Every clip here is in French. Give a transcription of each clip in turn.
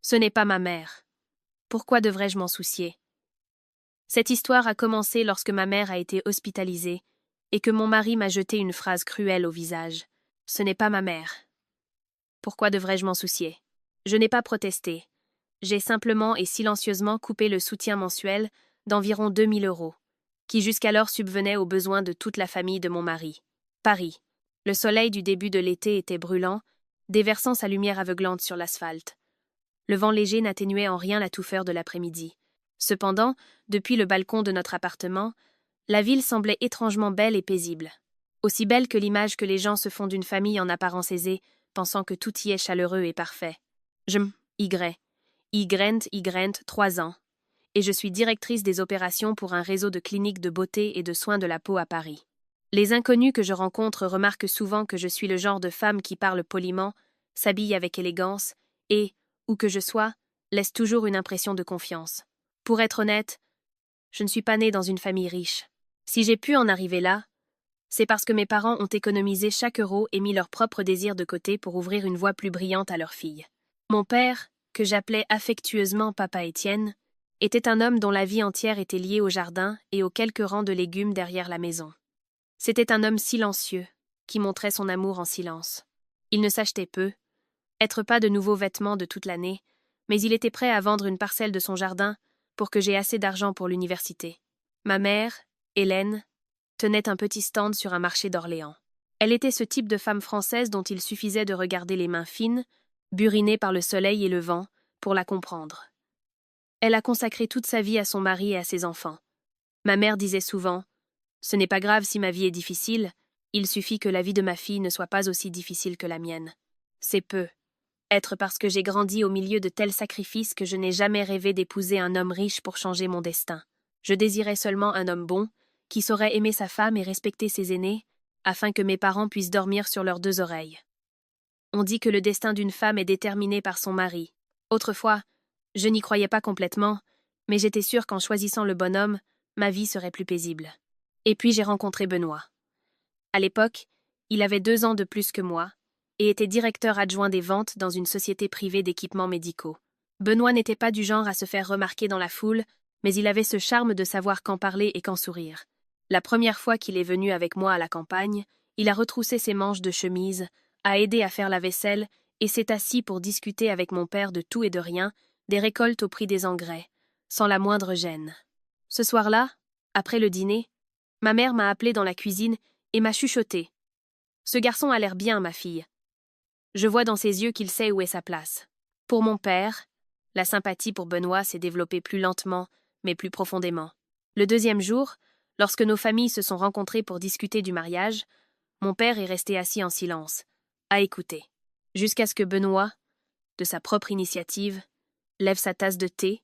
Ce n'est pas ma mère. Pourquoi devrais-je m'en soucier? Cette histoire a commencé lorsque ma mère a été hospitalisée et que mon mari m'a jeté une phrase cruelle au visage. Ce n'est pas ma mère. Pourquoi devrais-je m'en soucier? Je n'ai pas protesté. J'ai simplement et silencieusement coupé le soutien mensuel d'environ 2 000 €, qui jusqu'alors subvenait aux besoins de toute la famille de mon mari. Paris. Le soleil du début de l'été était brûlant, déversant sa lumière aveuglante sur l'asphalte. Le vent léger n'atténuait en rien la touffeur de l'après-midi. Cependant, depuis le balcon de notre appartement, la ville semblait étrangement belle et paisible. Aussi belle que l'image que les gens se font d'une famille en apparence aisée, pensant que tout y est chaleureux et parfait. Je Y 3 ans, et je suis directrice des opérations pour un réseau de cliniques de beauté et de soins de la peau à Paris. Les inconnus que je rencontre remarquent souvent que je suis le genre de femme qui parle poliment, s'habille avec élégance et, où que je sois, laisse toujours une impression de confiance. Pour être honnête, je ne suis pas née dans une famille riche. Si j'ai pu en arriver là, c'est parce que mes parents ont économisé chaque euro et mis leurs propres désirs de côté pour ouvrir une voie plus brillante à leur fille. Mon père, que j'appelais affectueusement Papa Étienne, était un homme dont la vie entière était liée au jardin et aux quelques rangs de légumes derrière la maison. C'était un homme silencieux, qui montrait son amour en silence. Il ne s'achetait peu, être pas de nouveaux vêtements de toute l'année, mais il était prêt à vendre une parcelle de son jardin pour que j'aie assez d'argent pour l'université. Ma mère, Hélène, tenait un petit stand sur un marché d'Orléans. Elle était ce type de femme française dont il suffisait de regarder les mains fines, burinées par le soleil et le vent, pour la comprendre. Elle a consacré toute sa vie à son mari et à ses enfants. Ma mère disait souvent « Ce n'est pas grave si ma vie est difficile, il suffit que la vie de ma fille ne soit pas aussi difficile que la mienne. » C'est peu. Être parce que j'ai grandi au milieu de tels sacrifices que je n'ai jamais rêvé d'épouser un homme riche pour changer mon destin. Je désirais seulement un homme bon, qui saurait aimer sa femme et respecter ses aînés, afin que mes parents puissent dormir sur leurs 2 oreilles. On dit que le destin d'une femme est déterminé par son mari. Autrefois, je n'y croyais pas complètement, mais j'étais sûre qu'en choisissant le bon homme, ma vie serait plus paisible. Et puis j'ai rencontré Benoît. À l'époque, il avait 2 ans de plus que moi, et était directeur adjoint des ventes dans une société privée d'équipements médicaux. Benoît n'était pas du genre à se faire remarquer dans la foule, mais il avait ce charme de savoir quand parler et quand sourire. La première fois qu'il est venu avec moi à la campagne, il a retroussé ses manches de chemise, a aidé à faire la vaisselle et s'est assis pour discuter avec mon père de tout et de rien, des récoltes au prix des engrais, sans la moindre gêne. Ce soir-là, après le dîner, ma mère m'a appelé dans la cuisine et m'a chuchoté. « Ce garçon a l'air bien, ma fille. » Je vois dans ses yeux qu'il sait où est sa place. Pour mon père, la sympathie pour Benoît s'est développée plus lentement, mais plus profondément. Le deuxième jour, lorsque nos familles se sont rencontrées pour discuter du mariage, mon père est resté assis en silence, à écouter, jusqu'à ce que Benoît, de sa propre initiative, lève sa tasse de thé,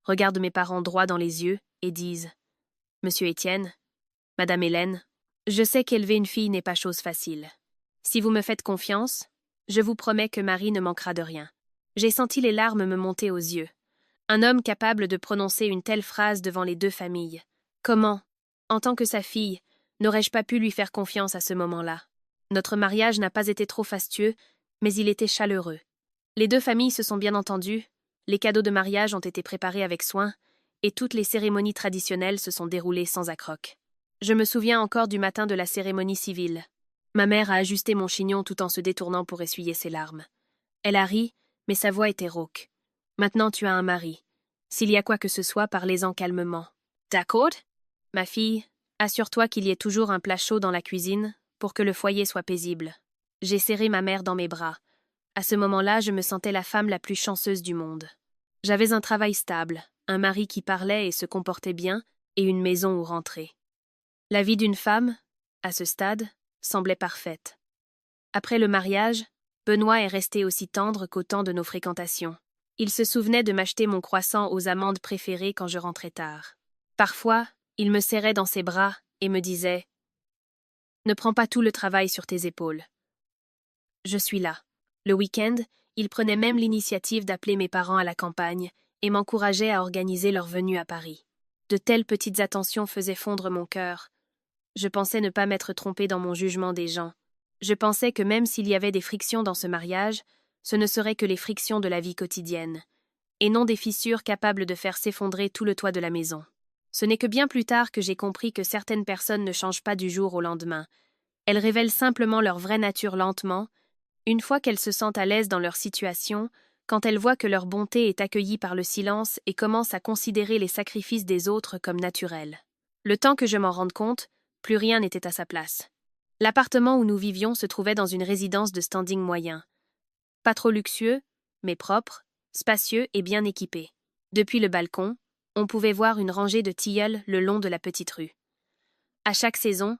regarde mes parents droit dans les yeux et dise « Monsieur Étienne, Madame Hélène, je sais qu'élever une fille n'est pas chose facile. Si vous me faites confiance, je vous promets que Marie ne manquera de rien. » J'ai senti les larmes me monter aux yeux. Un homme capable de prononcer une telle phrase devant les 2 familles. Comment, en tant que sa fille, n'aurais-je pas pu lui faire confiance à ce moment-là? Notre mariage n'a pas été trop fastueux, mais il était chaleureux. Les 2 familles se sont bien entendues, les cadeaux de mariage ont été préparés avec soin, et toutes les cérémonies traditionnelles se sont déroulées sans accroc. Je me souviens encore du matin de la cérémonie civile. Ma mère a ajusté mon chignon tout en se détournant pour essuyer ses larmes. Elle a ri, mais sa voix était rauque. « Maintenant tu as un mari. S'il y a quoi que ce soit, parlez-en calmement. »« D'accord ? Ma fille, assure-toi qu'il y ait toujours un plat chaud dans la cuisine pour que le foyer soit paisible. » J'ai serré ma mère dans mes bras. À ce moment-là, je me sentais la femme la plus chanceuse du monde. J'avais un travail stable, un mari qui parlait et se comportait bien, et une maison où rentrer. La vie d'une femme, à ce stade, semblait parfaite. Après le mariage, Benoît est resté aussi tendre qu'au temps de nos fréquentations. Il se souvenait de m'acheter mon croissant aux amandes préférées quand je rentrais tard. Parfois, il me serrait dans ses bras et me disait « Ne prends pas tout le travail sur tes épaules. » Je suis là. Le week-end, il prenait même l'initiative d'appeler mes parents à la campagne et m'encourageait à organiser leur venue à Paris. De telles petites attentions faisaient fondre mon cœur. Je pensais ne pas m'être trompée dans mon jugement des gens. Je pensais que même s'il y avait des frictions dans ce mariage, ce ne seraient que les frictions de la vie quotidienne, et non des fissures capables de faire s'effondrer tout le toit de la maison. Ce n'est que bien plus tard que j'ai compris que certaines personnes ne changent pas du jour au lendemain. Elles révèlent simplement leur vraie nature lentement, une fois qu'elles se sentent à l'aise dans leur situation, quand elles voient que leur bonté est accueillie par le silence et commencent à considérer les sacrifices des autres comme naturels. Le temps que je m'en rende compte, plus rien n'était à sa place. L'appartement où nous vivions se trouvait dans une résidence de standing moyen. Pas trop luxueux, mais propre, spacieux et bien équipé. Depuis le balcon, on pouvait voir une rangée de tilleuls le long de la petite rue. À chaque saison,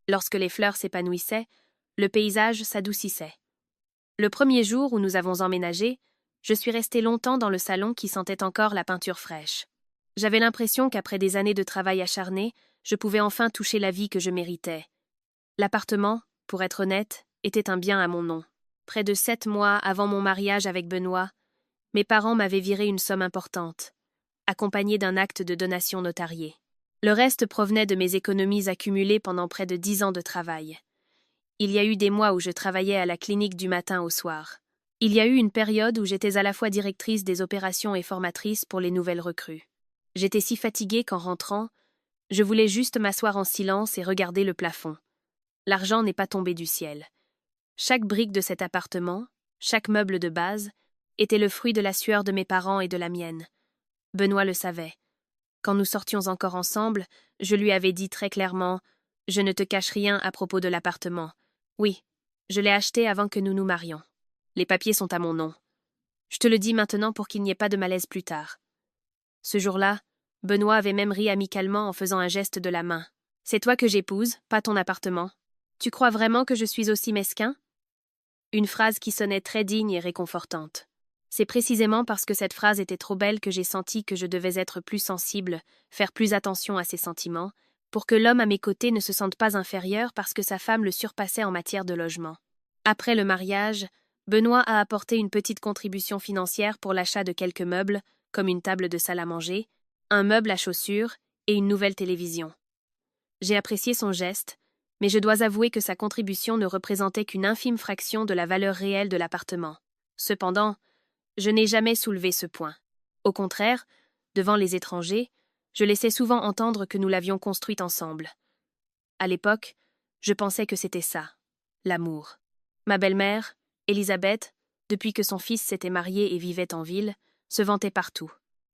lorsque les fleurs s'épanouissaient, le paysage s'adoucissait. Le premier jour où nous avons emménagé, je suis restée longtemps dans le salon qui sentait encore la peinture fraîche. J'avais l'impression qu'après des années de travail acharné, je pouvais enfin toucher la vie que je méritais. L'appartement, pour être honnête, était un bien à mon nom. Près de 7 mois avant mon mariage avec Benoît, mes parents m'avaient viré une somme importante, accompagnée d'un acte de donation notarié. Le reste provenait de mes économies accumulées pendant près de 10 ans de travail. Il y a eu des mois où je travaillais à la clinique du matin au soir. Il y a eu une période où j'étais à la fois directrice des opérations et formatrice pour les nouvelles recrues. J'étais si fatiguée qu'en rentrant, je voulais juste m'asseoir en silence et regarder le plafond. L'argent n'est pas tombé du ciel. Chaque brique de cet appartement, chaque meuble de base, était le fruit de la sueur de mes parents et de la mienne. Benoît le savait. Quand nous sortions encore ensemble, je lui avais dit très clairement « Je ne te cache rien à propos de l'appartement. Oui, je l'ai acheté avant que nous nous marions. Les papiers sont à mon nom. Je te le dis maintenant pour qu'il n'y ait pas de malaise plus tard. » Ce jour-là, Benoît avait même ri amicalement en faisant un geste de la main. « C'est toi que j'épouse, pas ton appartement. Tu crois vraiment que je suis aussi mesquin ?» Une phrase qui sonnait très digne et réconfortante. C'est précisément parce que cette phrase était trop belle que j'ai senti que je devais être plus sensible, faire plus attention à ses sentiments, pour que l'homme à mes côtés ne se sente pas inférieur parce que sa femme le surpassait en matière de logement. Après le mariage, Benoît a apporté une petite contribution financière pour l'achat de quelques meubles, comme une table de salle à manger, un meuble à chaussures et une nouvelle télévision. J'ai apprécié son geste, mais je dois avouer que sa contribution ne représentait qu'une infime fraction de la valeur réelle de l'appartement. Cependant, je n'ai jamais soulevé ce point. Au contraire, devant les étrangers, je laissais souvent entendre que nous l'avions construite ensemble. À l'époque, je pensais que c'était ça, l'amour. Ma belle-mère, Elisabeth, depuis que son fils s'était marié et vivait en ville, se vantait partout.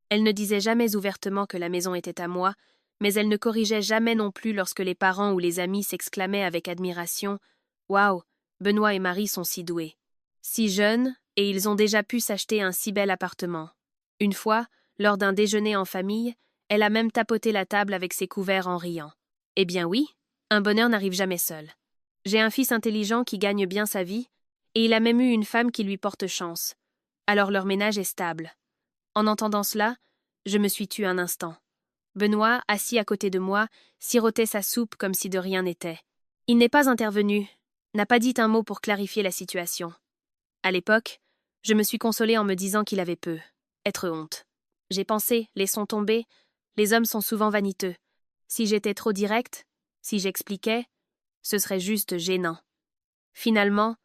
Elle ne disait jamais ouvertement que la maison était à moi, mais elle ne corrigeait jamais non plus lorsque les parents ou les amis s'exclamaient avec admiration « Waouh, Benoît et Marie sont si doués, si jeunes, et ils ont déjà pu s'acheter un si bel appartement. » Une fois, lors d'un déjeuner en famille, elle a même tapoté la table avec ses couverts en riant. Eh bien oui, un bonheur n'arrive jamais seul. J'ai un fils intelligent qui gagne bien sa vie, et il a même eu une femme qui lui porte chance. Alors leur ménage est stable. En entendant cela, je me suis tue un instant. Benoît, assis à côté de moi, sirotait sa soupe comme si de rien n'était. Il n'est pas intervenu, n'a pas dit un mot pour clarifier la situation. À l'époque, je me suis consolée en me disant qu'il avait peu. Être honte. J'ai pensé, laissons tomber, les hommes sont souvent vaniteux. Si j'étais trop directe, si j'expliquais, ce serait juste gênant. Finalement,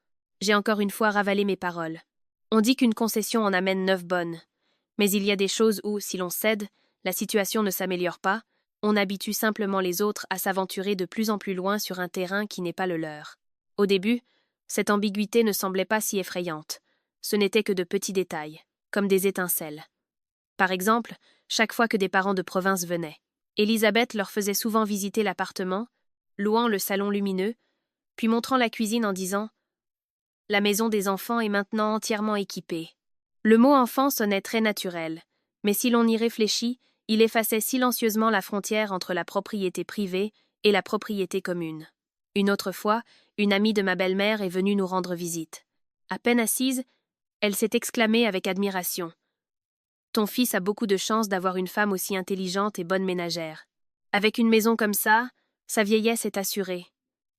j'ai encore une fois ravalé mes paroles. On dit qu'une concession en amène 9 bonnes. Mais il y a des choses où, si l'on cède, la situation ne s'améliore pas, on habitue simplement les autres à s'aventurer de plus en plus loin sur un terrain qui n'est pas le leur. Au début, cette ambiguïté ne semblait pas si effrayante. Ce n'était que de petits détails, comme des étincelles. Par exemple, chaque fois que des parents de province venaient, Elisabeth leur faisait souvent visiter l'appartement, louant le salon lumineux, puis montrant la cuisine en disant « La maison des enfants est maintenant entièrement équipée. » Le mot « enfant » sonnait très naturel, mais si l'on y réfléchit, il effaçait silencieusement la frontière entre la propriété privée et la propriété commune. Une autre fois, une amie de ma belle-mère est venue nous rendre visite. À peine assise, elle s'est exclamée avec admiration. « Ton fils a beaucoup de chance d'avoir une femme aussi intelligente et bonne ménagère. Avec une maison comme ça, sa vieillesse est assurée. »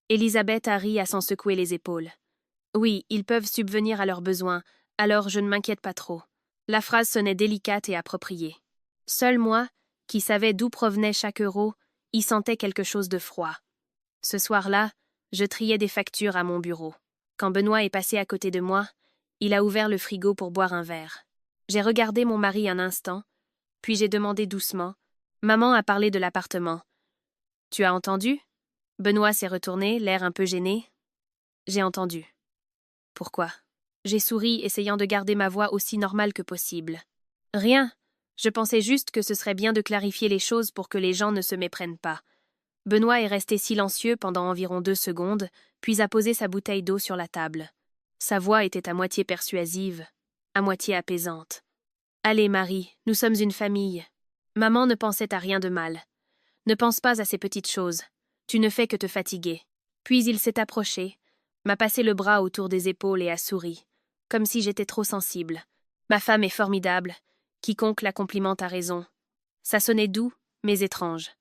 Elisabeth a ri à s'en secouer les épaules. « Oui, ils peuvent subvenir à leurs besoins, alors je ne m'inquiète pas trop. » La phrase sonnait délicate et appropriée. Seul moi, qui savais d'où provenait chaque euro, y sentais quelque chose de froid. Ce soir-là, je triais des factures à mon bureau. Quand Benoît est passé à côté de moi, il a ouvert le frigo pour boire un verre. J'ai regardé mon mari un instant, puis j'ai demandé doucement. Maman a parlé de l'appartement. Tu as entendu? Benoît s'est retourné, l'air un peu gêné. J'ai entendu. Pourquoi? J'ai souri, essayant de garder ma voix aussi normale que possible. Rien. Je pensais juste que ce serait bien de clarifier les choses pour que les gens ne se méprennent pas. Benoît est resté silencieux pendant environ 2 secondes, puis a posé sa bouteille d'eau sur la table. Sa voix était à moitié persuasive, à moitié apaisante. Allez, Marie, nous sommes une famille. Maman ne pensait à rien de mal. Ne pense pas à ces petites choses. Tu ne fais que te fatiguer. Puis il s'est approché, m'a passé le bras autour des épaules et a souri, comme si j'étais trop sensible. Ma femme est formidable. Quiconque la complimente a raison. Ça sonnait doux, mais étrange.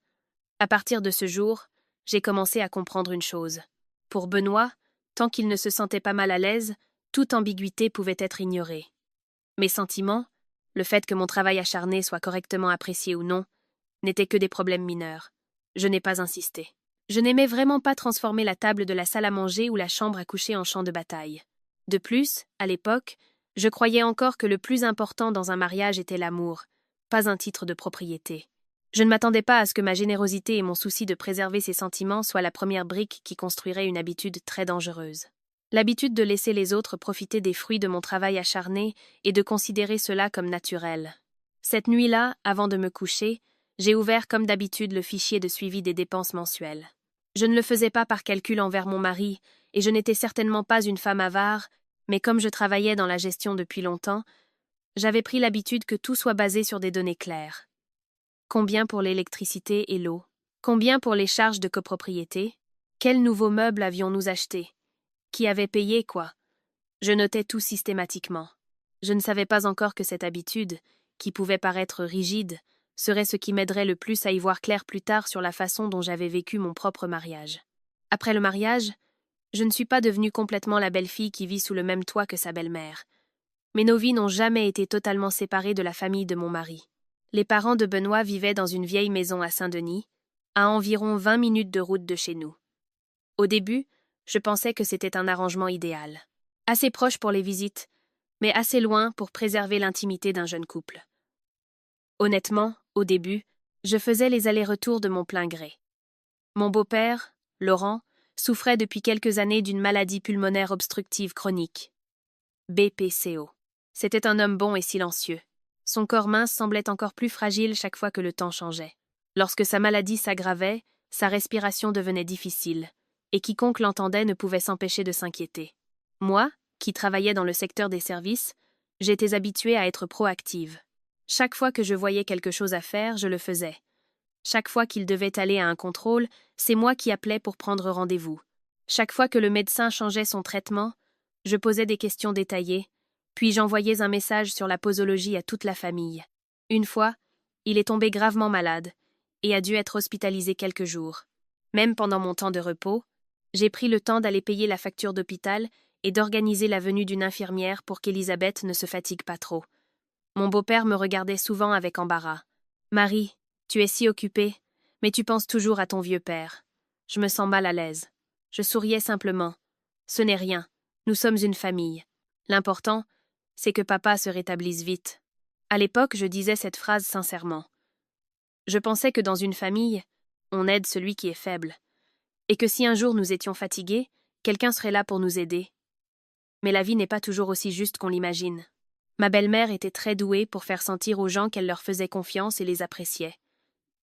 À partir de ce jour, j'ai commencé à comprendre une chose. Pour Benoît, tant qu'il ne se sentait pas mal à l'aise, toute ambiguïté pouvait être ignorée. Mes sentiments, le fait que mon travail acharné soit correctement apprécié ou non, n'étaient que des problèmes mineurs. Je n'ai pas insisté. Je n'aimais vraiment pas transformer la table de la salle à manger ou la chambre à coucher en champ de bataille. De plus, à l'époque, je croyais encore que le plus important dans un mariage était l'amour, pas un titre de propriété. Je ne m'attendais pas à ce que ma générosité et mon souci de préserver ses sentiments soient la première brique qui construirait une habitude très dangereuse. L'habitude de laisser les autres profiter des fruits de mon travail acharné et de considérer cela comme naturel. Cette nuit-là, avant de me coucher, j'ai ouvert comme d'habitude le fichier de suivi des dépenses mensuelles. Je ne le faisais pas par calcul envers mon mari, et je n'étais certainement pas une femme avare, mais comme je travaillais dans la gestion depuis longtemps, j'avais pris l'habitude que tout soit basé sur des données claires. Combien pour l'électricité et l'eau? Combien pour les charges de copropriété? Quels nouveaux meubles avions-nous achetés? Qui avait payé quoi? Je notais tout systématiquement. Je ne savais pas encore que cette habitude, qui pouvait paraître rigide, serait ce qui m'aiderait le plus à y voir clair plus tard sur la façon dont j'avais vécu mon propre mariage. Après le mariage, je ne suis pas devenue complètement la belle-fille qui vit sous le même toit que sa belle-mère. Mais nos vies n'ont jamais été totalement séparées de la famille de mon mari. Les parents de Benoît vivaient dans une vieille maison à Saint-Denis, à environ 20 minutes de route de chez nous. Au début, je pensais que c'était un arrangement idéal. Assez proche pour les visites, mais assez loin pour préserver l'intimité d'un jeune couple. Honnêtement, au début, je faisais les allers-retours de mon plein gré. Mon beau-père, Laurent, souffrait depuis quelques années d'une maladie pulmonaire obstructive chronique. BPCO. C'était un homme bon et silencieux. Son corps mince semblait encore plus fragile chaque fois que le temps changeait. Lorsque sa maladie s'aggravait, sa respiration devenait difficile, et quiconque l'entendait ne pouvait s'empêcher de s'inquiéter. Moi, qui travaillais dans le secteur des services, j'étais habituée à être proactive. Chaque fois que je voyais quelque chose à faire, je le faisais. Chaque fois qu'il devait aller à un contrôle, c'est moi qui appelais pour prendre rendez-vous. Chaque fois que le médecin changeait son traitement, je posais des questions détaillées, puis j'envoyais un message sur la posologie à toute la famille. Une fois, il est tombé gravement malade et a dû être hospitalisé quelques jours. Même pendant mon temps de repos, j'ai pris le temps d'aller payer la facture d'hôpital et d'organiser la venue d'une infirmière pour qu'Élisabeth ne se fatigue pas trop. Mon beau-père me regardait souvent avec embarras. « Marie, tu es si occupée, mais tu penses toujours à ton vieux père. Je me sens mal à l'aise. » Je souriais simplement. « Ce n'est rien. Nous sommes une famille. L'important, c'est que papa se rétablisse vite. » À l'époque, je disais cette phrase sincèrement. Je pensais que dans une famille, on aide celui qui est faible, et que si un jour nous étions fatigués, quelqu'un serait là pour nous aider. Mais la vie n'est pas toujours aussi juste qu'on l'imagine. Ma belle-mère était très douée pour faire sentir aux gens qu'elle leur faisait confiance et les appréciait.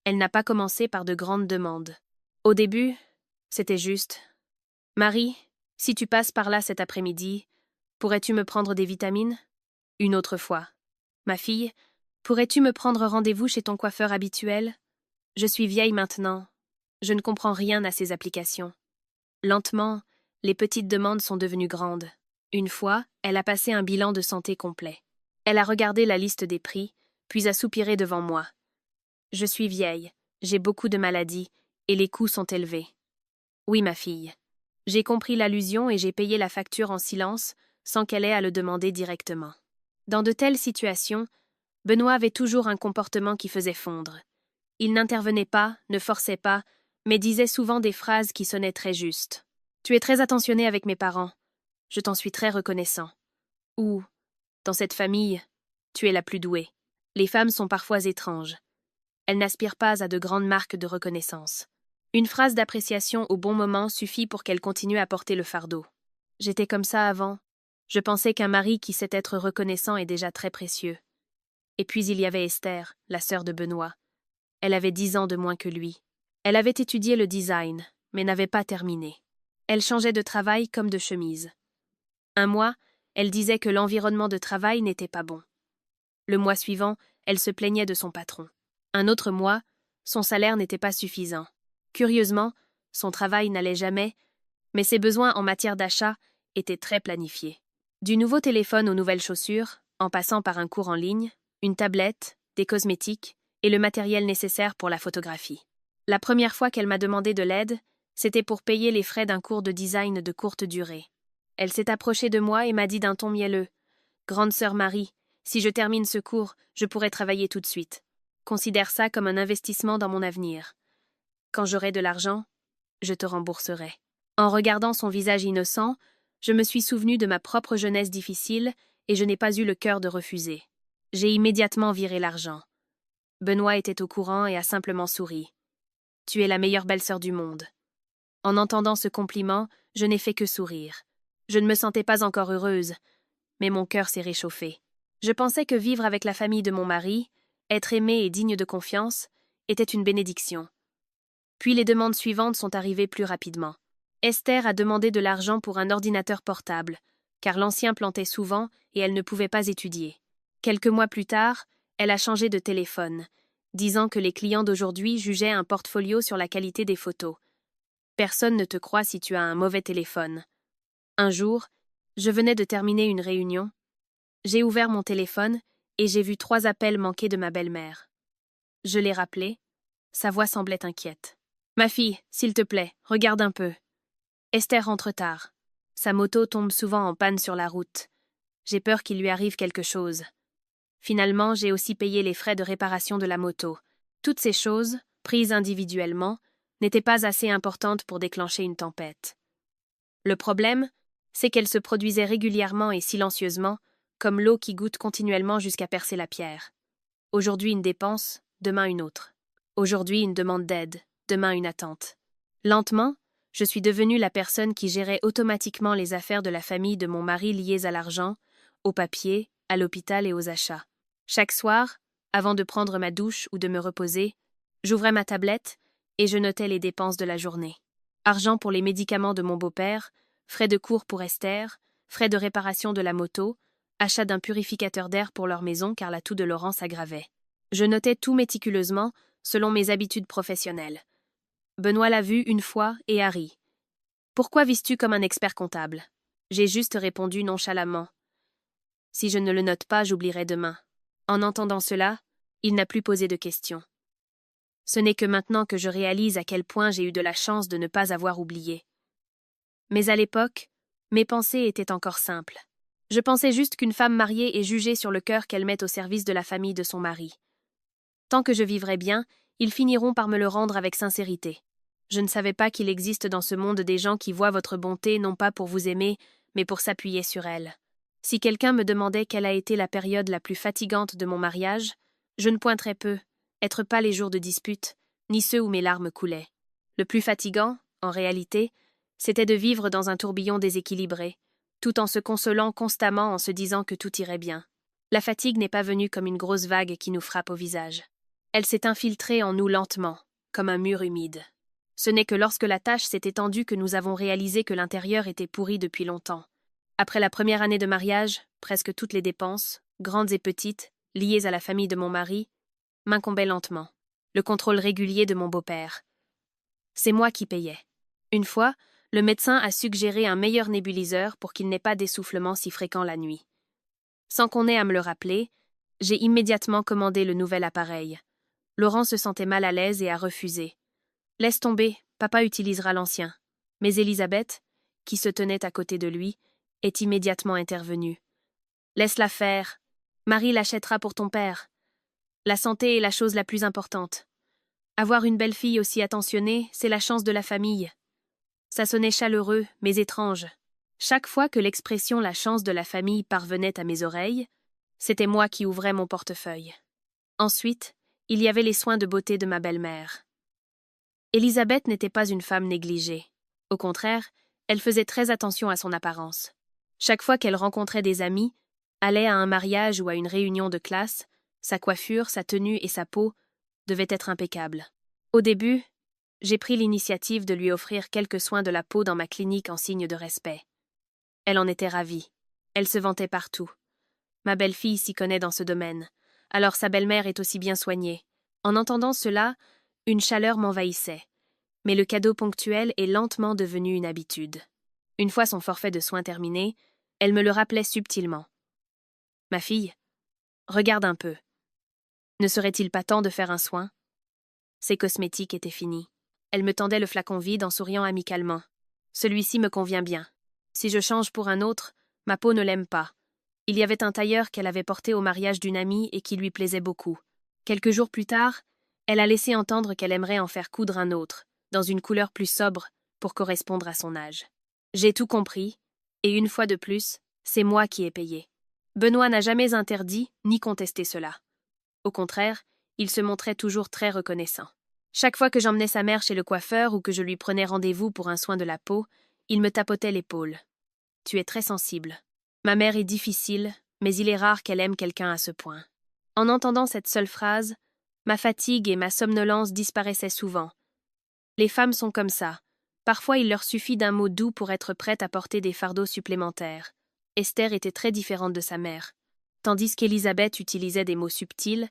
Elle n'a pas commencé par de grandes demandes. Au début, c'était juste « Marie, si tu passes par là cet après-midi, pourrais-tu me prendre des vitamines ?» Une autre fois « Ma fille, pourrais-tu me prendre rendez-vous chez ton coiffeur habituel ? Je suis vieille maintenant. Je ne comprends rien à ces applications. » Lentement, les petites demandes sont devenues grandes. Une fois, elle a passé un bilan de santé complet. Elle a regardé la liste des prix, puis a soupiré devant moi. « Je suis vieille, j'ai beaucoup de maladies, et les coûts sont élevés. » Oui, ma fille. J'ai compris l'allusion et j'ai payé la facture en silence, sans qu'elle ait à le demander directement. Dans de telles situations, Benoît avait toujours un comportement qui faisait fondre. Il n'intervenait pas, ne forçait pas, mais disait souvent des phrases qui sonnaient très justes. « Tu es très attentionné avec mes parents. Je t'en suis très reconnaissant. » Ou, dans cette famille, Tu es la plus douée. Les femmes sont parfois étranges. Elles n'aspirent pas à de grandes marques de reconnaissance. Une phrase d'appréciation au bon moment suffit pour qu'elle continue à porter le fardeau. J'étais comme ça avant. Je pensais qu'un mari qui sait être reconnaissant est déjà très précieux. Et puis il y avait Esther, la sœur de Benoît. Elle avait 10 ans de moins que lui. Elle avait étudié le design, mais n'avait pas terminé. Elle changeait de travail comme de chemise. Un mois, elle disait que l'environnement de travail n'était pas bon. Le mois suivant, elle se plaignait de son patron. Un autre mois, son salaire n'était pas suffisant. Curieusement, son travail n'allait jamais, mais ses besoins en matière d'achat étaient très planifiés. Du nouveau téléphone aux nouvelles chaussures, en passant par un cours en ligne, une tablette, des cosmétiques et le matériel nécessaire pour la photographie. La première fois qu'elle m'a demandé de l'aide, c'était pour payer les frais d'un cours de design de courte durée. Elle s'est approchée de moi et m'a dit d'un ton mielleux « Grande sœur Marie, si je termine ce cours, je pourrai travailler tout de suite. Considère ça comme un investissement dans mon avenir. Quand j'aurai de l'argent, je te rembourserai. » En regardant son visage innocent, je me suis souvenu de ma propre jeunesse difficile et je n'ai pas eu le cœur de refuser. J'ai immédiatement viré l'argent. Benoît était au courant et a simplement souri. « Tu es la meilleure belle-sœur du monde. » En entendant ce compliment, je n'ai fait que sourire. Je ne me sentais pas encore heureuse, mais mon cœur s'est réchauffé. Je pensais que vivre avec la famille de mon mari, être aimée et digne de confiance, était une bénédiction. Puis les demandes suivantes sont arrivées plus rapidement. Esther a demandé de l'argent pour un ordinateur portable, car l'ancien plantait souvent et elle ne pouvait pas étudier. Quelques mois plus tard, elle a changé de téléphone, disant que les clients d'aujourd'hui jugeaient un portfolio sur la qualité des photos. Personne ne te croit si tu as un mauvais téléphone. Un jour, je venais de terminer une réunion. J'ai ouvert mon téléphone et j'ai vu 3 appels manqués de ma belle-mère. Je l'ai rappelée. Sa voix semblait inquiète. « Ma fille, s'il te plaît, regarde un peu. » Esther rentre tard. Sa moto tombe souvent en panne sur la route. J'ai peur qu'il lui arrive quelque chose. Finalement, j'ai aussi payé les frais de réparation de la moto. Toutes ces choses, prises individuellement, n'étaient pas assez importantes pour déclencher une tempête. Le problème, c'est qu'elle se produisait régulièrement et silencieusement, comme l'eau qui goutte continuellement jusqu'à percer la pierre. Aujourd'hui une dépense, demain une autre. Aujourd'hui une demande d'aide, demain une attente. Lentement, je suis devenue la personne qui gérait automatiquement les affaires de la famille de mon mari liées à l'argent, aux papiers, à l'hôpital et aux achats. Chaque soir, avant de prendre ma douche ou de me reposer, j'ouvrais ma tablette et je notais les dépenses de la journée. Argent pour les médicaments de mon beau-père, frais de cours pour Esther, frais de réparation de la moto, achat d'un purificateur d'air pour leur maison car la toux de Laurent s'aggravait. Je notais tout méticuleusement, selon mes habitudes professionnelles. Benoît l'a vu une fois et a ri. « Pourquoi vis-tu comme un expert comptable ?» J'ai juste répondu nonchalamment. « Si je ne le note pas, j'oublierai demain. » En entendant cela, il n'a plus posé de questions. Ce n'est que maintenant que je réalise à quel point j'ai eu de la chance de ne pas avoir oublié. Mais à l'époque, mes pensées étaient encore simples. Je pensais juste qu'une femme mariée est jugée sur le cœur qu'elle met au service de la famille de son mari. Tant que je vivrai bien, ils finiront par me le rendre avec sincérité. Je ne savais pas qu'il existe dans ce monde des gens qui voient votre bonté non pas pour vous aimer, mais pour s'appuyer sur elle. Si quelqu'un me demandait quelle a été la période la plus fatigante de mon mariage, je ne pointerais peu, être pas les jours de dispute, ni ceux où mes larmes coulaient. Le plus fatigant, en réalité, c'était de vivre dans un tourbillon déséquilibré, tout en se consolant constamment en se disant que tout irait bien. La fatigue n'est pas venue comme une grosse vague qui nous frappe au visage. Elle s'est infiltrée en nous lentement, comme un mur humide. Ce n'est que lorsque la tâche s'est étendue que nous avons réalisé que l'intérieur était pourri depuis longtemps. Après la première année de mariage, presque toutes les dépenses, grandes et petites, liées à la famille de mon mari, m'incombaient lentement. Le contrôle régulier de mon beau-père. C'est moi qui payais. Une fois, le médecin a suggéré un meilleur nébuliseur pour qu'il n'ait pas d'essoufflement si fréquent la nuit. Sans qu'on ait à me le rappeler, j'ai immédiatement commandé le nouvel appareil. Laurent se sentait mal à l'aise et a refusé. « Laisse tomber, papa utilisera l'ancien. » Mais Elisabeth, qui se tenait à côté de lui, est immédiatement intervenue. « Laisse-la faire. Marie l'achètera pour ton père. La santé est la chose la plus importante. Avoir une belle-fille aussi attentionnée, c'est la chance de la famille. » Ça sonnait chaleureux, mais étrange. Chaque fois que l'expression « la chance de la famille » parvenait à mes oreilles, C'était moi qui ouvrais mon portefeuille. Ensuite, il y avait les soins de beauté de ma belle-mère. Élisabeth n'était pas une femme négligée. Au contraire, elle faisait très attention à son apparence. Chaque fois qu'elle rencontrait des amis, allait à un mariage ou à une réunion de classe, sa coiffure, sa tenue et sa peau devaient être impeccables. Au début, j'ai pris l'initiative de lui offrir quelques soins de la peau dans ma clinique en signe de respect. Elle en était ravie. Elle se vantait partout. Ma belle-fille s'y connaît dans ce domaine, alors sa belle-mère est aussi bien soignée. En entendant cela, une chaleur m'envahissait. Mais le cadeau ponctuel est lentement devenu une habitude. Une fois son forfait de soins terminé, elle me le rappelait subtilement. « Ma fille, regarde un peu. Ne serait-il pas temps de faire un soin ?» Ses cosmétiques étaient finis. Elle me tendait le flacon vide en souriant amicalement. « Celui-ci me convient bien. Si je change pour un autre, ma peau ne l'aime pas. » Il y avait un tailleur qu'elle avait porté au mariage d'une amie et qui lui plaisait beaucoup. Quelques jours plus tard, elle a laissé entendre qu'elle aimerait en faire coudre un autre, dans une couleur plus sobre, pour correspondre à son âge. J'ai tout compris, et une fois de plus, c'est moi qui ai payé. Benoît n'a jamais interdit ni contesté cela. Au contraire, il se montrait toujours très reconnaissant. Chaque fois que j'emmenais sa mère chez le coiffeur ou que je lui prenais rendez-vous pour un soin de la peau, il me tapotait l'épaule. « Tu es très sensible. Ma mère est difficile, mais il est rare qu'elle aime quelqu'un à ce point. » En entendant cette seule phrase, ma fatigue et ma somnolence disparaissaient souvent. Les femmes sont comme ça. Parfois, il leur suffit d'un mot doux pour être prêtes à porter des fardeaux supplémentaires. Esther était très différente de sa mère. Tandis qu'Élisabeth utilisait des mots subtils,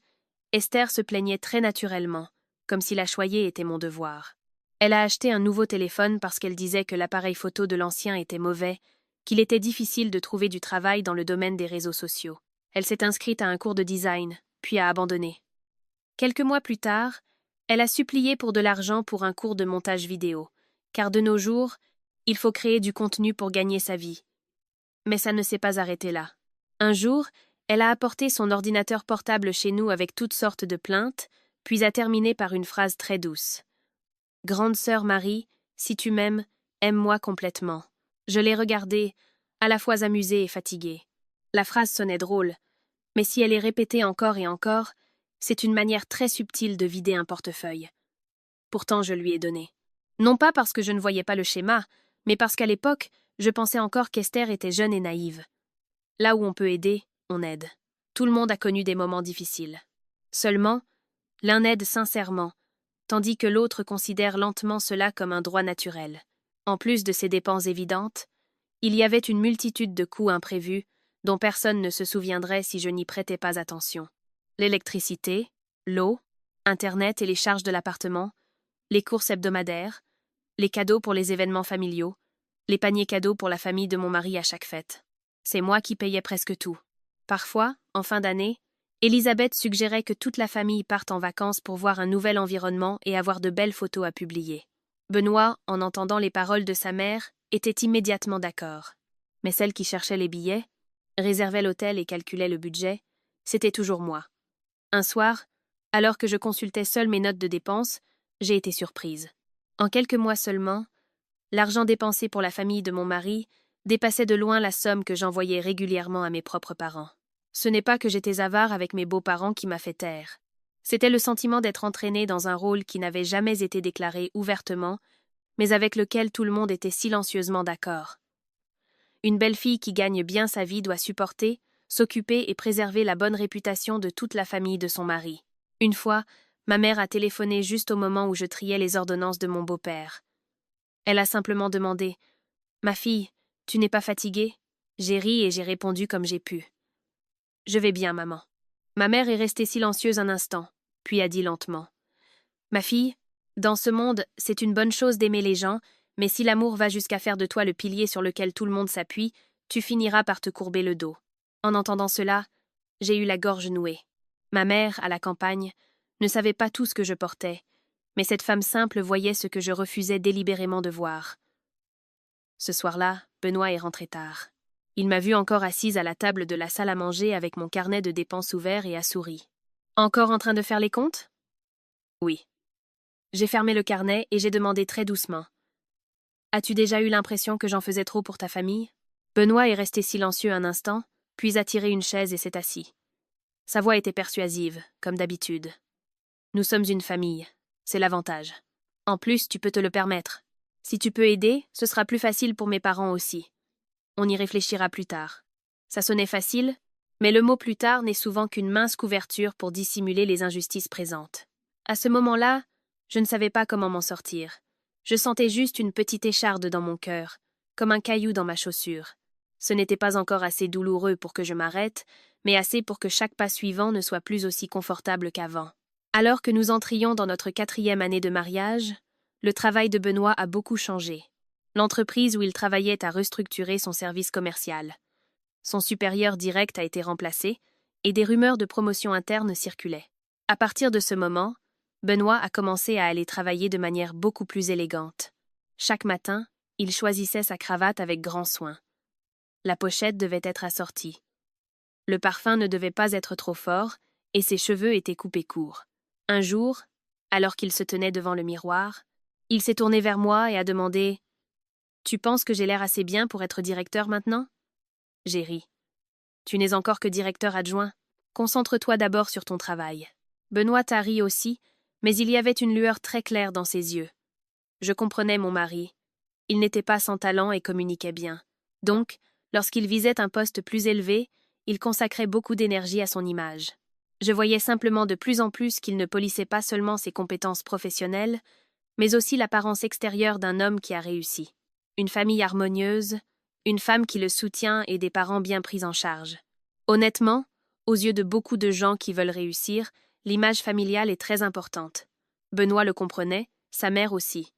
Esther se plaignait très naturellement, comme si la choyer était mon devoir. Elle a acheté un nouveau téléphone parce qu'elle disait que l'appareil photo de l'ancien était mauvais, qu'il était difficile de trouver du travail dans le domaine des réseaux sociaux. Elle s'est inscrite à un cours de design, puis a abandonné. Quelques mois plus tard, elle a supplié pour de l'argent pour un cours de montage vidéo, car de nos jours, il faut créer du contenu pour gagner sa vie. Mais ça ne s'est pas arrêté là. Un jour, elle a apporté son ordinateur portable chez nous avec toutes sortes de plaintes, puis a terminé par une phrase très douce. « Grande sœur Marie, si tu m'aimes, aime-moi complètement. » Je l'ai regardée, à la fois amusée et fatiguée. La phrase sonnait drôle, mais si elle est répétée encore et encore, c'est une manière très subtile de vider un portefeuille. Pourtant, je lui ai donné. Non pas parce que je ne voyais pas le schéma, mais parce qu'à l'époque, je pensais encore qu'Esther était jeune et naïve. Là où on peut aider, on aide. Tout le monde a connu des moments difficiles. Seulement, l'un aide sincèrement, tandis que l'autre considère lentement cela comme un droit naturel. En plus de ces dépenses évidentes, il y avait une multitude de coûts imprévus dont personne ne se souviendrait si je n'y prêtais pas attention. L'électricité, l'eau, Internet et les charges de l'appartement, les courses hebdomadaires, les cadeaux pour les événements familiaux, les paniers cadeaux pour la famille de mon mari à chaque fête. C'est moi qui payais presque tout. Parfois, en fin d'année, Élisabeth suggérait que toute la famille parte en vacances pour voir un nouvel environnement et avoir de belles photos à publier. Benoît, en entendant les paroles de sa mère, était immédiatement d'accord. Mais celle qui cherchait les billets, réservait l'hôtel et calculait le budget, c'était toujours moi. Un soir, alors que je consultais seule mes notes de dépenses, j'ai été surprise. En quelques mois seulement, l'argent dépensé pour la famille de mon mari dépassait de loin la somme que j'envoyais régulièrement à mes propres parents. Ce n'est pas que j'étais avare avec mes beaux-parents qui m'a fait taire. C'était le sentiment d'être entraînée dans un rôle qui n'avait jamais été déclaré ouvertement, mais avec lequel tout le monde était silencieusement d'accord. Une belle fille qui gagne bien sa vie doit supporter, s'occuper et préserver la bonne réputation de toute la famille de son mari. Une fois, ma mère a téléphoné juste au moment où je triais les ordonnances de mon beau-père. Elle a simplement demandé « Ma fille, tu n'es pas fatiguée ?» J'ai ri et j'ai répondu comme j'ai pu. « Je vais bien, maman. » Ma mère est restée silencieuse un instant, puis a dit lentement « Ma fille, dans ce monde, c'est une bonne chose d'aimer les gens, mais si l'amour va jusqu'à faire de toi le pilier sur lequel tout le monde s'appuie, tu finiras par te courber le dos. » En entendant cela, j'ai eu la gorge nouée. Ma mère, à la campagne, ne savait pas tout ce que je portais, mais cette femme simple voyait ce que je refusais délibérément de voir. Ce soir-là, Benoît est rentré tard. Il m'a vue encore assise à la table de la salle à manger avec mon carnet de dépenses ouvert et a souri. « Encore en train de faire les comptes ?» « Oui. » J'ai fermé le carnet et j'ai demandé très doucement. « As-tu déjà eu l'impression que j'en faisais trop pour ta famille ?» Benoît est resté silencieux un instant, puis a tiré une chaise et s'est assis. Sa voix était persuasive, comme d'habitude. Nous sommes une famille, c'est l'avantage. En plus, tu peux te le permettre. Si tu peux aider, ce sera plus facile pour mes parents aussi. On y réfléchira plus tard. Ça sonnait facile, mais le mot plus tard n'est souvent qu'une mince couverture pour dissimuler les injustices présentes. À ce moment-là, je ne savais pas comment m'en sortir. Je sentais juste une petite écharde dans mon cœur, comme un caillou dans ma chaussure. Ce n'était pas encore assez douloureux pour que je m'arrête, mais assez pour que chaque pas suivant ne soit plus aussi confortable qu'avant. Alors que nous entrions dans notre 4e année de mariage, le travail de Benoît a beaucoup changé. L'entreprise où il travaillait a restructuré son service commercial. Son supérieur direct a été remplacé, et des rumeurs de promotion interne circulaient. À partir de ce moment, Benoît a commencé à aller travailler de manière beaucoup plus élégante. Chaque matin, il choisissait sa cravate avec grand soin. La pochette devait être assortie. Le parfum ne devait pas être trop fort, et ses cheveux étaient coupés courts. Un jour, alors qu'il se tenait devant le miroir, il s'est tourné vers moi et a demandé « Tu penses que j'ai l'air assez bien pour être directeur maintenant ?» J'ai ri. « Tu n'es encore que directeur adjoint. Concentre-toi d'abord sur ton travail. » Benoît a ri aussi, mais il y avait une lueur très claire dans ses yeux. Je comprenais mon mari. Il n'était pas sans talent et communiquait bien. Donc, lorsqu'il visait un poste plus élevé, il consacrait beaucoup d'énergie à son image. Je voyais simplement de plus en plus qu'il ne polissait pas seulement ses compétences professionnelles, mais aussi l'apparence extérieure d'un homme qui a réussi. Une famille harmonieuse, une femme qui le soutient et des parents bien pris en charge. Honnêtement, aux yeux de beaucoup de gens qui veulent réussir, l'image familiale est très importante. Benoît le comprenait, sa mère aussi.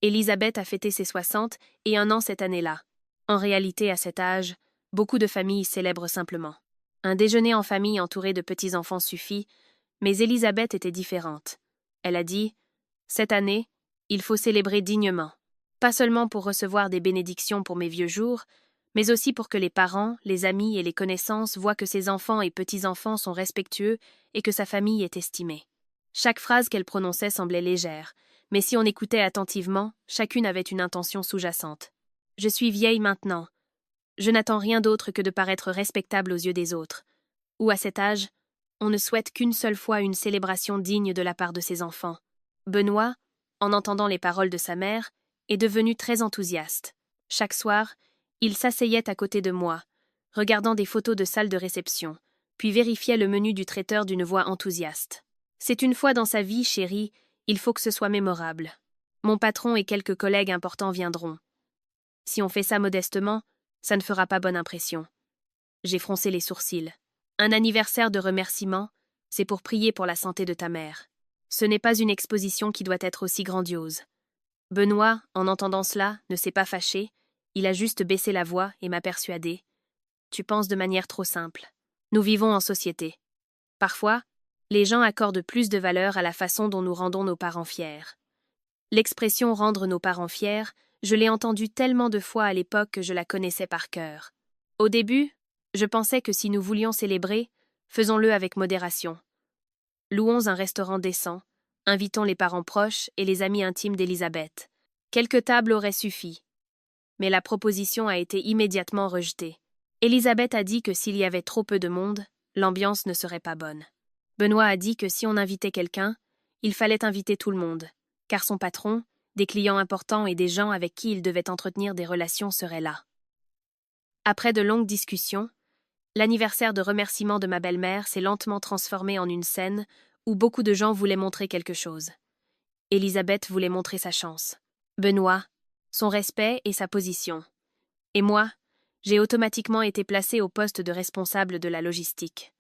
Élisabeth a fêté ses 60 et 1 an cette année-là. En réalité, à cet âge, beaucoup de familles célèbrent simplement. Un déjeuner en famille entouré de petits-enfants suffit, mais Élisabeth était différente. Elle a dit « Cette année, il faut célébrer dignement. Pas seulement pour recevoir des bénédictions pour mes vieux jours, mais aussi pour que les parents, les amis et les connaissances voient que ses enfants et petits-enfants sont respectueux et que sa famille est estimée. » Chaque phrase qu'elle prononçait semblait légère, mais si on écoutait attentivement, chacune avait une intention sous-jacente. « Je suis vieille maintenant. Je n'attends rien d'autre que de paraître respectable aux yeux des autres. Ou à cet âge, on ne souhaite qu'une seule fois une célébration digne de la part de ses enfants. » Benoît, en entendant les paroles de sa mère, est devenu très enthousiaste. Chaque soir, il s'asseyait à côté de moi, regardant des photos de salle de réception, puis vérifiait le menu du traiteur d'une voix enthousiaste. « C'est une fois dans sa vie, chérie, il faut que ce soit mémorable. Mon patron et quelques collègues importants viendront. Si on fait ça modestement, ça ne fera pas bonne impression. » J'ai froncé les sourcils. Un anniversaire de remerciement, c'est pour prier pour la santé de ta mère. Ce n'est pas une exposition qui doit être aussi grandiose. Benoît, en entendant cela, ne s'est pas fâché, il a juste baissé la voix et m'a persuadé. Tu penses de manière trop simple. Nous vivons en société. Parfois, les gens accordent plus de valeur à la façon dont nous rendons nos parents fiers. L'expression « rendre nos parents fiers », je l'ai entendue tellement de fois à l'époque que je la connaissais par cœur. Au début, je pensais que si nous voulions célébrer, faisons-le avec modération. Louons un restaurant décent, invitons les parents proches et les amis intimes d'Élisabeth. Quelques tables auraient suffi. Mais la proposition a été immédiatement rejetée. Élisabeth a dit que s'il y avait trop peu de monde, l'ambiance ne serait pas bonne. Benoît a dit que si on invitait quelqu'un, il fallait inviter tout le monde, car son patron, des clients importants et des gens avec qui il devait entretenir des relations seraient là. Après de longues discussions, l'anniversaire de remerciement de ma belle-mère s'est lentement transformé en une scène où beaucoup de gens voulaient montrer quelque chose. Élisabeth voulait montrer sa chance. Benoît, son respect et sa position. Et moi, j'ai automatiquement été placé au poste de responsable de la logistique.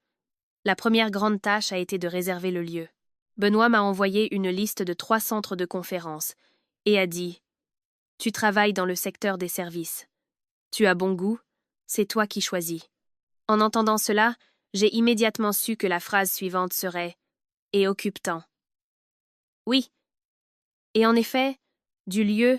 La première grande tâche a été de réserver le lieu. Benoît m'a envoyé une liste de 3 centres de conférences et a dit « Tu travailles dans le secteur des services. Tu as bon goût, c'est toi qui choisis. » En entendant cela, j'ai immédiatement su que la phrase suivante serait « Et occupe-temps. » Oui. Et en effet, du lieu,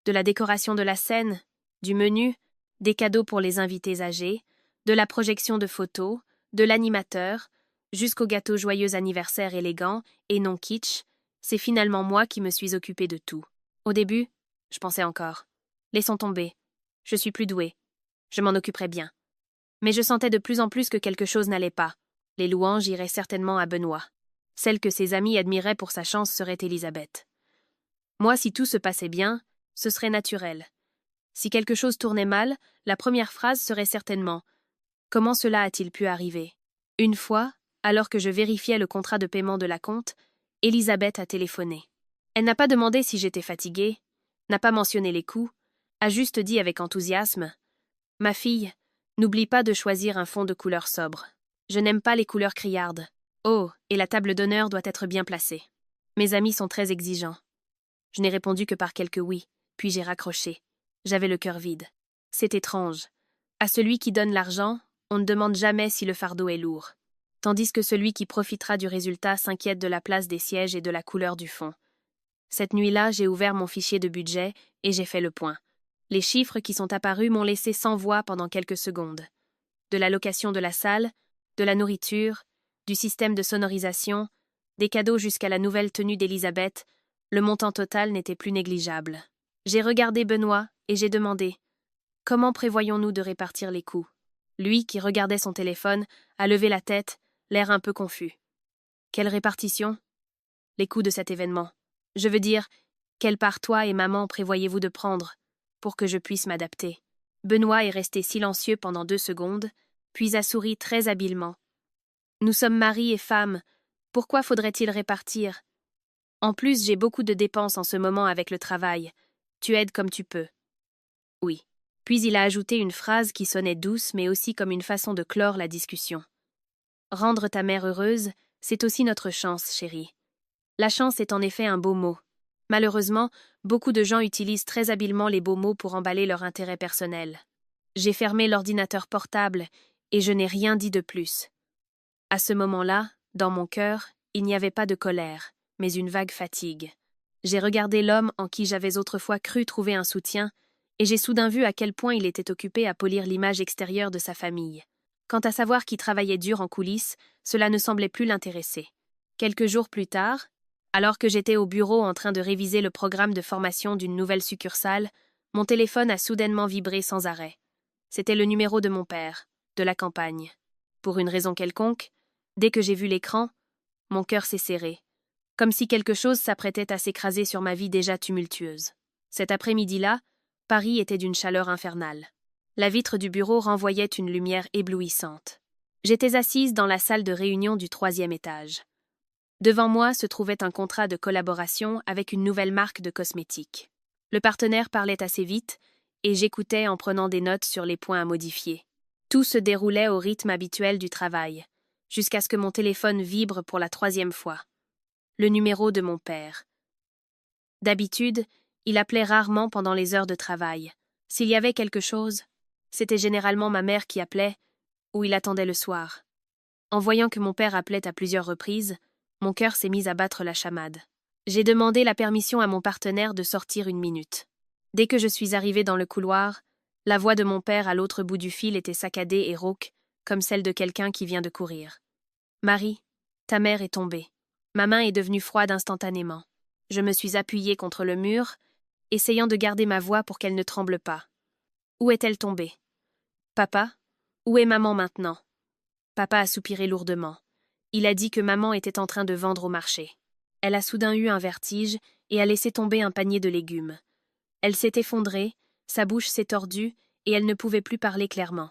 de la décoration de la scène, du menu, des cadeaux pour les invités âgés, de la projection de photos, de l'animateur, jusqu'au gâteau joyeux anniversaire élégant et non kitsch, c'est finalement moi qui me suis occupée de tout. Au début, je pensais encore « Laissons tomber. Je suis plus douée. Je m'en occuperai bien. » Mais je sentais de plus en plus que quelque chose n'allait pas. Les louanges iraient certainement à Benoît. Celle que ses amis admiraient pour sa chance serait Élisabeth. Moi, si tout se passait bien, ce serait naturel. Si quelque chose tournait mal, la première phrase serait certainement « Comment cela a-t-il pu arriver ?» Une fois, alors que je vérifiais le contrat de paiement de la compte, Élisabeth a téléphoné. Elle n'a pas demandé si j'étais fatiguée, n'a pas mentionné les coûts, a juste dit avec enthousiasme « Ma fille, n'oublie pas de choisir un fond de couleur sobre. Je n'aime pas les couleurs criardes. Oh, et la table d'honneur doit être bien placée. Mes amis sont très exigeants. » Je n'ai répondu que par quelques oui, puis j'ai raccroché. J'avais le cœur vide. C'est étrange. À celui qui donne l'argent, on ne demande jamais si le fardeau est lourd. Tandis que celui qui profitera du résultat s'inquiète de la place des sièges et de la couleur du fond. Cette nuit-là, j'ai ouvert mon fichier de budget et j'ai fait le point. Les chiffres qui sont apparus m'ont laissé sans voix pendant quelques secondes. De la location de la salle, de la nourriture, du système de sonorisation, des cadeaux jusqu'à la nouvelle tenue d'Élisabeth, le montant total n'était plus négligeable. J'ai regardé Benoît et j'ai demandé « Comment prévoyons-nous de répartir les coûts ?» Lui, qui regardait son téléphone, a levé la tête, l'air un peu confus. « Quelle répartition ?» Les coûts de cet événement. Je veux dire, quelle part toi et maman prévoyez-vous de prendre pour que je puisse m'adapter? Benoît est resté silencieux pendant 2 secondes, puis a souri très habilement. « Nous sommes mari et femme. Pourquoi faudrait-il répartir? En plus, j'ai beaucoup de dépenses en ce moment avec le travail. Tu aides comme tu peux. » Oui. Puis il a ajouté une phrase qui sonnait douce mais aussi comme une façon de clore la discussion. « Rendre ta mère heureuse, c'est aussi notre chance, chérie. » La chance est en effet un beau mot. Malheureusement, beaucoup de gens utilisent très habilement les beaux mots pour emballer leur intérêt personnel. J'ai fermé l'ordinateur portable et je n'ai rien dit de plus. À ce moment-là, dans mon cœur, il n'y avait pas de colère, mais une vague fatigue. J'ai regardé l'homme en qui j'avais autrefois cru trouver un soutien, et j'ai soudain vu à quel point il était occupé à polir l'image extérieure de sa famille. Quant à savoir qu'il travaillait dur en coulisses, cela ne semblait plus l'intéresser. Quelques jours plus tard, alors que j'étais au bureau en train de réviser le programme de formation d'une nouvelle succursale, mon téléphone a soudainement vibré sans arrêt. C'était le numéro de mon père, de la campagne. Pour une raison quelconque, dès que j'ai vu l'écran, mon cœur s'est serré, comme si quelque chose s'apprêtait à s'écraser sur ma vie déjà tumultueuse. Cet après-midi-là, Paris était d'une chaleur infernale. La vitre du bureau renvoyait une lumière éblouissante. J'étais assise dans la salle de réunion du 3e étage. Devant moi se trouvait un contrat de collaboration avec une nouvelle marque de cosmétiques. Le partenaire parlait assez vite, et j'écoutais en prenant des notes sur les points à modifier. Tout se déroulait au rythme habituel du travail, jusqu'à ce que mon téléphone vibre pour la 3e fois. Le numéro de mon père. D'habitude, il appelait rarement pendant les heures de travail. S'il y avait quelque chose, c'était généralement ma mère qui appelait, ou il attendait le soir. En voyant que mon père appelait à plusieurs reprises, mon cœur s'est mis à battre la chamade. J'ai demandé la permission à mon partenaire de sortir 1 minute. Dès que je suis arrivée dans le couloir, la voix de mon père à l'autre bout du fil était saccadée et rauque, comme celle de quelqu'un qui vient de courir. « Marie, ta mère est tombée. » Ma main est devenue froide instantanément. Je me suis appuyée contre le mur, essayant de garder ma voix pour qu'elle ne tremble pas. Où est-elle tombée? Papa? Où est maman maintenant? Papa a soupiré lourdement. Il a dit que maman était en train de vendre au marché. Elle a soudain eu un vertige et a laissé tomber un panier de légumes. Elle s'est effondrée, sa bouche s'est tordue et elle ne pouvait plus parler clairement.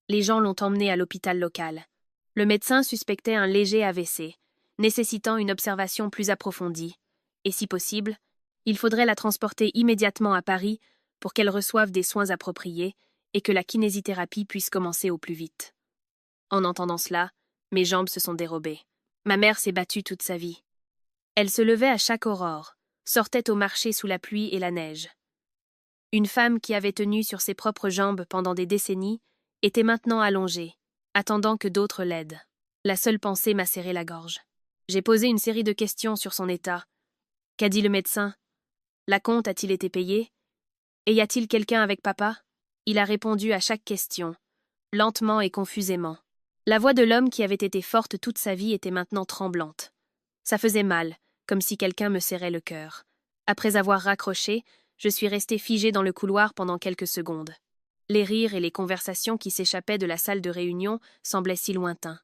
Les gens l'ont emmenée à l'hôpital local. Le médecin suspectait un léger AVC, nécessitant une observation plus approfondie. Et si possible, il faudrait la transporter immédiatement à Paris pour qu'elle reçoive des soins appropriés et que la kinésithérapie puisse commencer au plus vite. En entendant cela, mes jambes se sont dérobées. Ma mère s'est battue toute sa vie. Elle se levait à chaque aurore, sortait au marché sous la pluie et la neige. Une femme qui avait tenu sur ses propres jambes pendant des décennies était maintenant allongée, attendant que d'autres l'aident. La seule pensée m'a serré la gorge. J'ai posé une série de questions sur son état. Qu'a dit le médecin? La compte a-t-il été payée? Et y a-t-il quelqu'un avec papa? Il a répondu à chaque question, lentement et confusément. La voix de l'homme qui avait été forte toute sa vie était maintenant tremblante. Ça faisait mal, comme si quelqu'un me serrait le cœur. Après avoir raccroché, je suis restée figée dans le couloir pendant quelques secondes. Les rires et les conversations qui s'échappaient de la salle de réunion semblaient si lointains.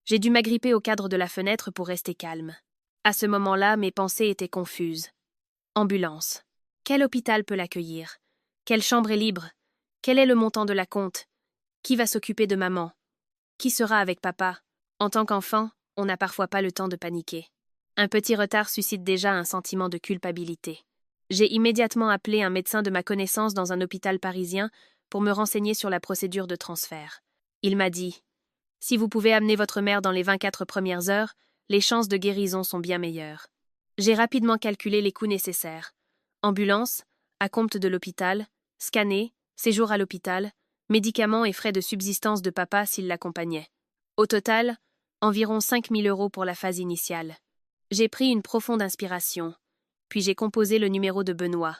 J'ai dû m'agripper au cadre de la fenêtre pour rester calme. À ce moment-là, mes pensées étaient confuses. Ambulance. Quel hôpital peut l'accueillir? Quelle chambre est libre? Quel est le montant de la compte? Qui va s'occuper de maman? Qui sera avec papa? En tant qu'enfant, on n'a parfois pas le temps de paniquer. Un petit retard suscite déjà un sentiment de culpabilité. J'ai immédiatement appelé un médecin de ma connaissance dans un hôpital parisien pour me renseigner sur la procédure de transfert. Il m'a dit « Si vous pouvez amener votre mère dans les 24 premières heures, les chances de guérison sont bien meilleures. » J'ai rapidement calculé les coûts nécessaires. Ambulance, acompte de l'hôpital, scanner, séjour à l'hôpital, médicaments et frais de subsistance de papa s'il l'accompagnait. Au total, environ 5 000 € pour la phase initiale. J'ai pris une profonde inspiration, puis j'ai composé le numéro de Benoît.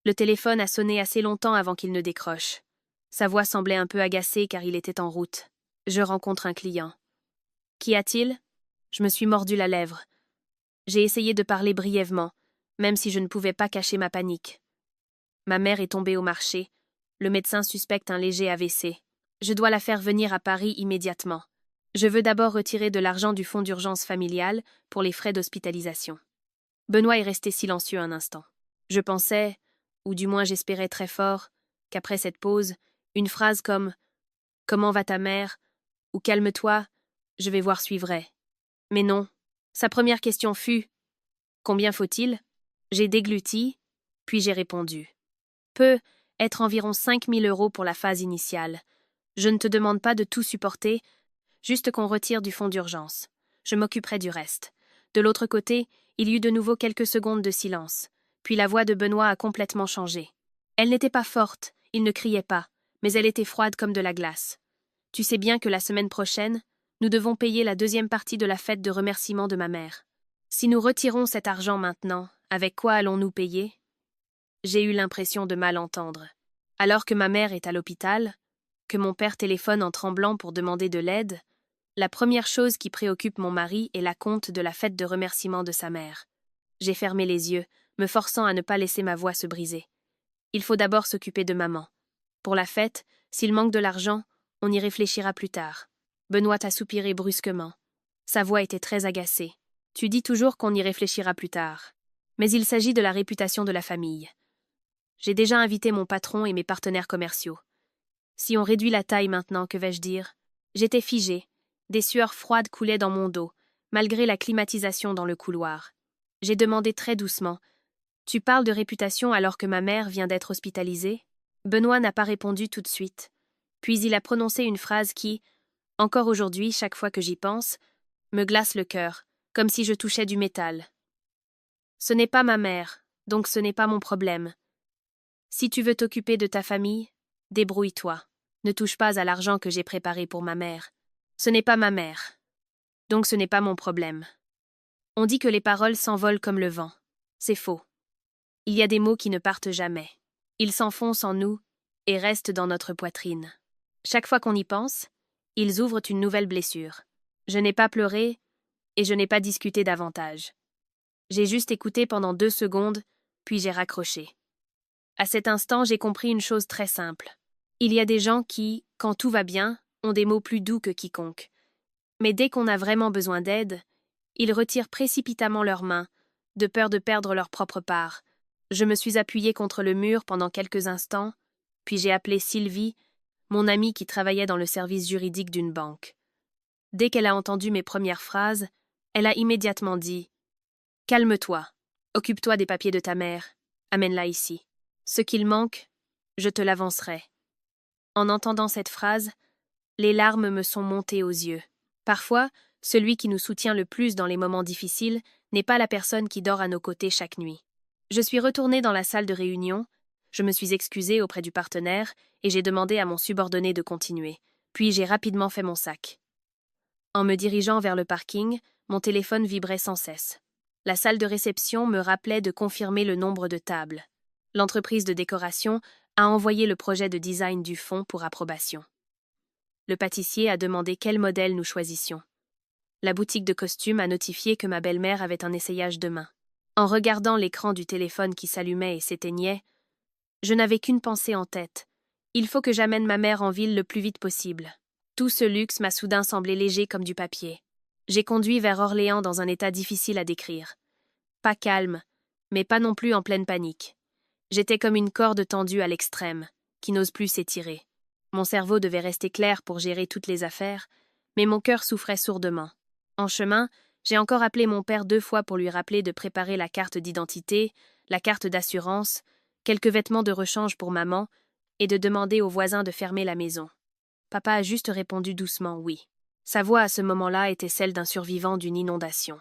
Le téléphone a sonné assez longtemps avant qu'il ne décroche. Sa voix semblait un peu agacée car il était en route. Je rencontre un client. Qu'y a-t-il? Je me suis mordu la lèvre. J'ai essayé de parler brièvement, même si je ne pouvais pas cacher ma panique. Ma mère est tombée au marché. Le médecin suspecte un léger AVC. Je dois la faire venir à Paris immédiatement. Je veux d'abord retirer de l'argent du fonds d'urgence familial pour les frais d'hospitalisation. Benoît est resté silencieux un instant. Je pensais, ou du moins j'espérais très fort, qu'après cette pause, une phrase comme « Comment va ta mère ?» ou « Calme-toi, je vais voir suivrait. » Mais non. Sa première question fut « Combien faut-il ?» J'ai dégluti, puis j'ai répondu « Peut être environ 5 000 € pour la phase initiale. Je ne te demande pas de tout supporter, juste qu'on retire du fonds d'urgence. Je m'occuperai du reste. » De l'autre côté, il y eut de nouveau quelques secondes de silence. Puis la voix de Benoît a complètement changé. Elle n'était pas forte, il ne criait pas, mais elle était froide comme de la glace. « Tu sais bien que la semaine prochaine, nous devons payer la deuxième partie de la fête de remerciement de ma mère. Si nous retirons cet argent maintenant, avec quoi allons-nous payer ?» J'ai eu l'impression de mal entendre. Alors que ma mère est à l'hôpital, que mon père téléphone en tremblant pour demander de l'aide, la première chose qui préoccupe mon mari est la compte de la fête de remerciement de sa mère. J'ai fermé les yeux, me forçant à ne pas laisser ma voix se briser. Il faut d'abord s'occuper de maman. Pour la fête, s'il manque de l'argent, on y réfléchira plus tard. Benoît a soupiré brusquement. Sa voix était très agacée. Tu dis toujours qu'on y réfléchira plus tard. Mais il s'agit de la réputation de la famille. J'ai déjà invité mon patron et mes partenaires commerciaux. Si on réduit la taille maintenant, que vais-je dire? J'étais figée. Des sueurs froides coulaient dans mon dos, malgré la climatisation dans le couloir. J'ai demandé très doucement « Tu parles de réputation alors que ma mère vient d'être hospitalisée ?» Benoît n'a pas répondu tout de suite. Puis il a prononcé une phrase qui, encore aujourd'hui, chaque fois que j'y pense, me glace le cœur, comme si je touchais du métal. « Ce n'est pas ma mère, donc ce n'est pas mon problème. Si tu veux t'occuper de ta famille, débrouille-toi. Ne touche pas à l'argent que j'ai préparé pour ma mère. Ce n'est pas ma mère, donc ce n'est pas mon problème. » On dit que les paroles s'envolent comme le vent. C'est faux. Il y a des mots qui ne partent jamais. Ils s'enfoncent en nous et restent dans notre poitrine. Chaque fois qu'on y pense, ils ouvrent une nouvelle blessure. Je n'ai pas pleuré et je n'ai pas discuté davantage. J'ai juste écouté pendant 2 secondes, puis j'ai raccroché. À cet instant, j'ai compris une chose très simple. Il y a des gens qui, quand tout va bien, ont des mots plus doux que quiconque. Mais dès qu'on a vraiment besoin d'aide, ils retirent précipitamment leurs mains, de peur de perdre leur propre part. Je me suis appuyée contre le mur pendant quelques instants, puis j'ai appelé Sylvie, mon amie qui travaillait dans le service juridique d'une banque. Dès qu'elle a entendu mes premières phrases, elle a immédiatement dit « Calme-toi, occupe-toi des papiers de ta mère, amène-la ici. Ce qu'il manque, je te l'avancerai. » En entendant cette phrase, les larmes me sont montées aux yeux. Parfois, celui qui nous soutient le plus dans les moments difficiles n'est pas la personne qui dort à nos côtés chaque nuit. Je suis retournée dans la salle de réunion, je me suis excusée auprès du partenaire et j'ai demandé à mon subordonné de continuer. Puis j'ai rapidement fait mon sac. En me dirigeant vers le parking, mon téléphone vibrait sans cesse. La salle de réception me rappelait de confirmer le nombre de tables. L'entreprise de décoration a envoyé le projet de design du fond pour approbation. Le pâtissier a demandé quel modèle nous choisissions. La boutique de costumes a notifié que ma belle-mère avait un essayage demain. En regardant l'écran du téléphone qui s'allumait et s'éteignait, je n'avais qu'une pensée en tête, Il faut que j'amène ma mère en ville le plus vite possible. Tout ce luxe m'a soudain semblé léger comme du papier. J'ai conduit vers Orléans dans un état difficile à décrire. Pas calme, mais pas non plus en pleine panique. J'étais comme une corde tendue à l'extrême, qui n'ose plus s'étirer. Mon cerveau devait rester clair pour gérer toutes les affaires, mais mon cœur souffrait sourdement. En chemin, j'ai encore appelé mon père 2 fois pour lui rappeler de préparer la carte d'identité, la carte d'assurance, quelques vêtements de rechange pour maman, et de demander aux voisins de fermer la maison. Papa a juste répondu doucement oui. Sa voix à ce moment-là était celle d'un survivant d'une inondation.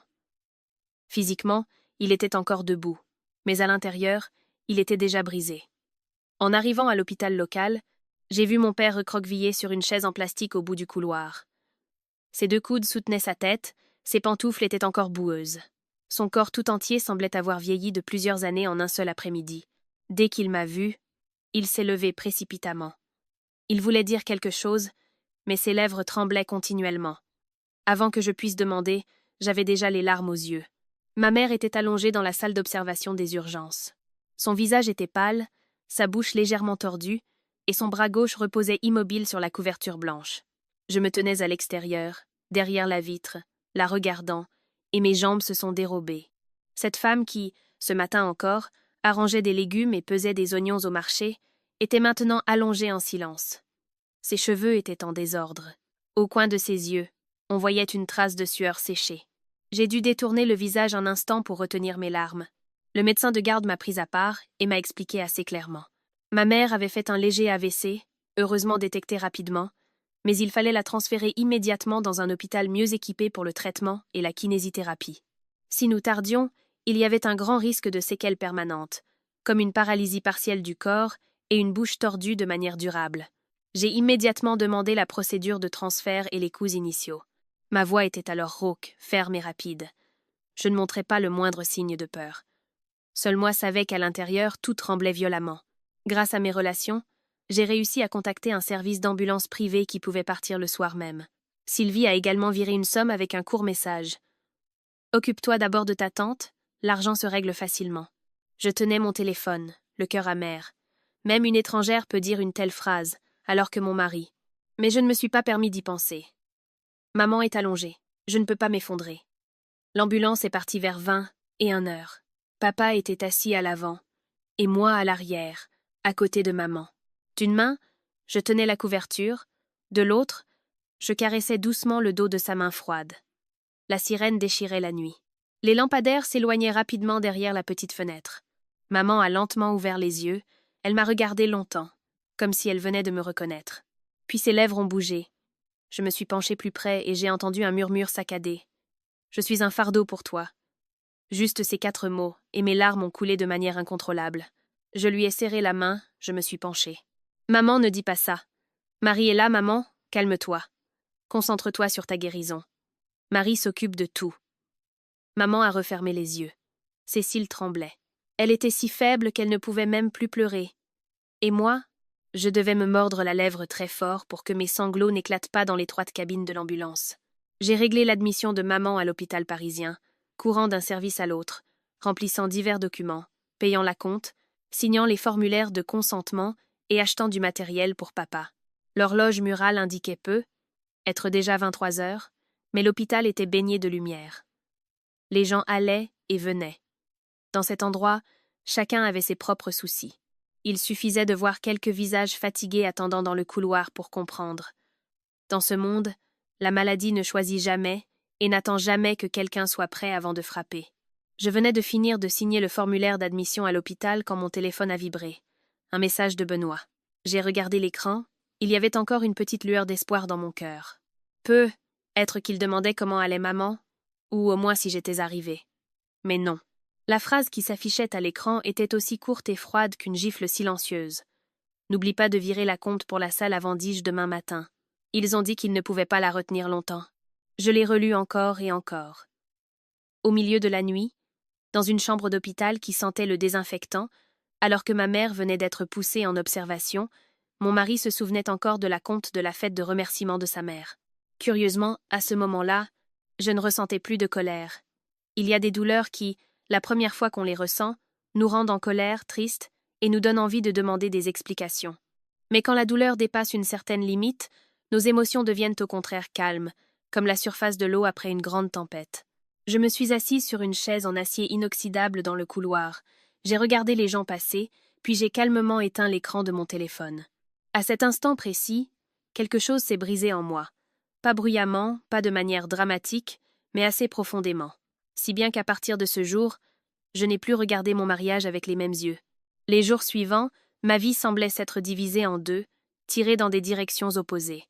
Physiquement, il était encore debout, mais à l'intérieur, il était déjà brisé. En arrivant à l'hôpital local, j'ai vu mon père recroquevillé sur une chaise en plastique au bout du couloir. Ses 2 coudes soutenaient sa tête, ses pantoufles étaient encore boueuses. Son corps tout entier semblait avoir vieilli de plusieurs années en un seul après-midi. Dès qu'il m'a vu, il s'est levé précipitamment. Il voulait dire quelque chose, mais ses lèvres tremblaient continuellement. Avant que je puisse demander, j'avais déjà les larmes aux yeux. Ma mère était allongée dans la salle d'observation des urgences. Son visage était pâle, sa bouche légèrement tordue, et son bras gauche reposait immobile sur la couverture blanche. Je me tenais à l'extérieur, derrière la vitre, la regardant, et mes jambes se sont dérobées. Cette femme qui, ce matin encore, arrangeait des légumes et pesait des oignons au marché, était maintenant allongée en silence. Ses cheveux étaient en désordre. Au coin de ses yeux, on voyait une trace de sueur séchée. J'ai dû détourner le visage un instant pour retenir mes larmes. Le médecin de garde m'a prise à part et m'a expliqué assez clairement. Ma mère avait fait un léger AVC, heureusement détecté rapidement, mais il fallait la transférer immédiatement dans un hôpital mieux équipé pour le traitement et la kinésithérapie. Si nous tardions, il y avait un grand risque de séquelles permanentes, comme une paralysie partielle du corps et une bouche tordue de manière durable. J'ai immédiatement demandé la procédure de transfert et les coûts initiaux. Ma voix était alors rauque, ferme et rapide. Je ne montrais pas le moindre signe de peur. Seul moi savais qu'à l'intérieur, tout tremblait violemment. Grâce à mes relations, j'ai réussi à contacter un service d'ambulance privée qui pouvait partir le soir même. Sylvie a également viré une somme avec un court message. « Occupe-toi d'abord de ta tante, l'argent se règle facilement. » Je tenais mon téléphone, le cœur amer. Même une étrangère peut dire une telle phrase, alors que mon mari. Mais je ne me suis pas permis d'y penser. Maman est allongée. Je ne peux pas m'effondrer. L'ambulance est partie vers 20 et 1 heure. Papa était assis à l'avant, et moi à l'arrière, à côté de maman. D'une main, je tenais la couverture, de l'autre, je caressais doucement le dos de sa main froide. La sirène déchirait la nuit. Les lampadaires s'éloignaient rapidement derrière la petite fenêtre. Maman a lentement ouvert les yeux, elle m'a regardé longtemps, comme si elle venait de me reconnaître. Puis ses lèvres ont bougé. Je me suis penchée plus près et j'ai entendu un murmure saccadé. « Je suis un fardeau pour toi. » Juste ces 4 mots, et mes larmes ont coulé de manière incontrôlable. Je lui ai serré la main, je me suis penchée. « Maman, ne dis pas ça. Marie est là, maman, calme-toi. Concentre-toi sur ta guérison. Marie s'occupe de tout. » Maman a refermé les yeux. Cécile tremblait. Elle était si faible qu'elle ne pouvait même plus pleurer. Et moi, je devais me mordre la lèvre très fort pour que mes sanglots n'éclatent pas dans l'étroite cabine de l'ambulance. J'ai réglé l'admission de maman à l'hôpital parisien, courant d'un service à l'autre, remplissant divers documents, payant la compte, signant les formulaires de consentement et achetant du matériel pour papa. L'horloge murale indiquait peu, être déjà 23 heures, mais l'hôpital était baigné de lumière. Les gens allaient et venaient. Dans cet endroit, chacun avait ses propres soucis. Il suffisait de voir quelques visages fatigués attendant dans le couloir pour comprendre. Dans ce monde, la maladie ne choisit jamais et n'attend jamais que quelqu'un soit prêt avant de frapper. Je venais de finir de signer le formulaire d'admission à l'hôpital quand mon téléphone a vibré. Un message de Benoît. J'ai regardé l'écran, il y avait encore une petite lueur d'espoir dans mon cœur. Être qu'il demandait comment allait maman, ou au moins si j'étais arrivée. Mais non. La phrase qui s'affichait à l'écran était aussi courte et froide qu'une gifle silencieuse. N'oublie pas de virer la compte pour la salle avant 10 demain matin. Ils ont dit qu'ils ne pouvaient pas la retenir longtemps. Je l'ai relue encore et encore. Au milieu de la nuit, dans une chambre d'hôpital qui sentait le désinfectant, alors que ma mère venait d'être poussée en observation, mon mari se souvenait encore de la compte de la fête de remerciement de sa mère. Curieusement, à ce moment-là, je ne ressentais plus de colère. Il y a des douleurs qui, la première fois qu'on les ressent, nous rendent en colère, tristes, et nous donnent envie de demander des explications. Mais quand la douleur dépasse une certaine limite, nos émotions deviennent au contraire calmes, comme la surface de l'eau après une grande tempête. Je me suis assise sur une chaise en acier inoxydable dans le couloir. J'ai regardé les gens passer, puis j'ai calmement éteint l'écran de mon téléphone. À cet instant précis, quelque chose s'est brisé en moi. Pas bruyamment, pas de manière dramatique, mais assez profondément. Si bien qu'à partir de ce jour, je n'ai plus regardé mon mariage avec les mêmes yeux. Les jours suivants, ma vie semblait s'être divisée en deux, tirée dans des directions opposées.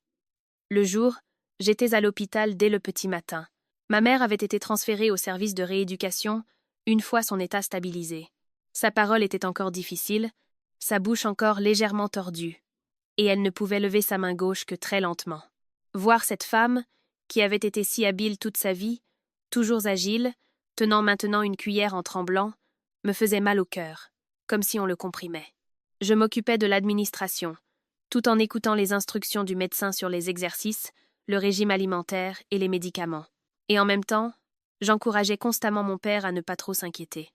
Le jour, j'étais à l'hôpital dès le petit matin. Ma mère avait été transférée au service de rééducation une fois son état stabilisé. Sa parole était encore difficile, sa bouche encore légèrement tordue, et elle ne pouvait lever sa main gauche que très lentement. Voir cette femme, qui avait été si habile toute sa vie, toujours agile, tenant maintenant une cuillère en tremblant, me faisait mal au cœur, comme si on le comprimait. Je m'occupais de l'administration, tout en écoutant les instructions du médecin sur les exercices, le régime alimentaire et les médicaments. Et en même temps, j'encourageais constamment mon père à ne pas trop s'inquiéter.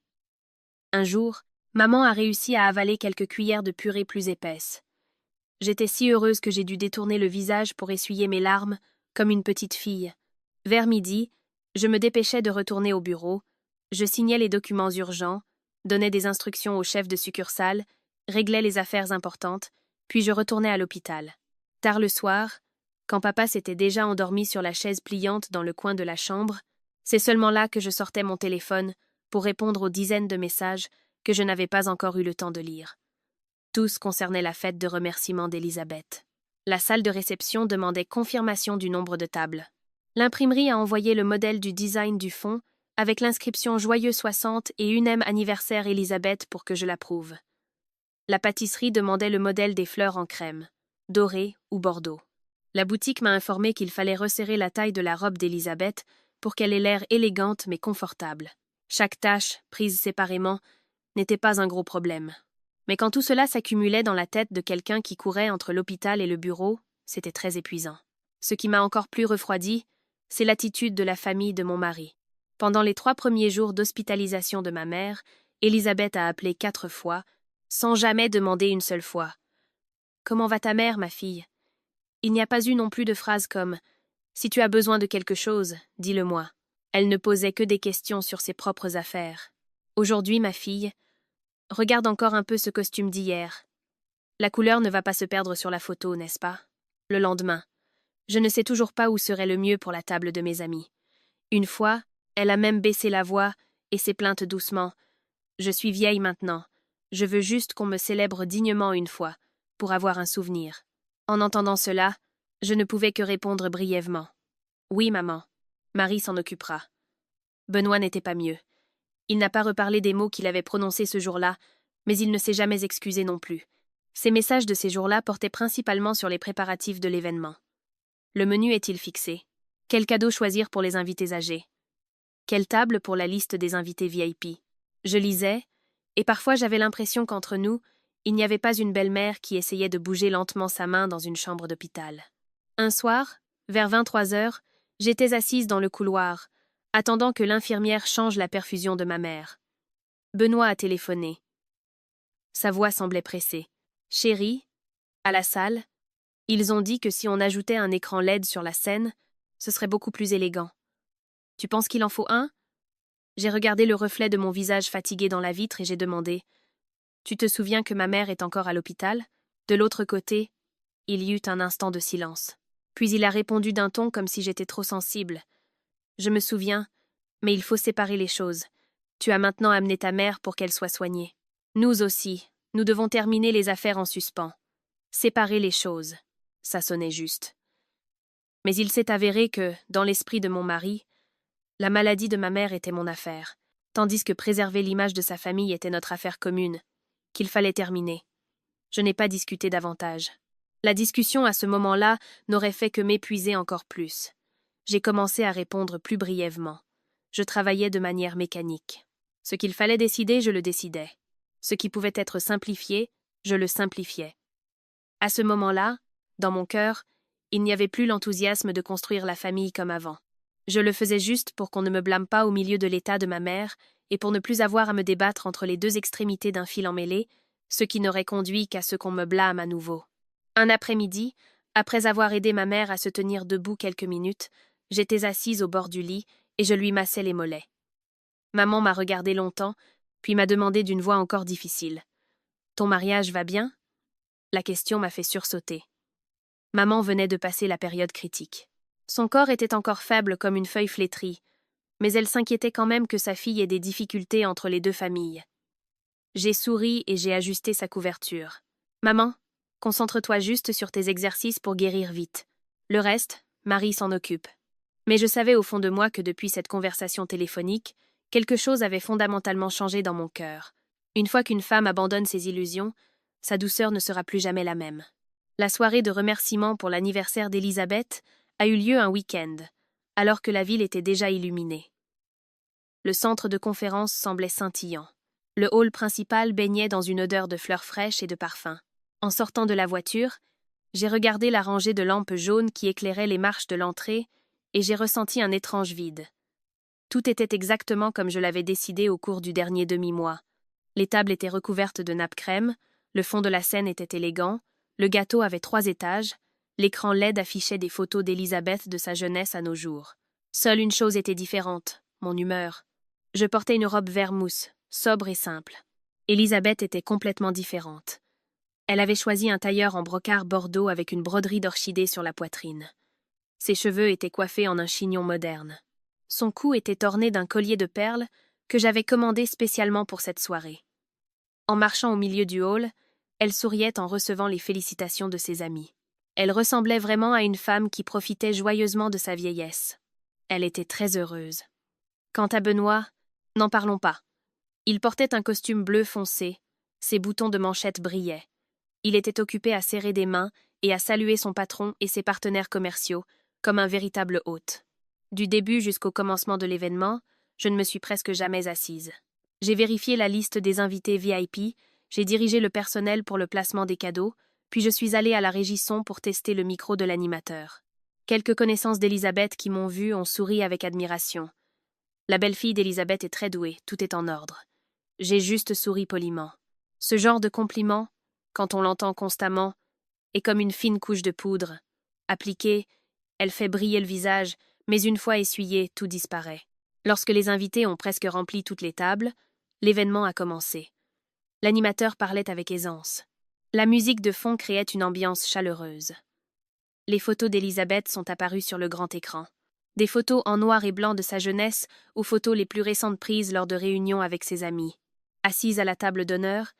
Un jour, maman a réussi à avaler quelques cuillères de purée plus épaisses. J'étais si heureuse que j'ai dû détourner le visage pour essuyer mes larmes, comme une petite fille. Vers midi, je me dépêchais de retourner au bureau, je signais les documents urgents, donnais des instructions au chef de succursale, réglais les affaires importantes, puis je retournais à l'hôpital. Tard le soir, quand papa s'était déjà endormi sur la chaise pliante dans le coin de la chambre, c'est seulement là que je sortais mon téléphone pour répondre aux dizaines de messages que je n'avais pas encore eu le temps de lire. Tous concernaient la fête de remerciement d'Élisabeth. La salle de réception demandait confirmation du nombre de tables. L'imprimerie a envoyé le modèle du design du fond avec l'inscription Joyeux 60 et 1e anniversaire Élisabeth pour que je l'approuve. La pâtisserie demandait le modèle des fleurs en crème, doré ou bordeaux. La boutique m'a informé qu'il fallait resserrer la taille de la robe d'Élisabeth pour qu'elle ait l'air élégante mais confortable. Chaque tâche, prise séparément, n'était pas un gros problème. Mais quand tout cela s'accumulait dans la tête de quelqu'un qui courait entre l'hôpital et le bureau, c'était très épuisant. Ce qui m'a encore plus refroidi, c'est l'attitude de la famille de mon mari. Pendant les 3 premiers jours d'hospitalisation de ma mère, Élisabeth a appelé 4 fois, sans jamais demander une seule fois. « Comment va ta mère, ma fille ?» Il n'y a pas eu non plus de phrases comme « Si tu as besoin de quelque chose, dis-le-moi ». Elle ne posait que des questions sur ses propres affaires. « Aujourd'hui, ma fille, regarde encore un peu ce costume d'hier. La couleur ne va pas se perdre sur la photo, n'est-ce pas ?» Le lendemain, je ne sais toujours pas où serait le mieux pour la table de mes amis. Une fois, elle a même baissé la voix et s'est plainte doucement. « Je suis vieille maintenant. Je veux juste qu'on me célèbre dignement une fois, pour avoir un souvenir. » En entendant cela, je ne pouvais que répondre brièvement. « Oui, maman. Marie s'en occupera. » Benoît n'était pas mieux. Il n'a pas reparlé des mots qu'il avait prononcés ce jour-là, mais il ne s'est jamais excusé non plus. Ses messages de ces jours-là portaient principalement sur les préparatifs de l'événement. Le menu est-il fixé? Quel cadeau choisir pour les invités âgés? Quelle table pour la liste des invités VIP? Je lisais, et parfois j'avais l'impression qu'entre nous, il n'y avait pas une belle-mère qui essayait de bouger lentement sa main dans une chambre d'hôpital. Un soir, vers 23 heures, j'étais assise dans le couloir, attendant que l'infirmière change la perfusion de ma mère. Benoît a téléphoné. Sa voix semblait pressée. « Chérie, à la salle, ils ont dit que si on ajoutait un écran LED sur la scène, ce serait beaucoup plus élégant. Tu penses qu'il en faut un ?» J'ai regardé le reflet de mon visage fatigué dans la vitre et j'ai demandé « Tu te souviens que ma mère est encore à l'hôpital ?» De l'autre côté, il y eut un instant de silence. Puis il a répondu d'un ton comme si j'étais trop sensible. « Je me souviens, mais il faut séparer les choses. Tu as maintenant amené ta mère pour qu'elle soit soignée. Nous aussi, nous devons terminer les affaires en suspens. Séparer les choses. » Ça sonnait juste. Mais il s'est avéré que, dans l'esprit de mon mari, la maladie de ma mère était mon affaire, tandis que préserver l'image de sa famille était notre affaire commune, qu'il fallait terminer. Je n'ai pas discuté davantage. La discussion à ce moment-là n'aurait fait que m'épuiser encore plus. J'ai commencé à répondre plus brièvement. Je travaillais de manière mécanique. Ce qu'il fallait décider, je le décidais. Ce qui pouvait être simplifié, je le simplifiais. À ce moment-là, dans mon cœur, il n'y avait plus l'enthousiasme de construire la famille comme avant. Je le faisais juste pour qu'on ne me blâme pas au milieu de l'état de ma mère et pour ne plus avoir à me débattre entre les deux extrémités d'un fil emmêlé, ce qui n'aurait conduit qu'à ce qu'on me blâme à nouveau. Un après-midi, après avoir aidé ma mère à se tenir debout quelques minutes, j'étais assise au bord du lit et je lui massais les mollets. Maman m'a regardé longtemps, puis m'a demandé d'une voix encore difficile. « Ton mariage va bien ?» La question m'a fait sursauter. Maman venait de passer la période critique. Son corps était encore faible comme une feuille flétrie, mais elle s'inquiétait quand même que sa fille ait des difficultés entre les deux familles. J'ai souri et j'ai ajusté sa couverture. « Maman, concentre-toi juste sur tes exercices pour guérir vite. Le reste, Marie s'en occupe. » Mais je savais au fond de moi que depuis cette conversation téléphonique, quelque chose avait fondamentalement changé dans mon cœur. Une fois qu'une femme abandonne ses illusions, sa douceur ne sera plus jamais la même. La soirée de remerciement pour l'anniversaire d'Élisabeth a eu lieu un week-end, alors que la ville était déjà illuminée. Le centre de conférence semblait scintillant. Le hall principal baignait dans une odeur de fleurs fraîches et de parfums. En sortant de la voiture, j'ai regardé la rangée de lampes jaunes qui éclairaient les marches de l'entrée et j'ai ressenti un étrange vide. Tout était exactement comme je l'avais décidé au cours du dernier demi-mois. Les tables étaient recouvertes de nappes crème, le fond de la scène était élégant, le gâteau avait 3 étages, l'écran LED affichait des photos d'Élisabeth de sa jeunesse à nos jours. Seule une chose était différente, mon humeur. Je portais une robe vert mousse, sobre et simple. Élisabeth était complètement différente. Elle avait choisi un tailleur en brocart bordeaux avec une broderie d'orchidées sur la poitrine. Ses cheveux étaient coiffés en un chignon moderne. Son cou était orné d'un collier de perles que j'avais commandé spécialement pour cette soirée. En marchant au milieu du hall, elle souriait en recevant les félicitations de ses amis. Elle ressemblait vraiment à une femme qui profitait joyeusement de sa vieillesse. Elle était très heureuse. Quant à Benoît, n'en parlons pas. Il portait un costume bleu foncé, ses boutons de manchette brillaient. Il était occupé à serrer des mains et à saluer son patron et ses partenaires commerciaux, comme un véritable hôte. Du début jusqu'au commencement de l'événement, je ne me suis presque jamais assise. J'ai vérifié la liste des invités VIP, j'ai dirigé le personnel pour le placement des cadeaux, puis je suis allée à la régie son pour tester le micro de l'animateur. Quelques connaissances d'Élisabeth qui m'ont vue ont souri avec admiration. La belle-fille d'Élisabeth est très douée, tout est en ordre. J'ai juste souri poliment. Ce genre de compliment, quand on l'entend constamment, est comme une fine couche de poudre. Appliquée, elle fait briller le visage, mais une fois essuyée, tout disparaît. Lorsque les invités ont presque rempli toutes les tables, l'événement a commencé. L'animateur parlait avec aisance. La musique de fond créait une ambiance chaleureuse. Les photos d'Élisabeth sont apparues sur le grand écran. Des photos en noir et blanc de sa jeunesse ou photos les plus récentes prises lors de réunions avec ses amis. Assise à la table d'honneur,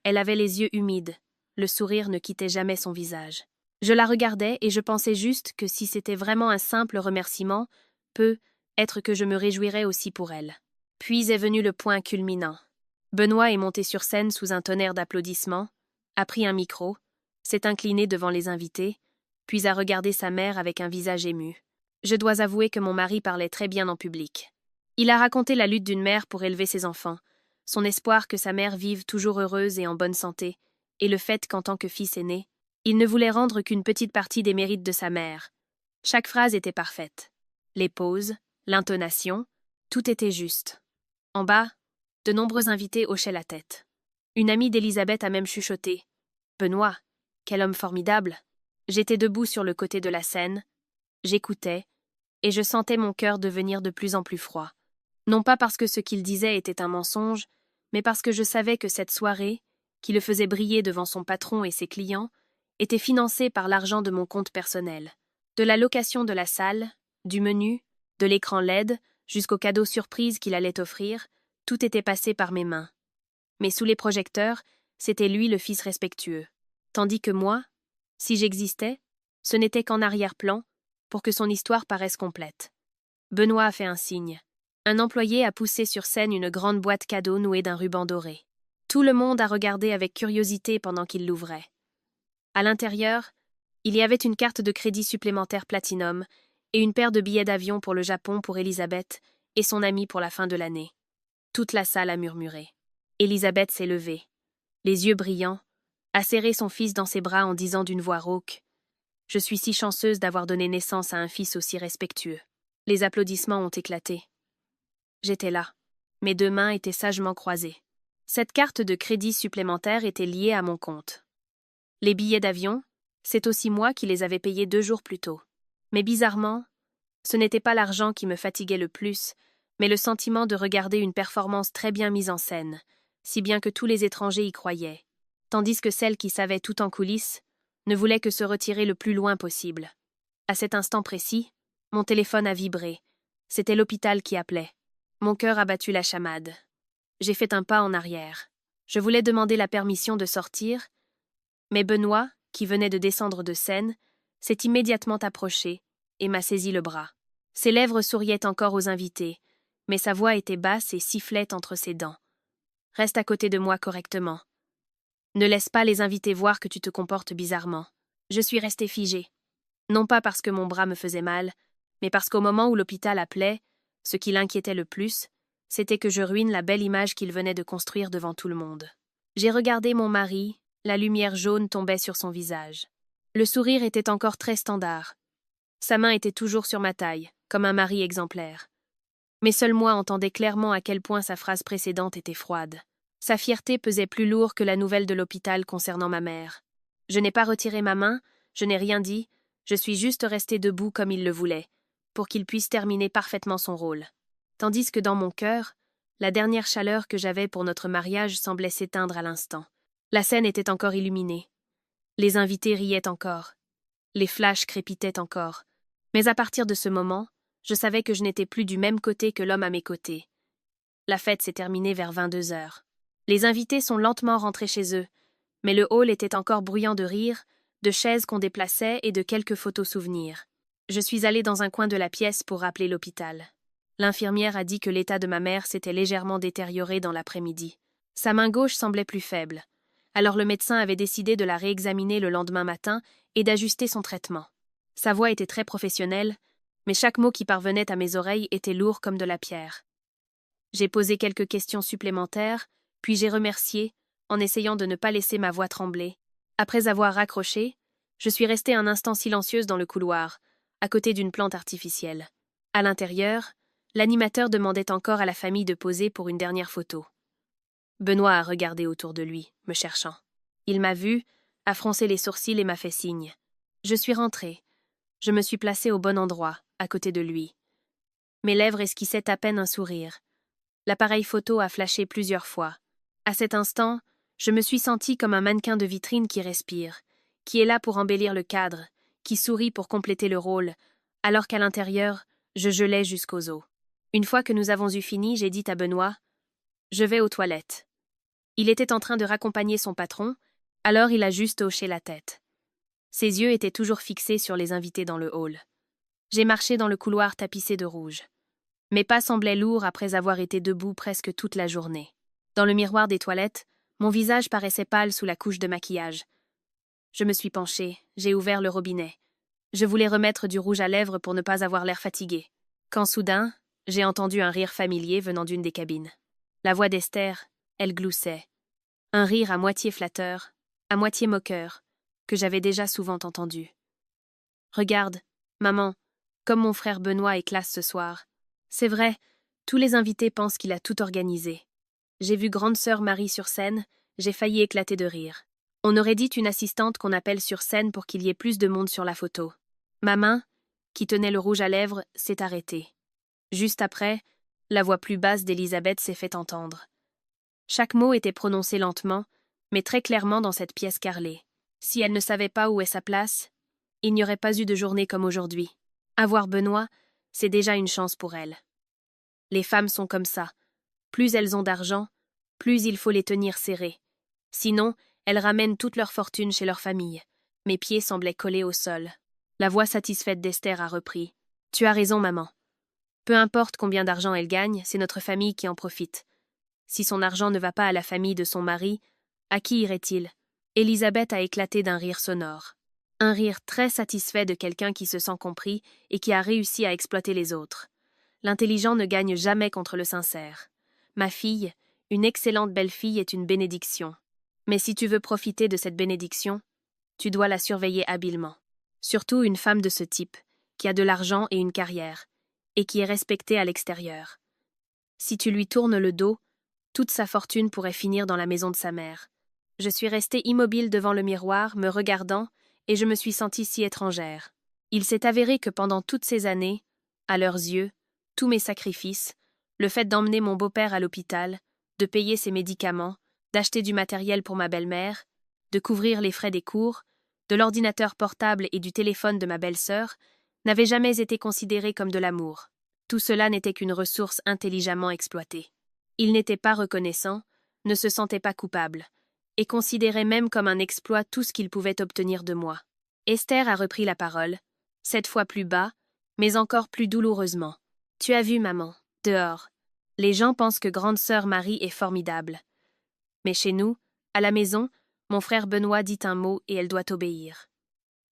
elle avait les yeux humides. Le sourire ne quittait jamais son visage. Je la regardais et je pensais juste que si c'était vraiment un simple remerciement, peut-être que je me réjouirais aussi pour elle. Puis est venu le point culminant. Benoît est monté sur scène sous un tonnerre d'applaudissements, a pris un micro, s'est incliné devant les invités, puis a regardé sa mère avec un visage ému. Je dois avouer que mon mari parlait très bien en public. Il a raconté la lutte d'une mère pour élever ses enfants, son espoir que sa mère vive toujours heureuse et en bonne santé, et le fait qu'en tant que fils aîné, il ne voulait rendre qu'une petite partie des mérites de sa mère. Chaque phrase était parfaite. Les pauses, l'intonation, tout était juste. En bas, de nombreux invités hochaient la tête. Une amie d'Élisabeth a même chuchoté. « Benoît, quel homme formidable !» J'étais debout sur le côté de la scène, j'écoutais, et je sentais mon cœur devenir de plus en plus froid. Non pas parce que ce qu'il disait était un mensonge, mais parce que je savais que cette soirée, qui le faisait briller devant son patron et ses clients, était financée par l'argent de mon compte personnel. De la location de la salle, du menu, de l'écran LED, jusqu'aux cadeaux surprises qu'il allait offrir, tout était passé par mes mains. Mais sous les projecteurs, c'était lui le fils respectueux. Tandis que moi, si j'existais, ce n'était qu'en arrière-plan, pour que son histoire paraisse complète. Benoît a fait un signe. Un employé a poussé sur scène une grande boîte cadeau nouée d'un ruban doré. Tout le monde a regardé avec curiosité pendant qu'il l'ouvrait. À l'intérieur, il y avait une carte de crédit supplémentaire Platinum et une paire de billets d'avion pour le Japon pour Élisabeth et son amie pour la fin de l'année. Toute la salle a murmuré. Élisabeth s'est levée, les yeux brillants, a serré son fils dans ses bras en disant d'une voix rauque « Je suis si chanceuse d'avoir donné naissance à un fils aussi respectueux. » Les applaudissements ont éclaté. J'étais là. Mes 2 mains étaient sagement croisées. Cette carte de crédit supplémentaire était liée à mon compte. Les billets d'avion, C'est aussi moi qui les avais payés 2 jours plus tôt. Mais bizarrement, ce n'était pas l'argent qui me fatiguait le plus, mais le sentiment de regarder une performance très bien mise en scène, si bien que tous les étrangers y croyaient, tandis que celle qui savait tout en coulisses ne voulait que se retirer le plus loin possible. À cet instant précis, mon téléphone a vibré. C'était l'hôpital qui appelait. Mon cœur a battu la chamade. J'ai fait un pas en arrière. Je voulais demander la permission de sortir, mais Benoît, qui venait de descendre de scène, s'est immédiatement approché et m'a saisi le bras. Ses lèvres souriaient encore aux invités, mais sa voix était basse et sifflait entre ses dents. « Reste à côté de moi correctement. Ne laisse pas les invités voir que tu te comportes bizarrement. » Je suis restée figée. Non pas parce que mon bras me faisait mal, mais parce qu'au moment où l'hôpital appelait, ce qui l'inquiétait le plus, c'était que je ruine la belle image qu'il venait de construire devant tout le monde. J'ai regardé mon mari, la lumière jaune tombait sur son visage. Le sourire était encore très standard. Sa main était toujours sur ma taille, comme un mari exemplaire. Mais seul moi entendais clairement à quel point sa phrase précédente était froide. Sa fierté pesait plus lourd que la nouvelle de l'hôpital concernant ma mère. Je n'ai pas retiré ma main, je n'ai rien dit, je suis juste restée debout comme il le voulait, pour qu'il puisse terminer parfaitement son rôle. Tandis que dans mon cœur, la dernière chaleur que j'avais pour notre mariage semblait s'éteindre à l'instant. La scène était encore illuminée. Les invités riaient encore. Les flashs crépitaient encore. Mais à partir de ce moment, je savais que je n'étais plus du même côté que l'homme à mes côtés. La fête s'est terminée vers 22 heures. Les invités sont lentement rentrés chez eux, mais le hall était encore bruyant de rire, de chaises qu'on déplaçait et de quelques photos souvenirs. Je suis allée dans un coin de la pièce pour rappeler l'hôpital. L'infirmière a dit que l'état de ma mère s'était légèrement détérioré dans l'après-midi. Sa main gauche semblait plus faible. Alors le médecin avait décidé de la réexaminer le lendemain matin et d'ajuster son traitement. Sa voix était très professionnelle, mais chaque mot qui parvenait à mes oreilles était lourd comme de la pierre. J'ai posé quelques questions supplémentaires, puis j'ai remercié, en essayant de ne pas laisser ma voix trembler. Après avoir raccroché, je suis restée un instant silencieuse dans le couloir, à côté d'une plante artificielle. À l'intérieur, l'animateur demandait encore à la famille de poser pour une dernière photo. Benoît a regardé autour de lui, me cherchant. Il m'a vu, a froncé les sourcils et m'a fait signe. Je suis rentrée. Je me suis placée au bon endroit, à côté de lui. Mes lèvres esquissaient à peine un sourire. L'appareil photo a flashé plusieurs fois. À cet instant, je me suis sentie comme un mannequin de vitrine qui respire, qui est là pour embellir le cadre, qui sourit pour compléter le rôle, alors qu'à l'intérieur, je gelais jusqu'aux os. Une fois que nous avons eu fini, j'ai dit à Benoît « Je vais aux toilettes ». Il était en train de raccompagner son patron, alors il a juste hoché la tête. Ses yeux étaient toujours fixés sur les invités dans le hall. J'ai marché dans le couloir tapissé de rouge. Mes pas semblaient lourds après avoir été debout presque toute la journée. Dans le miroir des toilettes, mon visage paraissait pâle sous la couche de maquillage. Je me suis penchée, j'ai ouvert le robinet. Je voulais remettre du rouge à lèvres pour ne pas avoir l'air fatiguée. Quand soudain, j'ai entendu un rire familier venant d'une des cabines. La voix d'Esther, elle gloussait. Un rire à moitié flatteur, à moitié moqueur, que j'avais déjà souvent entendu. « Regarde, maman, comme mon frère Benoît est classe ce soir. C'est vrai, tous les invités pensent qu'il a tout organisé. J'ai vu grande sœur Marie sur scène, j'ai failli éclater de rire. On aurait dit une assistante qu'on appelle sur scène pour qu'il y ait plus de monde sur la photo. Ma main, qui tenait le rouge à lèvres, s'est arrêtée. Juste après, la voix plus basse d'Elisabeth s'est fait entendre. Chaque mot était prononcé lentement, mais très clairement dans cette pièce carrelée. Si elle ne savait pas où est sa place, il n'y aurait pas eu de journée comme aujourd'hui. Avoir Benoît, c'est déjà une chance pour elle. Les femmes sont comme ça. Plus elles ont d'argent, plus il faut les tenir serrées. Sinon, elles ramènent toute leur fortune chez leur famille. Mes pieds semblaient collés au sol. La voix satisfaite d'Esther a repris. « Tu as raison, maman. Peu importe combien d'argent elle gagne, c'est notre famille qui en profite. Si son argent ne va pas à la famille de son mari, à qui irait-il » Elisabeth a éclaté d'un rire sonore. Un rire très satisfait de quelqu'un qui se sent compris et qui a réussi à exploiter les autres. L'intelligent ne gagne jamais contre le sincère. Ma fille, une excellente belle-fille, est une bénédiction. Mais si tu veux profiter de cette bénédiction, tu dois la surveiller habilement. Surtout une femme de ce type, qui a de l'argent et une carrière, et qui est respectée à l'extérieur. Si tu lui tournes le dos, toute sa fortune pourrait finir dans la maison de sa mère. Je suis restée immobile devant le miroir, me regardant et je me suis sentie si étrangère. Il s'est avéré que pendant toutes ces années, à leurs yeux, tous mes sacrifices, le fait d'emmener mon beau-père à l'hôpital, de payer ses médicaments, d'acheter du matériel pour ma belle-mère, de couvrir les frais des cours, de l'ordinateur portable et du téléphone de ma belle-sœur, n'avaient jamais été considérés comme de l'amour. Tout cela n'était qu'une ressource intelligemment exploitée. Il n'était pas reconnaissant, ne se sentait pas coupable, et considérait même comme un exploit tout ce qu'il pouvait obtenir de moi. Esther a repris la parole, cette fois plus bas, mais encore plus douloureusement. « Tu as vu, maman, dehors. Les gens pensent que grande sœur Marie est formidable. Mais chez nous, à la maison, mon frère Benoît dit un mot et elle doit obéir.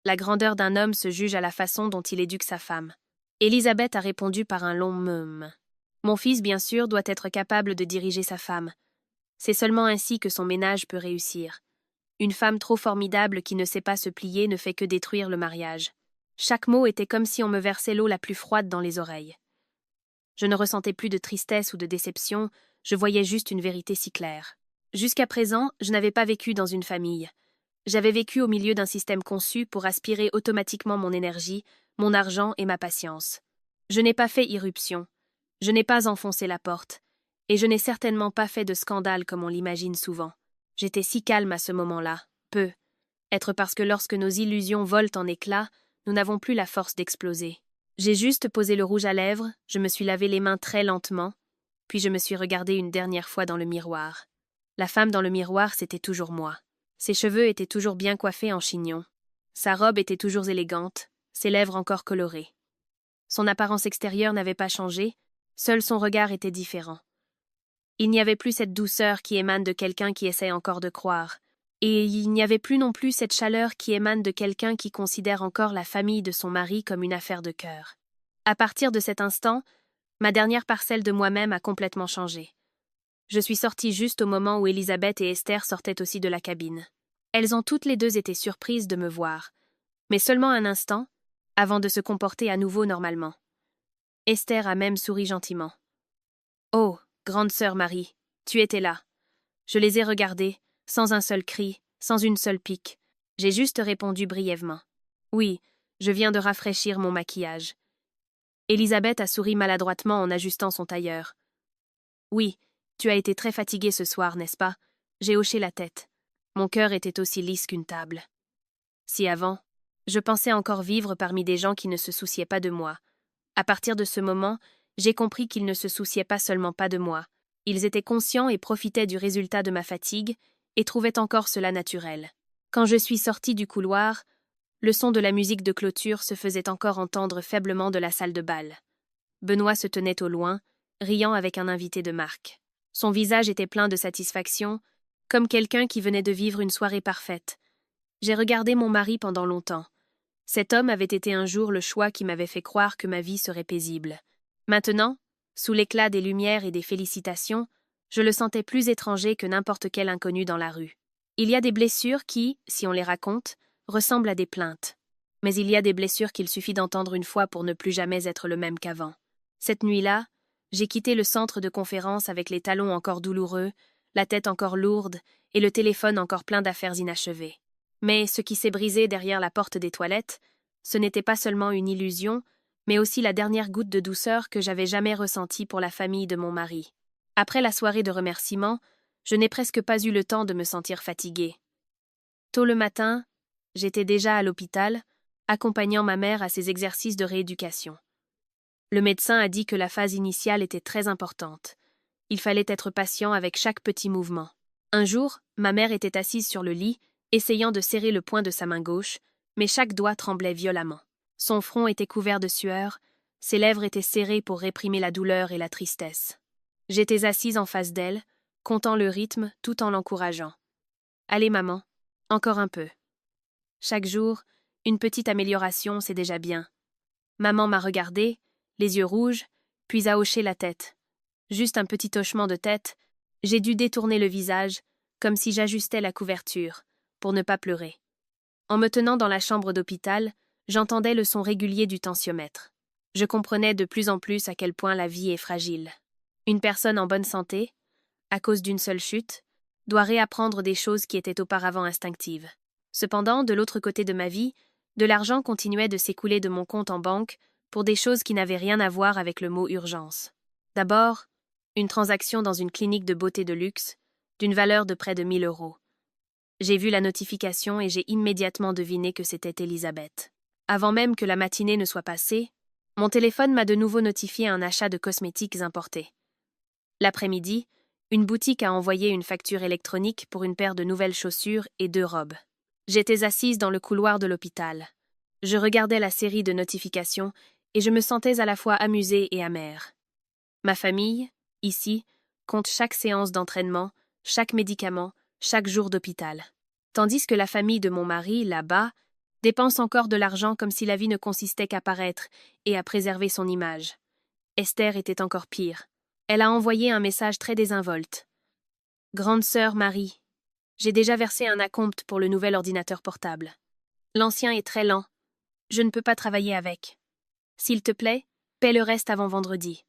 La grandeur d'un homme se juge à la façon dont il éduque sa femme. » Élisabeth a répondu par un long meum. « Mon fils, bien sûr, doit être capable de diriger sa femme. C'est seulement ainsi que son ménage peut réussir. Une femme trop formidable qui ne sait pas se plier ne fait que détruire le mariage. » Chaque mot était comme si on me versait l'eau la plus froide dans les oreilles. Je ne ressentais plus de tristesse ou de déception, je voyais juste une vérité si claire. Jusqu'à présent, je n'avais pas vécu dans une famille. J'avais vécu au milieu d'un système conçu pour aspirer automatiquement mon énergie, mon argent et ma patience. Je n'ai pas fait irruption, je n'ai pas enfoncé la porte, et je n'ai certainement pas fait de scandale comme on l'imagine souvent. J'étais si calme à ce moment-là, être parce que lorsque nos illusions volent en éclats, nous n'avons plus la force d'exploser. J'ai juste posé le rouge à lèvres, je me suis lavé les mains très lentement, puis je me suis regardée une dernière fois dans le miroir. La femme dans le miroir, c'était toujours moi. Ses cheveux étaient toujours bien coiffés en chignon. Sa robe était toujours élégante, ses lèvres encore colorées. Son apparence extérieure n'avait pas changé, seul son regard était différent. Il n'y avait plus cette douceur qui émane de quelqu'un qui essaie encore de croire, et il n'y avait plus non plus cette chaleur qui émane de quelqu'un qui considère encore la famille de son mari comme une affaire de cœur. À partir de cet instant, ma dernière parcelle de moi-même a complètement changé. Je suis sortie juste au moment où Élisabeth et Esther sortaient aussi de la cabine. Elles ont toutes les deux été surprises de me voir, mais seulement un instant, avant de se comporter à nouveau normalement. Esther a même souri gentiment. « Oh, grande sœur Marie, tu étais là. » Je les ai regardées, sans un seul cri, sans une seule pique. J'ai juste répondu brièvement. « Oui, je viens de rafraîchir mon maquillage. » Élisabeth a souri maladroitement en ajustant son tailleur. « Oui, tu as été très fatiguée ce soir, n'est-ce pas ?» J'ai hoché la tête. Mon cœur était aussi lisse qu'une table. Si avant, je pensais encore vivre parmi des gens qui ne se souciaient pas de moi. À partir de ce moment, j'ai compris qu'ils ne se souciaient pas seulement pas de moi. Ils étaient conscients et profitaient du résultat de ma fatigue et trouvaient encore cela naturel. Quand je suis sortie du couloir, le son de la musique de clôture se faisait encore entendre faiblement de la salle de bal. Benoît se tenait au loin, riant avec un invité de marque. Son visage était plein de satisfaction, comme quelqu'un qui venait de vivre une soirée parfaite. J'ai regardé mon mari pendant longtemps. Cet homme avait été un jour le choix qui m'avait fait croire que ma vie serait paisible. Maintenant, sous l'éclat des lumières et des félicitations, je le sentais plus étranger que n'importe quel inconnu dans la rue. Il y a des blessures qui, si on les raconte, ressemblent à des plaintes. Mais il y a des blessures qu'il suffit d'entendre une fois pour ne plus jamais être le même qu'avant. Cette nuit-là, j'ai quitté le centre de conférence avec les talons encore douloureux, la tête encore lourde et le téléphone encore plein d'affaires inachevées. Mais ce qui s'est brisé derrière la porte des toilettes, ce n'était pas seulement une illusion, mais aussi la dernière goutte de douceur que j'avais jamais ressentie pour la famille de mon mari. Après la soirée de remerciements, je n'ai presque pas eu le temps de me sentir fatiguée. Tôt le matin, j'étais déjà à l'hôpital, accompagnant ma mère à ses exercices de rééducation. Le médecin a dit que la phase initiale était très importante. Il fallait être patient avec chaque petit mouvement. Un jour, ma mère était assise sur le lit, essayant de serrer le poing de sa main gauche, mais chaque doigt tremblait violemment. Son front était couvert de sueur, ses lèvres étaient serrées pour réprimer la douleur et la tristesse. J'étais assise en face d'elle, comptant le rythme tout en l'encourageant. « Allez, maman, encore un peu. » Chaque jour, une petite amélioration, c'est déjà bien. Maman m'a regardée, les yeux rouges, puis a hoché la tête. Juste un petit hochement de tête, j'ai dû détourner le visage, comme si j'ajustais la couverture, pour ne pas pleurer. En me tenant dans la chambre d'hôpital, j'entendais le son régulier du tensiomètre. Je comprenais de plus en plus à quel point la vie est fragile. Une personne en bonne santé, à cause d'une seule chute, doit réapprendre des choses qui étaient auparavant instinctives. Cependant, de l'autre côté de ma vie, de l'argent continuait de s'écouler de mon compte en banque pour des choses qui n'avaient rien à voir avec le mot urgence. D'abord, une transaction dans une clinique de beauté de luxe, d'une valeur de près de 1 000 euros. J'ai vu la notification et j'ai immédiatement deviné que c'était Elisabeth. Avant même que la matinée ne soit passée, mon téléphone m'a de nouveau notifié un achat de cosmétiques importés. L'après-midi, une boutique a envoyé une facture électronique pour une paire de nouvelles chaussures et 2 robes. J'étais assise dans le couloir de l'hôpital. Je regardais la série de notifications et je me sentais à la fois amusée et amère. Ma famille, ici, compte chaque séance d'entraînement, chaque médicament, chaque jour d'hôpital. Tandis que la famille de mon mari, là-bas, dépense encore de l'argent comme si la vie ne consistait qu'à paraître et à préserver son image. Esther était encore pire. Elle a envoyé un message très désinvolte. « Grande sœur Marie, j'ai déjà versé un acompte pour le nouvel ordinateur portable. L'ancien est très lent. Je ne peux pas travailler avec. S'il te plaît, paie le reste avant vendredi. »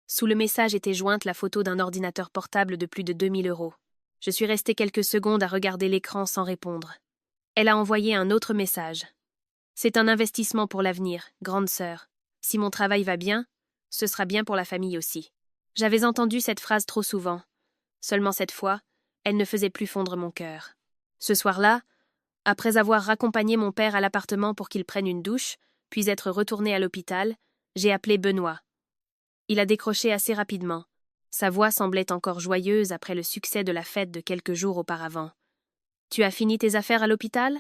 Sous le message était jointe la photo d'un ordinateur portable de plus de 2 000 euros. Je suis restée quelques secondes à regarder l'écran sans répondre. Elle a envoyé un autre message. « C'est un investissement pour l'avenir, grande sœur. Si mon travail va bien, ce sera bien pour la famille aussi. » J'avais entendu cette phrase trop souvent. Seulement cette fois, elle ne faisait plus fondre mon cœur. Ce soir-là, après avoir raccompagné mon père à l'appartement pour qu'il prenne une douche, puis être retournée à l'hôpital, j'ai appelé Benoît. Il a décroché assez rapidement. Sa voix semblait encore joyeuse après le succès de la fête de quelques jours auparavant. « Tu as fini tes affaires à l'hôpital ?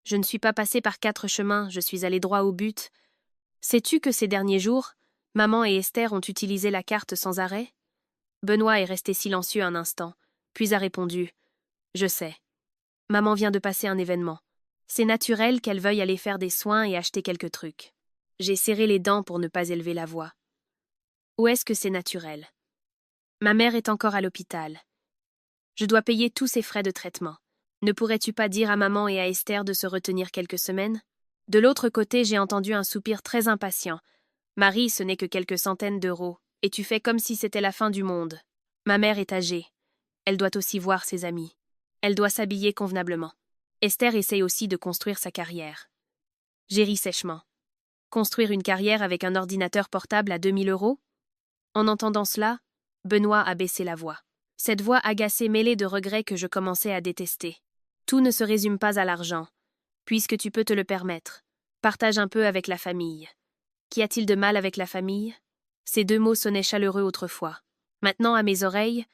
Je ne suis pas passée par 4 chemins, je suis allée droit au but. Sais-tu que ces derniers jours, maman et Esther ont utilisé la carte sans arrêt ?» Benoît est resté silencieux un instant, puis a répondu « Je sais. Maman vient de passer un événement. C'est naturel qu'elle veuille aller faire des soins et acheter quelques trucs. » J'ai serré les dents pour ne pas élever la voix. « Où est-ce que c'est naturel ? Ma mère est encore à l'hôpital. Je dois payer tous ses frais de traitement. Ne pourrais-tu pas dire à maman et à Esther de se retenir quelques semaines ?» De l'autre côté, j'ai entendu un soupir très impatient. « Marie, ce n'est que quelques centaines d'euros, et tu fais comme si c'était la fin du monde. Ma mère est âgée. Elle doit aussi voir ses amis. Elle doit s'habiller convenablement. Esther essaye aussi de construire sa carrière. » J'ai ri sèchement. Construire une carrière avec un ordinateur portable à 2 000 euros ? En entendant cela, Benoît a baissé la voix. Cette voix agacée mêlée de regrets que je commençais à détester. « Tout ne se résume pas à l'argent. Puisque tu peux te le permettre, partage un peu avec la famille. » Qu'y a-t-il de mal avec la famille ? Ces 2 mots sonnaient chaleureux autrefois. Maintenant, à mes oreilles,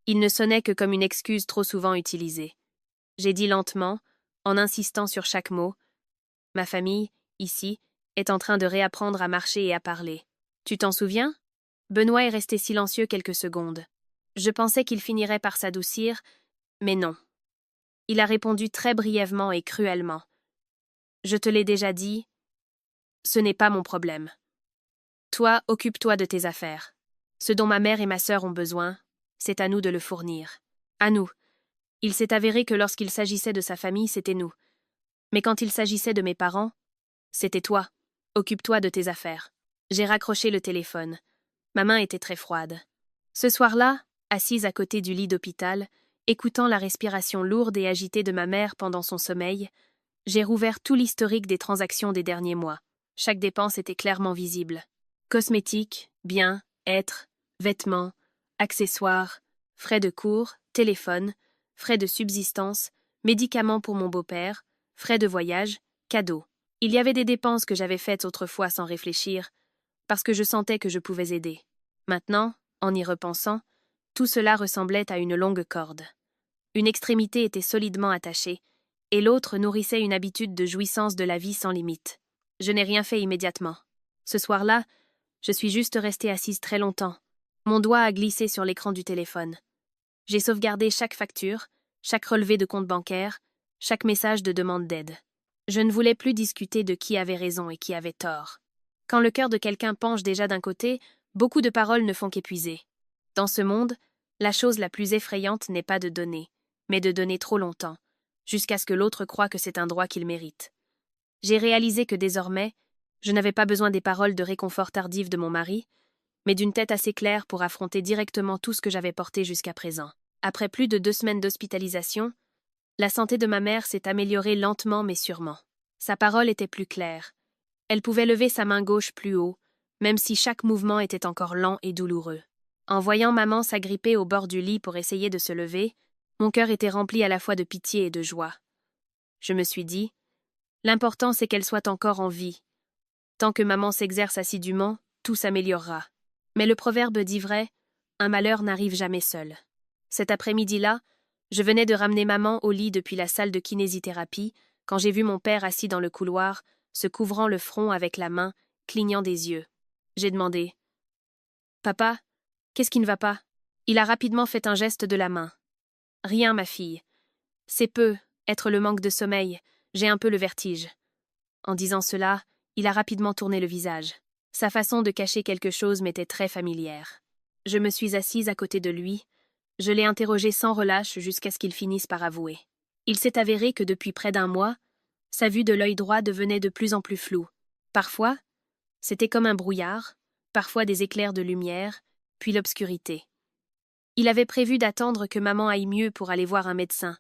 ils ne sonnaient que comme une excuse trop souvent utilisée. J'ai dit lentement, en insistant sur chaque mot, « Ma famille, ici, est en train de réapprendre à marcher et à parler. Tu t'en souviens ?» Benoît est resté silencieux quelques secondes. Je pensais qu'il finirait par s'adoucir, mais non. Il a répondu très brièvement et cruellement. « Je te l'ai déjà dit, ce n'est pas mon problème. Toi, occupe-toi de tes affaires. Ce dont ma mère et ma sœur ont besoin, c'est à nous de le fournir. À nous. » Il s'est avéré que lorsqu'il s'agissait de sa famille, c'était nous. Mais quand il s'agissait de mes parents, c'était toi. Occupe-toi de tes affaires. J'ai raccroché le téléphone. Ma main était très froide. Ce soir-là, assise à côté du lit d'hôpital, écoutant la respiration lourde et agitée de ma mère pendant son sommeil, j'ai rouvert tout l'historique des transactions des derniers mois. Chaque dépense était clairement visible. Cosmétiques, biens, êtres, vêtements, accessoires, frais de cours, téléphone, frais de subsistance, médicaments pour mon beau-père, frais de voyage, cadeaux. Il y avait des dépenses que j'avais faites autrefois sans réfléchir, parce que je sentais que je pouvais aider. Maintenant, en y repensant, tout cela ressemblait à une longue corde. Une extrémité était solidement attachée, et l'autre nourrissait une habitude de jouissance de la vie sans limite. Je n'ai rien fait immédiatement. Ce soir-là, je suis juste restée assise très longtemps. Mon doigt a glissé sur l'écran du téléphone. J'ai sauvegardé chaque facture, chaque relevé de compte bancaire, chaque message de demande d'aide. Je ne voulais plus discuter de qui avait raison et qui avait tort. Quand le cœur de quelqu'un penche déjà d'un côté, beaucoup de paroles ne font qu'épuiser. Dans ce monde, la chose la plus effrayante n'est pas de donner, mais de donner trop longtemps, jusqu'à ce que l'autre croie que c'est un droit qu'il mérite. J'ai réalisé que désormais, je n'avais pas besoin des paroles de réconfort tardive de mon mari, mais d'une tête assez claire pour affronter directement tout ce que j'avais porté jusqu'à présent. Après plus de 2 semaines d'hospitalisation, La santé de ma mère s'est améliorée lentement mais sûrement. Sa parole était plus claire. Elle pouvait lever sa main gauche plus haut, même si chaque mouvement était encore lent et douloureux. En voyant maman s'agripper au bord du lit pour essayer de se lever, mon cœur était rempli à la fois de pitié et de joie. Je me suis dit, l'important c'est qu'elle soit encore en vie. Tant que maman s'exerce assidûment, tout s'améliorera. Mais le proverbe dit vrai, un malheur n'arrive jamais seul. Cet après-midi-là, je venais de ramener maman au lit depuis la salle de kinésithérapie quand j'ai vu mon père assis dans le couloir, se couvrant le front avec la main, clignant des yeux. J'ai demandé « Papa, qu'est-ce qui ne va pas ?» Il a rapidement fait un geste de la main. « Rien, ma fille. C'est peu, être le manque de sommeil, j'ai un peu le vertige. » En disant cela, il a rapidement tourné le visage. Sa façon de cacher quelque chose m'était très familière. Je me suis assise à côté de lui. Je l'ai interrogé sans relâche jusqu'à ce qu'il finisse par avouer. Il s'est avéré que depuis près d'un mois, sa vue de l'œil droit devenait de plus en plus floue. Parfois, c'était comme un brouillard, parfois des éclairs de lumière, puis l'obscurité. Il avait prévu d'attendre que maman aille mieux pour aller voir un médecin.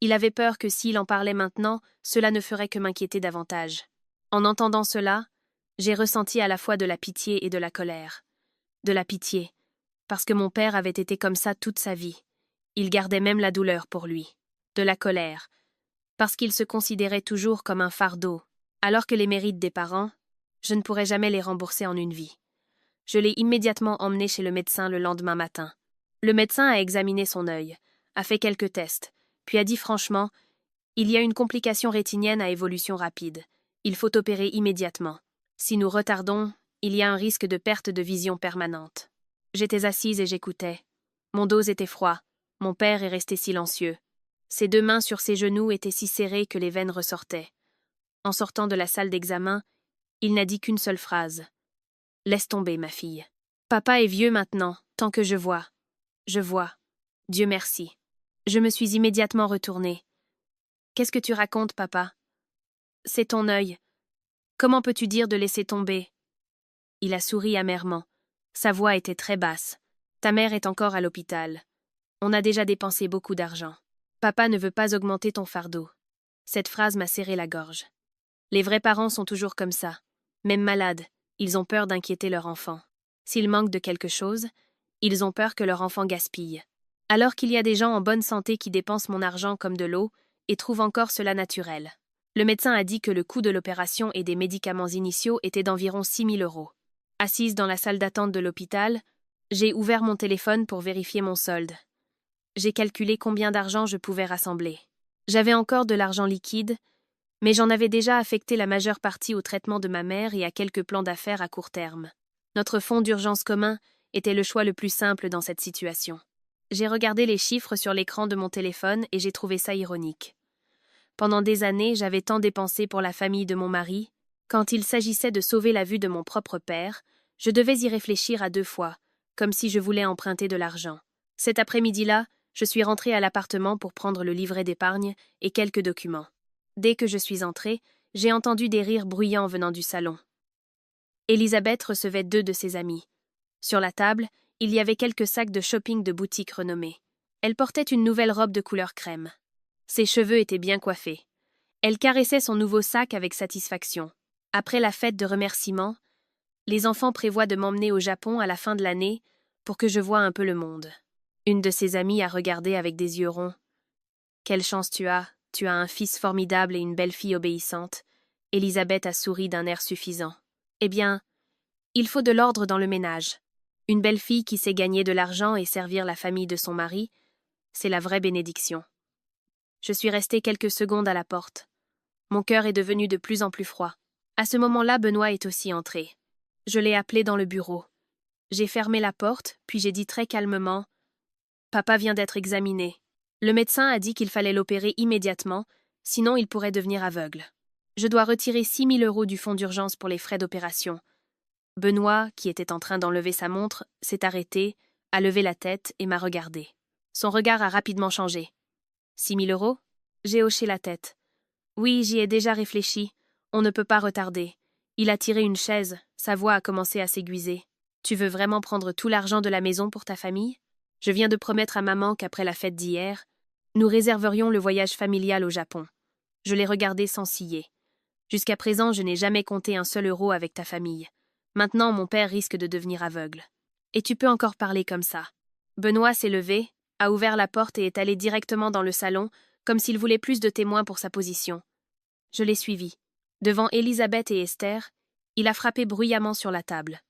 Il avait peur que s'il en parlait maintenant, cela ne ferait que m'inquiéter davantage. En entendant cela, j'ai ressenti à la fois de la pitié et de la colère. De la pitié, parce que mon père avait été comme ça toute sa vie. Il gardait même la douleur pour lui. De la colère, parce qu'il se considérait toujours comme un fardeau, alors que les mérites des parents, je ne pourrais jamais les rembourser en une vie. Je l'ai immédiatement emmené chez le médecin le lendemain matin. Le médecin a examiné son œil, a fait quelques tests, puis a dit franchement « Il y a une complication rétinienne à évolution rapide. Il faut opérer immédiatement. Si nous retardons, il y a un risque de perte de vision permanente. » J'étais assise et j'écoutais. Mon dos était froid. Mon père est resté silencieux. Ses deux mains sur ses genoux étaient si serrées que les veines ressortaient. En sortant de la salle d'examen, il n'a dit qu'une seule phrase. « Laisse tomber, ma fille. Papa est vieux maintenant, tant que je vois. Je vois. Dieu merci. » Je me suis immédiatement retournée. « Qu'est-ce que tu racontes, papa ? » ?»« C'est ton œil. Comment peux-tu dire de laisser tomber ?» Il a souri amèrement. Sa voix était très basse. « Ta mère est encore à l'hôpital. On a déjà dépensé beaucoup d'argent. Papa ne veut pas augmenter ton fardeau. » Cette phrase m'a serré la gorge. Les vrais parents sont toujours comme ça. Même malades, ils ont peur d'inquiéter leur enfant. S'ils manquent de quelque chose, ils ont peur que leur enfant gaspille. Alors qu'il y a des gens en bonne santé qui dépensent mon argent comme de l'eau et trouvent encore cela naturel. Le médecin a dit que le coût de l'opération et des médicaments initiaux était d'environ 6 000 €. Assise dans la salle d'attente de l'hôpital, j'ai ouvert mon téléphone pour vérifier mon solde. J'ai calculé combien d'argent je pouvais rassembler. J'avais encore de l'argent liquide, mais j'en avais déjà affecté la majeure partie au traitement de ma mère et à quelques plans d'affaires à court terme. Notre fonds d'urgence commun était le choix le plus simple dans cette situation. J'ai regardé les chiffres sur l'écran de mon téléphone et j'ai trouvé ça ironique. Pendant des années, j'avais tant dépensé pour la famille de mon mari. Quand il s'agissait de sauver la vue de mon propre père, je devais y réfléchir à 2 fois, comme si je voulais emprunter de l'argent. Cet après-midi-là, je suis rentrée à l'appartement pour prendre le livret d'épargne et quelques documents. Dès que je suis entrée, j'ai entendu des rires bruyants venant du salon. Elisabeth recevait 2 de ses amis. Sur la table, il y avait quelques sacs de shopping de boutiques renommées. Elle portait une nouvelle robe de couleur crème. Ses cheveux étaient bien coiffés. Elle caressait son nouveau sac avec satisfaction. Après la fête de remerciements, les enfants prévoient de m'emmener au Japon à la fin de l'année pour que je voie un peu le monde. Une de ses amies a regardé avec des yeux ronds. « Quelle chance tu as un fils formidable et une belle-fille obéissante. » Elisabeth a souri d'un air suffisant. « Eh bien, il faut de l'ordre dans le ménage. Une belle-fille qui sait gagner de l'argent et servir la famille de son mari, c'est la vraie bénédiction. » Je suis restée quelques secondes à la porte. Mon cœur est devenu de plus en plus froid. À ce moment-là, Benoît est aussi entré. Je l'ai appelé dans le bureau. J'ai fermé la porte, puis j'ai dit très calmement « Papa vient d'être examiné. Le médecin a dit qu'il fallait l'opérer immédiatement, sinon il pourrait devenir aveugle. Je dois retirer 6 000 € du fonds d'urgence pour les frais d'opération. » Benoît, qui était en train d'enlever sa montre, s'est arrêté, a levé la tête et m'a regardé. Son regard a rapidement changé. « 6 000 €? » J'ai hoché la tête. « Oui, j'y ai déjà réfléchi. On ne peut pas retarder. » Il a tiré une chaise, sa voix a commencé à s'aiguiser. « Tu veux vraiment prendre tout l'argent de la maison pour ta famille? Je viens de promettre à maman qu'après la fête d'hier, Nous réserverions le voyage familial au Japon. Je l'ai regardé sans ciller. Jusqu'à présent, je n'ai jamais compté un seul euro avec ta famille. Maintenant, mon père risque de devenir aveugle. Et tu peux encore parler comme ça. Benoît s'est levé, a ouvert la porte et est allé directement dans le salon, comme s'il voulait plus de témoins pour sa position. Je l'ai suivi. Devant Élisabeth et Esther, il a frappé bruyamment sur la table.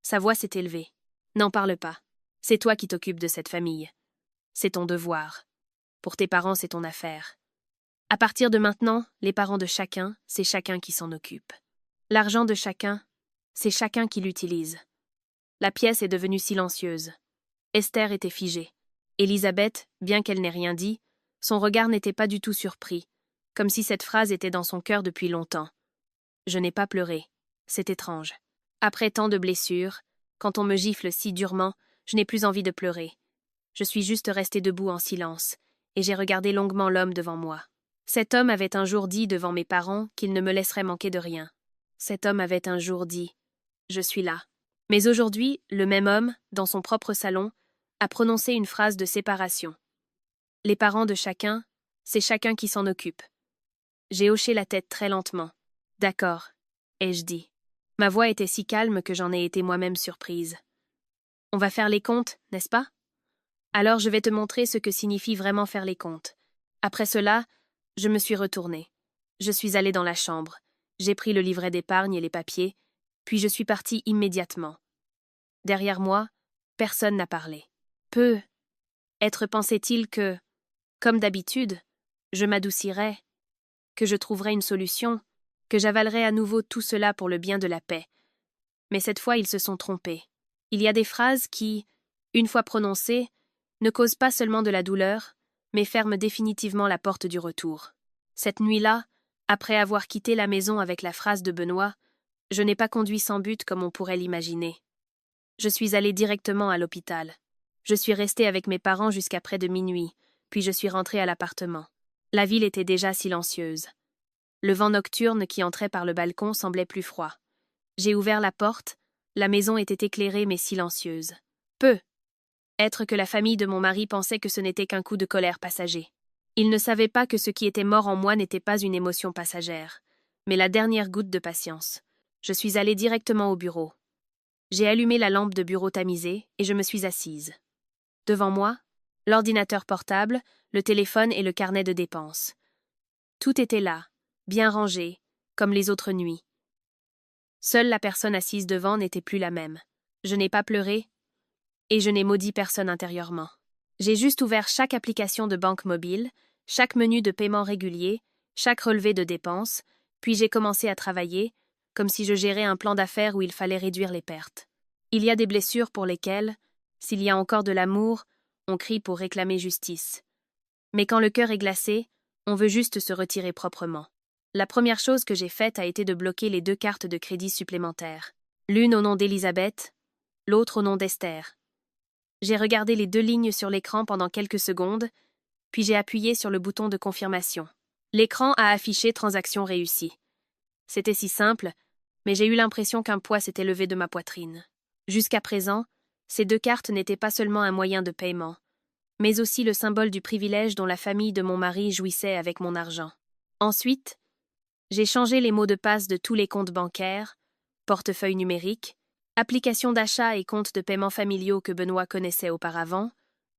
Sa voix s'est élevée. N'en parle pas. C'est toi qui t'occupes de cette famille. C'est ton devoir. Pour tes parents, c'est ton affaire. À partir de maintenant, les parents de chacun, c'est chacun qui s'en occupe. L'argent de chacun, c'est chacun qui l'utilise. La pièce est devenue silencieuse. Esther était figée. Élisabeth, bien qu'elle n'ait rien dit, son regard n'était pas du tout surpris, comme si cette phrase était dans son cœur depuis longtemps. Je n'ai pas pleuré. C'est étrange. Après tant de blessures, quand on me gifle si durement, je n'ai plus envie de pleurer. Je suis juste restée debout en silence, et j'ai regardé longuement l'homme devant moi. Cet homme avait un jour dit devant mes parents qu'il ne me laisserait manquer de rien. Cet homme avait un jour dit « Je suis là ». Mais aujourd'hui, le même homme, dans son propre salon, a prononcé une phrase de séparation. Les parents de chacun, c'est chacun qui s'en occupe. J'ai hoché la tête très lentement. D'accord, ai-je dit. Ma voix était si calme que j'en ai été moi-même surprise. On va faire les comptes, n'est-ce pas? Alors je vais te montrer ce que signifie vraiment faire les comptes. Après cela, je me suis retournée. Je suis allée dans la chambre. J'ai pris le livret d'épargne et les papiers, puis je suis partie immédiatement. Derrière moi, personne n'a parlé. Être pensait-il que, comme d'habitude, je m'adoucirais, que je trouverais une solution, que j'avalerais à nouveau tout cela pour le bien de la paix. Mais cette fois, ils se sont trompés. Il y a des phrases qui, une fois prononcées, ne causent pas seulement de la douleur, mais ferment définitivement la porte du retour. Cette nuit-là, après avoir quitté la maison avec la phrase de Benoît, je n'ai pas conduit sans but comme on pourrait l'imaginer. Je suis allée directement à l'hôpital. Je suis restée avec mes parents jusqu'à près de minuit, puis je suis rentrée à l'appartement. La ville était déjà silencieuse. Le vent nocturne qui entrait par le balcon semblait plus froid. J'ai ouvert la porte, la maison était éclairée mais silencieuse. Être que la famille de mon mari pensait que ce n'était qu'un coup de colère passager. Ils ne savaient pas que ce qui était mort en moi n'était pas une émotion passagère, mais la dernière goutte de patience. Je suis allée directement au bureau. J'ai allumé la lampe de bureau tamisée et je me suis assise. Devant moi, l'ordinateur portable, le téléphone et le carnet de dépenses. Tout était là, bien rangé, comme les autres nuits. Seule la personne assise devant n'était plus la même. Je n'ai pas pleuré, et je n'ai maudit personne intérieurement. J'ai juste ouvert chaque application de banque mobile, chaque menu de paiement régulier, chaque relevé de dépenses, puis j'ai commencé à travailler, comme si je gérais un plan d'affaires où il fallait réduire les pertes. Il y a des blessures pour lesquelles, s'il y a encore de l'amour, on crie pour réclamer justice. Mais quand le cœur est glacé, on veut juste se retirer proprement. La première chose que j'ai faite a été de bloquer les 2 cartes de crédit supplémentaires. L'une au nom d'Élisabeth, l'autre au nom d'Esther. J'ai regardé les 2 lignes sur l'écran pendant quelques secondes, puis j'ai appuyé sur le bouton de confirmation. L'écran a affiché « Transaction réussie ». C'était si simple, mais j'ai eu l'impression qu'un poids s'était levé de ma poitrine. Jusqu'à présent, ces 2 cartes n'étaient pas seulement un moyen de paiement, mais aussi le symbole du privilège dont la famille de mon mari jouissait avec mon argent. Ensuite, j'ai changé les mots de passe de tous les comptes bancaires, portefeuille numérique, applications d'achat et comptes de paiement familiaux que Benoît connaissait auparavant,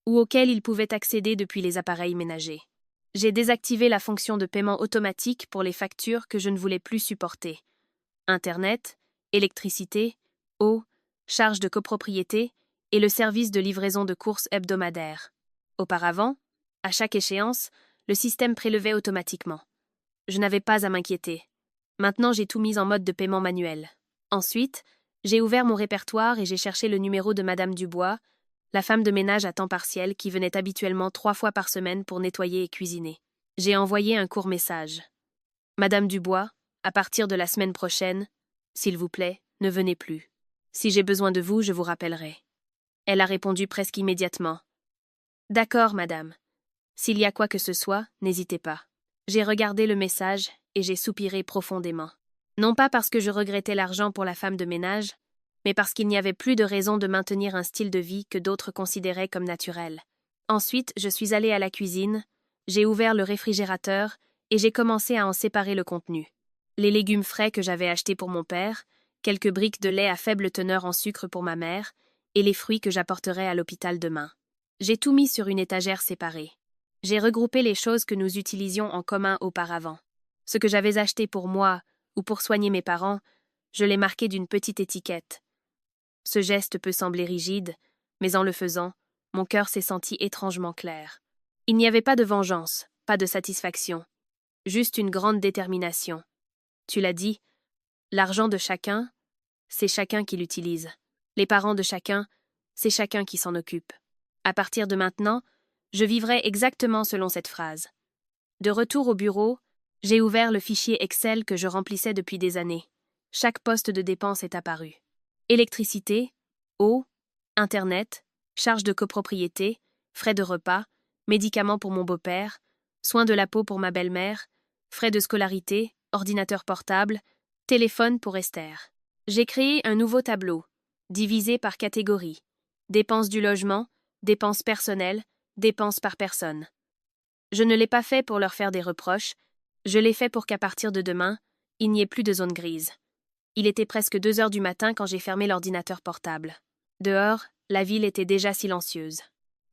ou auxquels il pouvait accéder depuis les appareils ménagers. J'ai désactivé la fonction de paiement automatique pour les factures que je ne voulais plus supporter. Internet, électricité, eau, charges de copropriété et le service de livraison de courses hebdomadaires. Auparavant, à chaque échéance, le système prélevait automatiquement. Je n'avais pas à m'inquiéter. Maintenant, j'ai tout mis en mode de paiement manuel. Ensuite, j'ai ouvert mon répertoire et j'ai cherché le numéro de Madame Dubois, la femme de ménage à temps partiel qui venait habituellement 3 fois par semaine pour nettoyer et cuisiner. J'ai envoyé un court message. Madame Dubois, à partir de la semaine prochaine, s'il vous plaît, ne venez plus. Si j'ai besoin de vous, je vous rappellerai. Elle a répondu presque immédiatement. D'accord, madame. S'il y a quoi que ce soit, n'hésitez pas. J'ai regardé le message et j'ai soupiré profondément. Non pas parce que je regrettais l'argent pour la femme de ménage, mais parce qu'il n'y avait plus de raison de maintenir un style de vie que d'autres considéraient comme naturel. Ensuite, je suis allée à la cuisine, J'ai ouvert le réfrigérateur et j'ai commencé à en séparer le contenu. Les légumes frais que j'avais achetés pour mon père, quelques briques de lait à faible teneur en sucre pour ma mère, et les fruits que j'apporterai à l'hôpital demain. J'ai tout mis sur une étagère séparée. J'ai regroupé les choses que nous utilisions en commun auparavant. Ce que j'avais acheté pour moi ou pour soigner mes parents, je l'ai marqué d'une petite étiquette. Ce geste peut sembler rigide, mais en le faisant, mon cœur s'est senti étrangement clair. Il n'y avait pas de vengeance, pas de satisfaction, juste une grande détermination. Tu l'as dit, l'argent de chacun, c'est chacun qui l'utilise. Les parents de chacun, c'est chacun qui s'en occupe. À partir de maintenant, je vivrai exactement selon cette phrase. De retour au bureau, j'ai ouvert le fichier Excel que je remplissais depuis des années. Chaque poste de dépense est apparu. Électricité, eau, Internet, charges de copropriété, frais de repas, médicaments pour mon beau-père, soins de la peau pour ma belle-mère, frais de scolarité, ordinateur portable, téléphone pour Esther. J'ai créé un nouveau tableau, divisé par catégorie. Dépenses du logement, dépenses personnelles, dépenses par personne. Je ne l'ai pas fait pour leur faire des reproches, je l'ai fait pour qu'à partir de demain, il n'y ait plus de zone grise. Il était presque 2 heures du matin quand j'ai fermé l'ordinateur portable. Dehors, la ville était déjà silencieuse.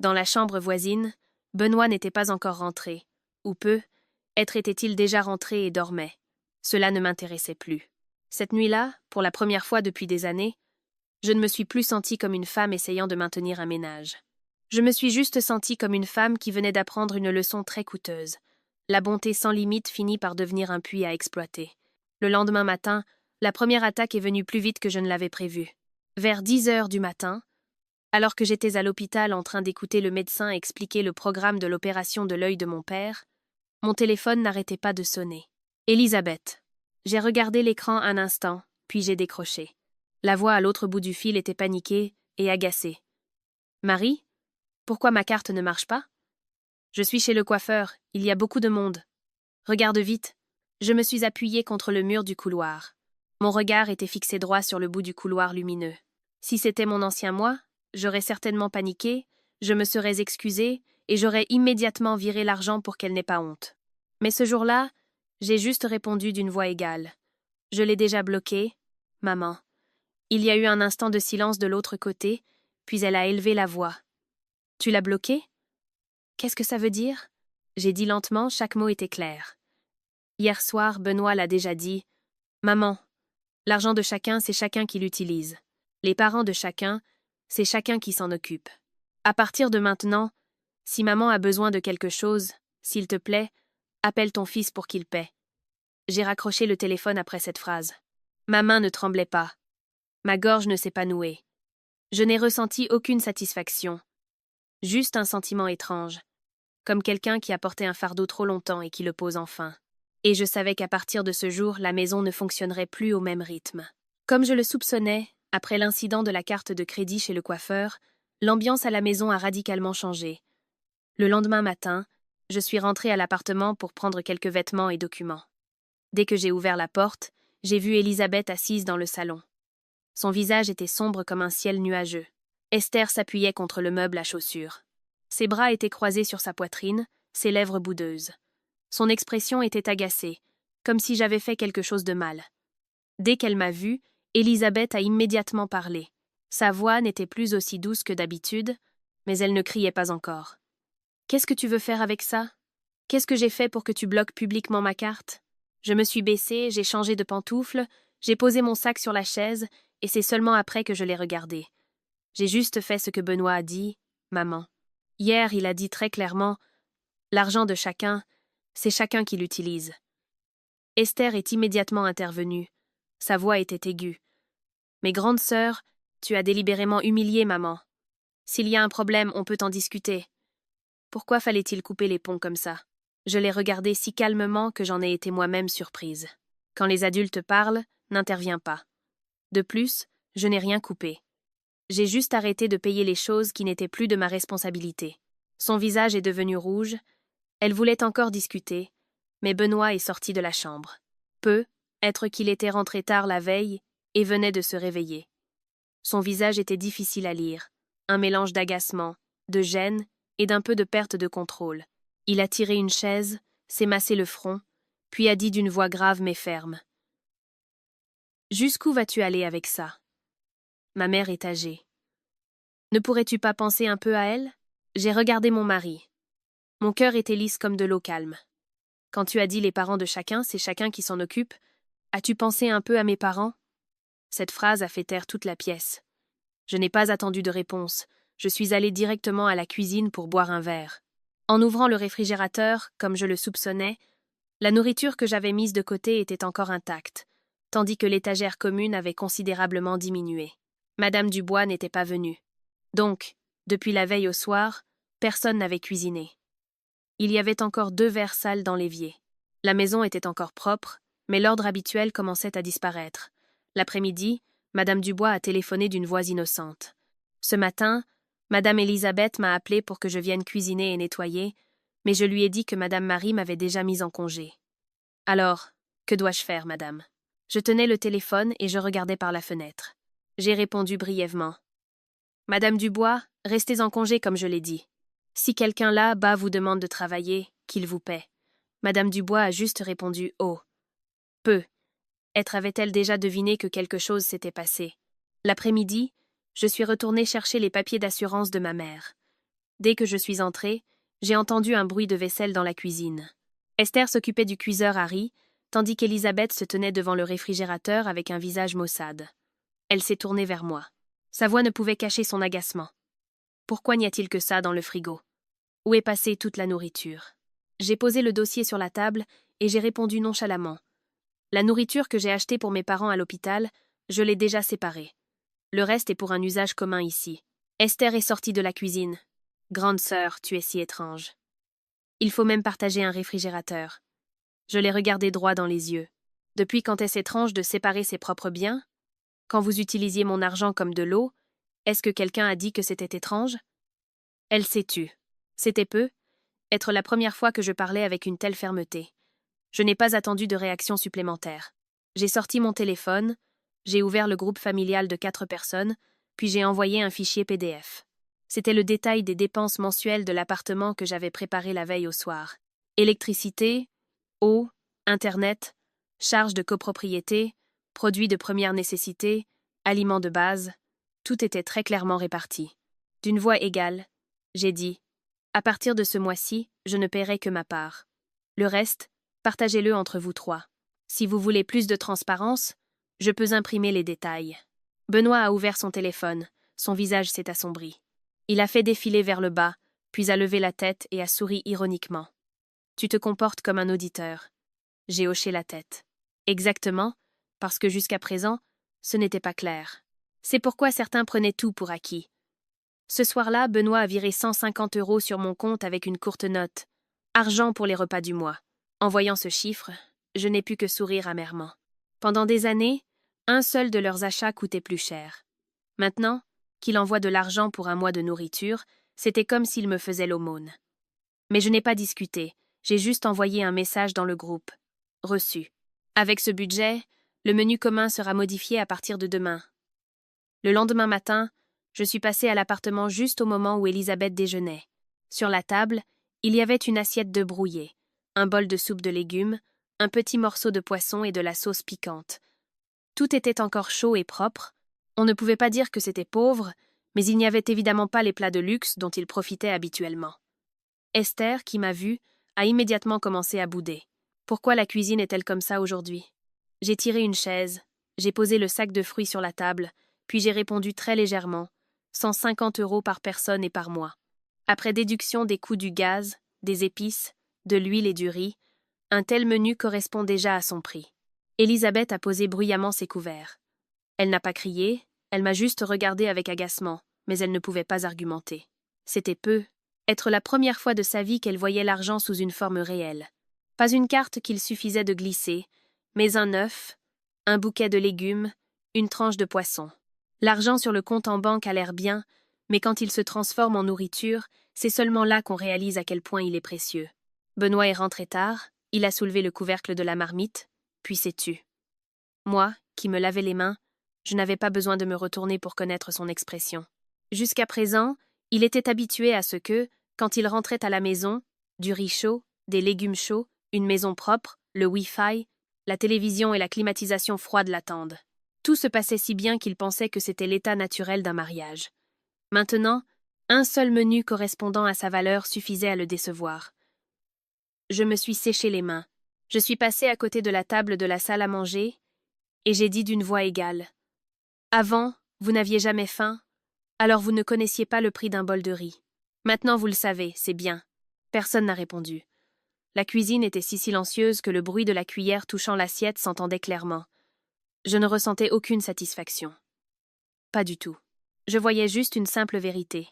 Dans la chambre voisine, Benoît n'était pas encore rentré, ou peu, être était-il déjà rentré et dormait. Cela ne m'intéressait plus. Cette nuit-là, pour la première fois depuis des années, je ne me suis plus sentie comme une femme essayant de maintenir un ménage. Je me suis juste sentie comme une femme qui venait d'apprendre une leçon très coûteuse. La bonté sans limite finit par devenir un puits à exploiter. Le lendemain matin, la première attaque est venue plus vite que je ne l'avais prévu. Vers 10 heures du matin, alors que j'étais à l'hôpital en train d'écouter le médecin expliquer le programme de l'opération de l'œil de mon père, mon téléphone n'arrêtait pas de sonner. Elisabeth. J'ai regardé l'écran un instant, puis j'ai décroché. La voix à l'autre bout du fil était paniquée et agacée. Marie? Pourquoi ma carte ne marche pas? Je suis chez le coiffeur, il y a beaucoup de monde. Regarde vite. Je me suis appuyée contre le mur du couloir. Mon regard était fixé droit sur le bout du couloir lumineux. Si c'était mon ancien moi, j'aurais certainement paniqué, je me serais excusée et j'aurais immédiatement viré l'argent pour qu'elle n'ait pas honte. Mais ce jour-là, j'ai juste répondu d'une voix égale. Je l'ai déjà bloqué, maman. Il y a eu un instant de silence de l'autre côté, puis elle a élevé la voix. Tu l'as bloqué? Qu'est-ce que ça veut dire? J'ai dit lentement, chaque mot était clair. Hier soir, Benoît l'a déjà dit. Maman, l'argent de chacun, c'est chacun qui l'utilise. Les parents de chacun, c'est chacun qui s'en occupe. À partir de maintenant, si maman a besoin de quelque chose, s'il te plaît, appelle ton fils pour qu'il paie. J'ai raccroché le téléphone après cette phrase. Ma main ne tremblait pas. Ma gorge ne s'est pas nouée. Je n'ai ressenti aucune satisfaction. Juste un sentiment étrange. Comme quelqu'un qui a porté un fardeau trop longtemps et qui le pose enfin. Et je savais qu'à partir de ce jour, la maison ne fonctionnerait plus au même rythme. Comme je le soupçonnais, après l'incident de la carte de crédit chez le coiffeur, l'ambiance à la maison a radicalement changé. Le lendemain matin, je suis rentrée à l'appartement pour prendre quelques vêtements et documents. Dès que j'ai ouvert la porte, j'ai vu Elisabeth assise dans le salon. Son visage était sombre comme un ciel nuageux. Esther s'appuyait contre le meuble à chaussures. Ses bras étaient croisés sur sa poitrine, ses lèvres boudeuses. Son expression était agacée, comme si j'avais fait quelque chose de mal. Dès qu'elle m'a vue, Elisabeth a immédiatement parlé. Sa voix n'était plus aussi douce que d'habitude, mais elle ne criait pas encore. « Qu'est-ce que tu veux faire avec ça? Qu'est-ce que j'ai fait pour que tu bloques publiquement ma carte? » Je me suis baissée, j'ai changé de pantoufle, j'ai posé mon sac sur la chaise, et c'est seulement après que je l'ai regardé. J'ai juste fait ce que Benoît a dit, maman. Hier, il a dit très clairement « L'argent de chacun, c'est chacun qui l'utilise. » Esther est immédiatement intervenue. Sa voix était aiguë. « Mes grandes sœurs, tu as délibérément humilié maman. S'il y a un problème, on peut en discuter. » Pourquoi fallait-il couper les ponts comme ça? Je l'ai regardé si calmement que j'en ai été moi-même surprise. Quand les adultes parlent, n'interviens pas. De plus, je n'ai rien coupé. J'ai juste arrêté de payer les choses qui n'étaient plus de ma responsabilité. Son visage est devenu rouge. Elle voulait encore discuter, mais Benoît est sorti de la chambre. Être qu'il était rentré tard la veille et venait de se réveiller. Son visage était difficile à lire, un mélange d'agacement, de gêne et d'un peu de perte de contrôle. Il a tiré une chaise, s'est massé le front, puis a dit d'une voix grave mais ferme. « Jusqu'où vas-tu aller avec ça? Ma mère est âgée. Ne pourrais-tu pas penser un peu à elle? » J'ai regardé mon mari. Mon cœur était lisse comme de l'eau calme. Quand tu as dit les parents de chacun, c'est chacun qui s'en occupe, as-tu pensé un peu à mes parents? Cette phrase a fait taire toute la pièce. Je n'ai pas attendu de réponse. Je suis allée directement à la cuisine pour boire un verre. En ouvrant le réfrigérateur, comme je le soupçonnais, la nourriture que j'avais mise de côté était encore intacte, tandis que l'étagère commune avait considérablement diminué. Madame Dubois n'était pas venue. Donc, depuis la veille au soir, personne n'avait cuisiné. Il y avait encore 2 verres sales dans l'évier. La maison était encore propre, mais l'ordre habituel commençait à disparaître. L'après-midi, Madame Dubois a téléphoné d'une voix innocente. Ce matin, Madame Elisabeth m'a appelé pour que je vienne cuisiner et nettoyer, mais je lui ai dit que Madame Marie m'avait déjà mise en congé. Alors, que dois-je faire, madame? Je tenais le téléphone et je regardais par la fenêtre. J'ai répondu brièvement. Madame Dubois, restez en congé comme je l'ai dit. Si quelqu'un là-bas vous demande de travailler, qu'il vous paie. Madame Dubois a juste répondu « Oh ». Peu. Être avait-elle déjà deviné que quelque chose s'était passé. L'après-midi, je suis retournée chercher les papiers d'assurance de ma mère. Dès que je suis entrée, j'ai entendu un bruit de vaisselle dans la cuisine. Esther s'occupait du cuiseur Harry, tandis qu'Elisabeth se tenait devant le réfrigérateur avec un visage maussade. Elle s'est tournée vers moi. Sa voix ne pouvait cacher son agacement. Pourquoi n'y a-t-il que ça dans le frigo? Où est passée toute la nourriture? J'ai posé le dossier sur la table et j'ai répondu nonchalamment. La nourriture que j'ai achetée pour mes parents à l'hôpital, je l'ai déjà séparée. Le reste est pour un usage commun ici. Esther est sortie de la cuisine. Grande sœur, tu es si étrange. Il faut même partager un réfrigérateur. Je l'ai regardé droit dans les yeux. Depuis quand est-ce étrange de séparer ses propres biens? Quand vous utilisiez mon argent comme de l'eau, est-ce que quelqu'un a dit que c'était étrange? Elle s'est tue. C'était peu, être la première fois que je parlais avec une telle fermeté. Je n'ai pas attendu de réaction supplémentaire. J'ai sorti mon téléphone, j'ai ouvert le groupe familial de 4 personnes, puis j'ai envoyé un fichier PDF. C'était le détail des dépenses mensuelles de l'appartement que j'avais préparé la veille au soir. Électricité, eau, Internet, charges de copropriété, produits de première nécessité, aliments de base, tout était très clairement réparti. D'une voix égale, j'ai dit « À partir de ce mois-ci, je ne paierai que ma part. Le reste, partagez-le entre vous 3. Si vous voulez plus de transparence, je peux imprimer les détails. » Benoît a ouvert son téléphone, son visage s'est assombri. Il a fait défiler vers le bas, puis a levé la tête et a souri ironiquement. « Tu te comportes comme un auditeur. » J'ai hoché la tête. Exactement, parce que jusqu'à présent, ce n'était pas clair. C'est pourquoi certains prenaient tout pour acquis. Ce soir-là, Benoît a viré 150 € sur mon compte avec une courte note. Argent pour les repas du mois. En voyant ce chiffre, je n'ai pu que sourire amèrement. Pendant des années, un seul de leurs achats coûtait plus cher. Maintenant, qu'il envoie de l'argent pour un mois de nourriture, c'était comme s'il me faisait l'aumône. Mais je n'ai pas discuté, j'ai juste envoyé un message dans le groupe. Reçu. Avec ce budget, le menu commun sera modifié à partir de demain. Le lendemain matin, je suis passée à l'appartement juste au moment où Elisabeth déjeunait. Sur la table, il y avait une assiette de brouillé, un bol de soupe de légumes, un petit morceau de poisson et de la sauce piquante. Tout était encore chaud et propre. On ne pouvait pas dire que c'était pauvre, mais il n'y avait évidemment pas les plats de luxe dont il profitait habituellement. Esther, qui m'a vue, a immédiatement commencé à bouder. Pourquoi la cuisine est-elle comme ça aujourd'hui? J'ai tiré une chaise, j'ai posé le sac de fruits sur la table, puis j'ai répondu très légèrement, 150 € par personne et par mois. Après déduction des coûts du gaz, des épices, de l'huile et du riz, un tel menu correspond déjà à son prix. Elisabeth a posé bruyamment ses couverts. Elle n'a pas crié, elle m'a juste regardé avec agacement, mais elle ne pouvait pas argumenter. C'était peu, être la première fois de sa vie qu'elle voyait l'argent sous une forme réelle. Pas une carte qu'il suffisait de glisser, mais un œuf, un bouquet de légumes, une tranche de poisson. L'argent sur le compte en banque a l'air bien, mais quand il se transforme en nourriture, c'est seulement là qu'on réalise à quel point il est précieux. Benoît est rentré tard, il a soulevé le couvercle de la marmite, puis s'est tu. Moi, qui me lavais les mains, je n'avais pas besoin de me retourner pour connaître son expression. Jusqu'à présent, il était habitué à ce que, quand il rentrait à la maison, Du riz chaud, des légumes chauds, une maison propre, le Wi-Fi, la télévision et la climatisation froide l'attendent. Tout se passait si bien qu'il pensait que c'était l'état naturel d'un mariage. Maintenant, un seul menu correspondant à sa valeur suffisait à le décevoir. Je me suis séché les mains. Je suis passé à côté de la table de la salle à manger, et j'ai dit d'une voix égale. Avant, vous n'aviez jamais faim, alors vous ne connaissiez pas le prix d'un bol de riz. Maintenant vous le savez, c'est bien. Personne n'a répondu. La cuisine était si silencieuse que le bruit de la cuillère touchant l'assiette s'entendait clairement. Je ne ressentais aucune satisfaction. Pas du tout. Je voyais juste une simple vérité.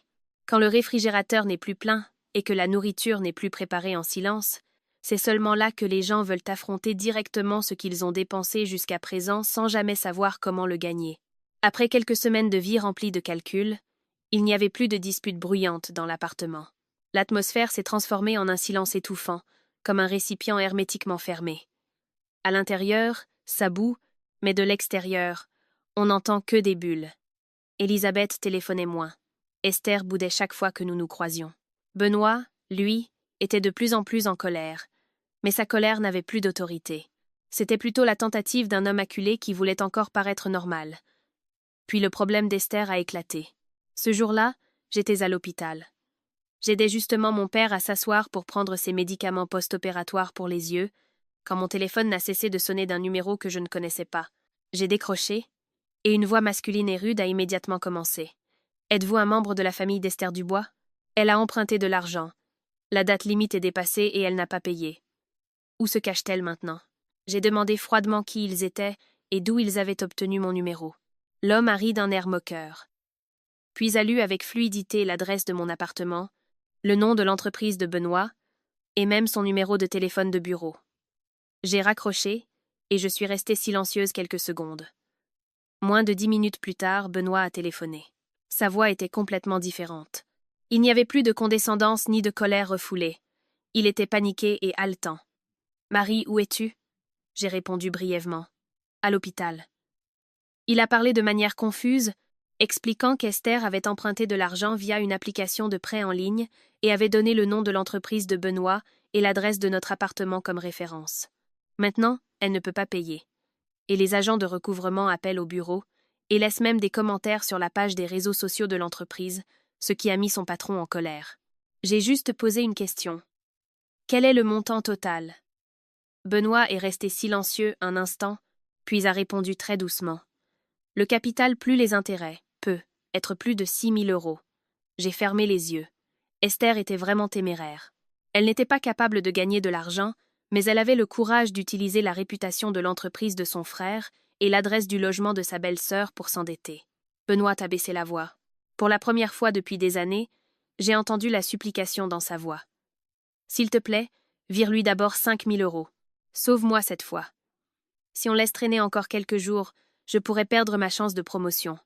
Quand le réfrigérateur n'est plus plein et que la nourriture n'est plus préparée en silence, c'est seulement là que les gens veulent affronter directement ce qu'ils ont dépensé jusqu'à présent sans jamais savoir comment le gagner. Après quelques semaines de vie remplies de calculs, il n'y avait plus de disputes bruyantes dans l'appartement. L'atmosphère s'est transformée en un silence étouffant, comme un récipient hermétiquement fermé. À l'intérieur, ça bout, mais de l'extérieur, on n'entend que des bulles. Élisabeth téléphonait moins. Esther boudait chaque fois que nous nous croisions. Benoît, lui, était de plus en plus en colère. Mais sa colère n'avait plus d'autorité. C'était plutôt la tentative d'un homme acculé qui voulait encore paraître normal. Puis le problème d'Esther a éclaté. Ce jour-là, j'étais à l'hôpital. J'aidais justement mon père à s'asseoir pour prendre ses médicaments post-opératoires pour les yeux, quand mon téléphone n'a cessé de sonner d'un numéro que je ne connaissais pas. J'ai décroché, et une voix masculine et rude a immédiatement commencé. « Êtes-vous un membre de la famille d'Esther Dubois? Elle a emprunté de l'argent. La date limite est dépassée et elle n'a pas payé. Où se cache-t-elle maintenant ?» J'ai demandé froidement qui ils étaient et d'où ils avaient obtenu mon numéro. L'homme a ri d'un air moqueur. Puis a lu avec fluidité l'adresse de mon appartement, le nom de l'entreprise de Benoît, et même son numéro de téléphone de bureau. J'ai raccroché, et je suis restée silencieuse quelques secondes. Moins de 10 minutes plus tard, Benoît a téléphoné. Sa voix était complètement différente. Il n'y avait plus de condescendance ni de colère refoulée. Il était paniqué et haletant. « Marie, où es-tu » J'ai répondu brièvement. « À l'hôpital. » Il a parlé de manière confuse, expliquant qu'Esther avait emprunté de l'argent via une application de prêt en ligne et avait donné le nom de l'entreprise de Benoît et l'adresse de notre appartement comme référence. Maintenant, elle ne peut pas payer. Et les agents de recouvrement appellent au bureau et laissent même des commentaires sur la page des réseaux sociaux de l'entreprise, ce qui a mis son patron en colère. J'ai juste posé une question. Quel est le montant total ? Benoît est resté silencieux un instant, puis a répondu très doucement. Le capital plus les intérêts peut être plus de 6 000 euros. J'ai fermé les yeux. Esther était vraiment téméraire. Elle n'était pas capable de gagner de l'argent, mais elle avait le courage d'utiliser la réputation de l'entreprise de son frère et l'adresse du logement de sa belle-sœur pour s'endetter. Benoît a baissé la voix. Pour la première fois depuis des années, j'ai entendu la supplication dans sa voix. « S'il te plaît, vire-lui d'abord 5 000 euros. Sauve-moi cette fois. Si on laisse traîner encore quelques jours, je pourrais perdre ma chance de promotion. »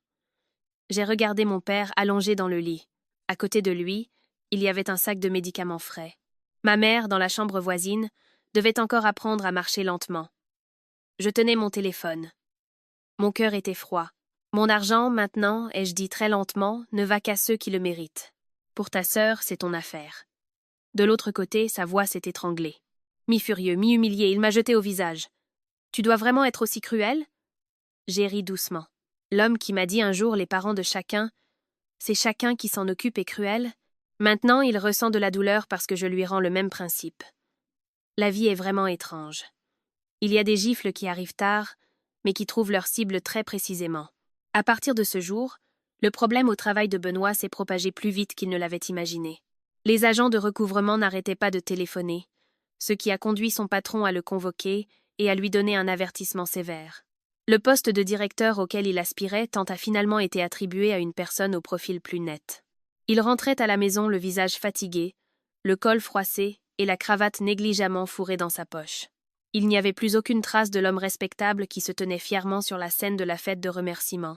J'ai regardé mon père allongé dans le lit. À côté de lui, il y avait un sac de médicaments frais. Ma mère, dans la chambre voisine, devait encore apprendre à marcher lentement. Je tenais mon téléphone. Mon cœur était froid. Mon argent, maintenant, ai-je dit très lentement, ne va qu'à ceux qui le méritent. Pour ta sœur, c'est ton affaire. De l'autre côté, sa voix s'est étranglée. Mi-furieux, mi-humilié, il m'a jeté au visage. « Tu dois vraiment être aussi cruel ?» J'ai ri doucement. L'homme qui m'a dit un jour les parents de chacun, c'est chacun qui s'en occupe est cruel. Maintenant, il ressent de la douleur parce que je lui rends le même principe. La vie est vraiment étrange. Il y a des gifles qui arrivent tard, mais qui trouvent leur cible très précisément. À partir de ce jour, le problème au travail de Benoît s'est propagé plus vite qu'il ne l'avait imaginé. Les agents de recouvrement n'arrêtaient pas de téléphoner, ce qui a conduit son patron à le convoquer et à lui donner un avertissement sévère. Le poste de directeur auquel il aspirait tant a finalement été attribué à une personne au profil plus net. Il rentrait à la maison le visage fatigué, le col froissé et la cravate négligemment fourrée dans sa poche. Il n'y avait plus aucune trace de l'homme respectable qui se tenait fièrement sur la scène de la fête de remerciement.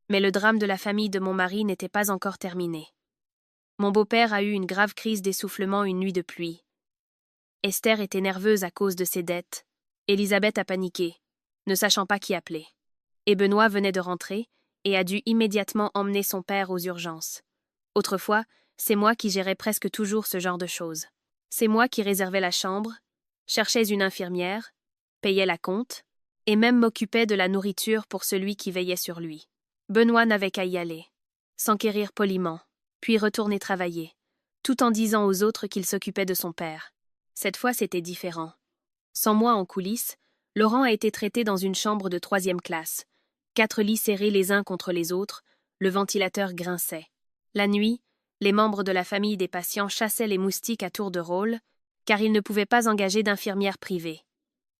Mais le drame de la famille de mon mari n'était pas encore terminé. Mon beau-père a eu une grave crise d'essoufflement une nuit de pluie. Esther était nerveuse à cause de ses dettes. Élisabeth a paniqué, ne sachant pas qui appeler. Et Benoît venait de rentrer et a dû immédiatement emmener son père aux urgences. Autrefois, c'est moi qui gérais presque toujours ce genre de choses. C'est moi qui réservais la chambre, cherchais une infirmière, payais la compte, et même m'occupais de la nourriture pour celui qui veillait sur lui. Benoît n'avait qu'à y aller, s'enquérir poliment, puis retourner travailler, tout en disant aux autres qu'il s'occupait de son père. Cette fois, c'était différent. Sans moi en coulisses, Laurent a été traité dans une chambre de 3e classe. 4 lits serrés les uns contre les autres, le ventilateur grinçait. La nuit, les membres de la famille des patients chassaient les moustiques à tour de rôle, car ils ne pouvaient pas engager d'infirmière privée.